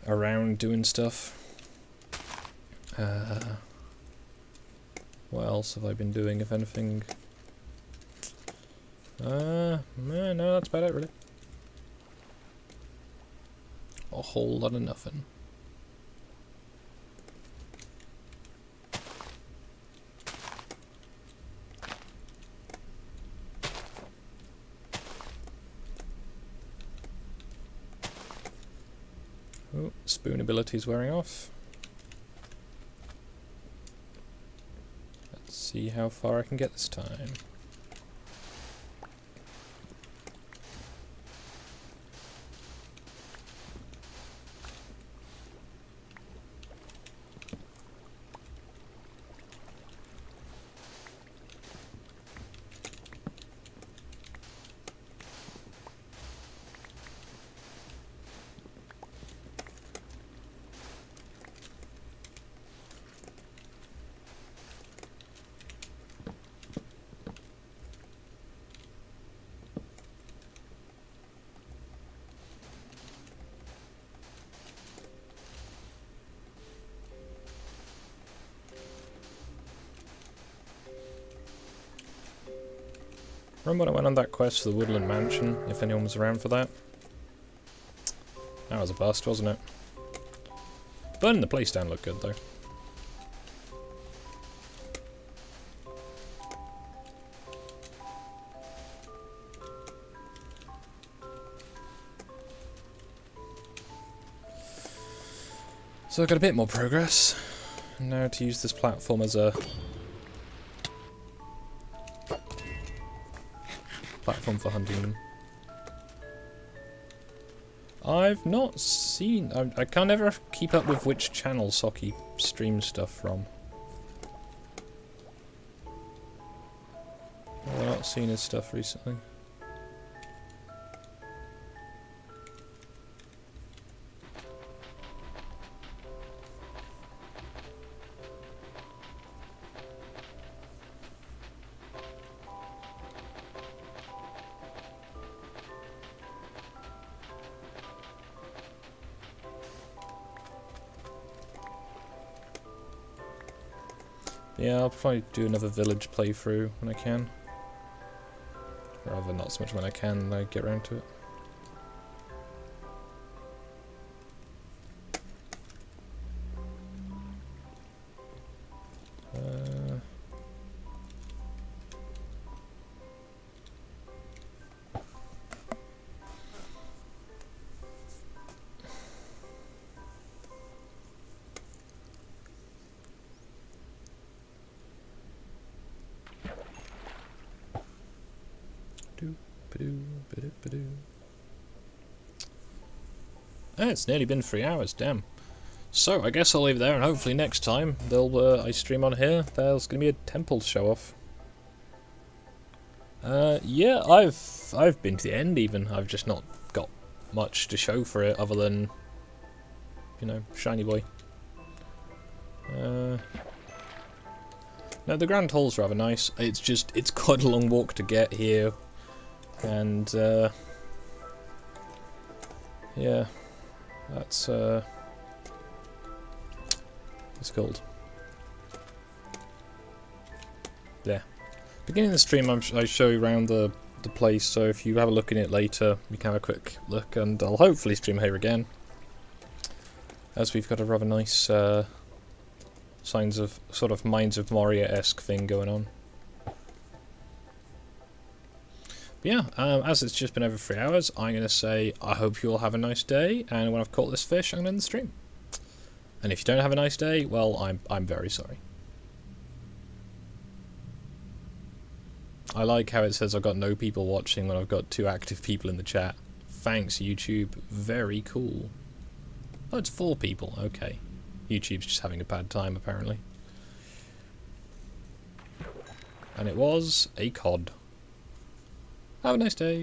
around doing stuff. What else have I been doing, if anything? No, that's about it, really. A whole lot of nothing. Oh, spoon ability is wearing off. See how far I can get this time. Remember when I went on that quest to the Woodland Mansion, if anyone was around for that? That was a bust, wasn't it? Burning the place down looked good, though. So I've got a bit more progress. Now to use this platform as a platform for hunting them. I've not seen... I can't ever keep up with which channel Socky streams stuff from. I've not seen his stuff recently. Yeah, I'll probably do another village playthrough when I can. Rather not so much when I can, I get around to it. It's nearly been 3 hours, damn. So, I guess I'll leave it there, and hopefully next time I stream on here, there's going to be a temple show off. Yeah, I've been to the end even. I've just not got much to show for it other than, you know, shiny boy. No, the Grand Hall's rather nice. It's quite a long walk to get here, and yeah. That's, it's called. Yeah. Beginning of the stream, I show you around the place, so if you have a look in it later, you can have a quick look, and I'll hopefully stream here again. As we've got a rather nice, signs of, sort of Mines of Moria-esque thing going on. But yeah, as it's just been over 3 hours, I'm going to say I hope you all have a nice day, and when I've caught this fish, I'm going to end the stream. And if you don't have a nice day, well, I'm very sorry. I like how it says I've got no people watching when I've got 2 active people in the chat. Thanks, YouTube. Very cool. Oh, it's 4 people. Okay. YouTube's just having a bad time, apparently. And it was a cod. Have a nice day.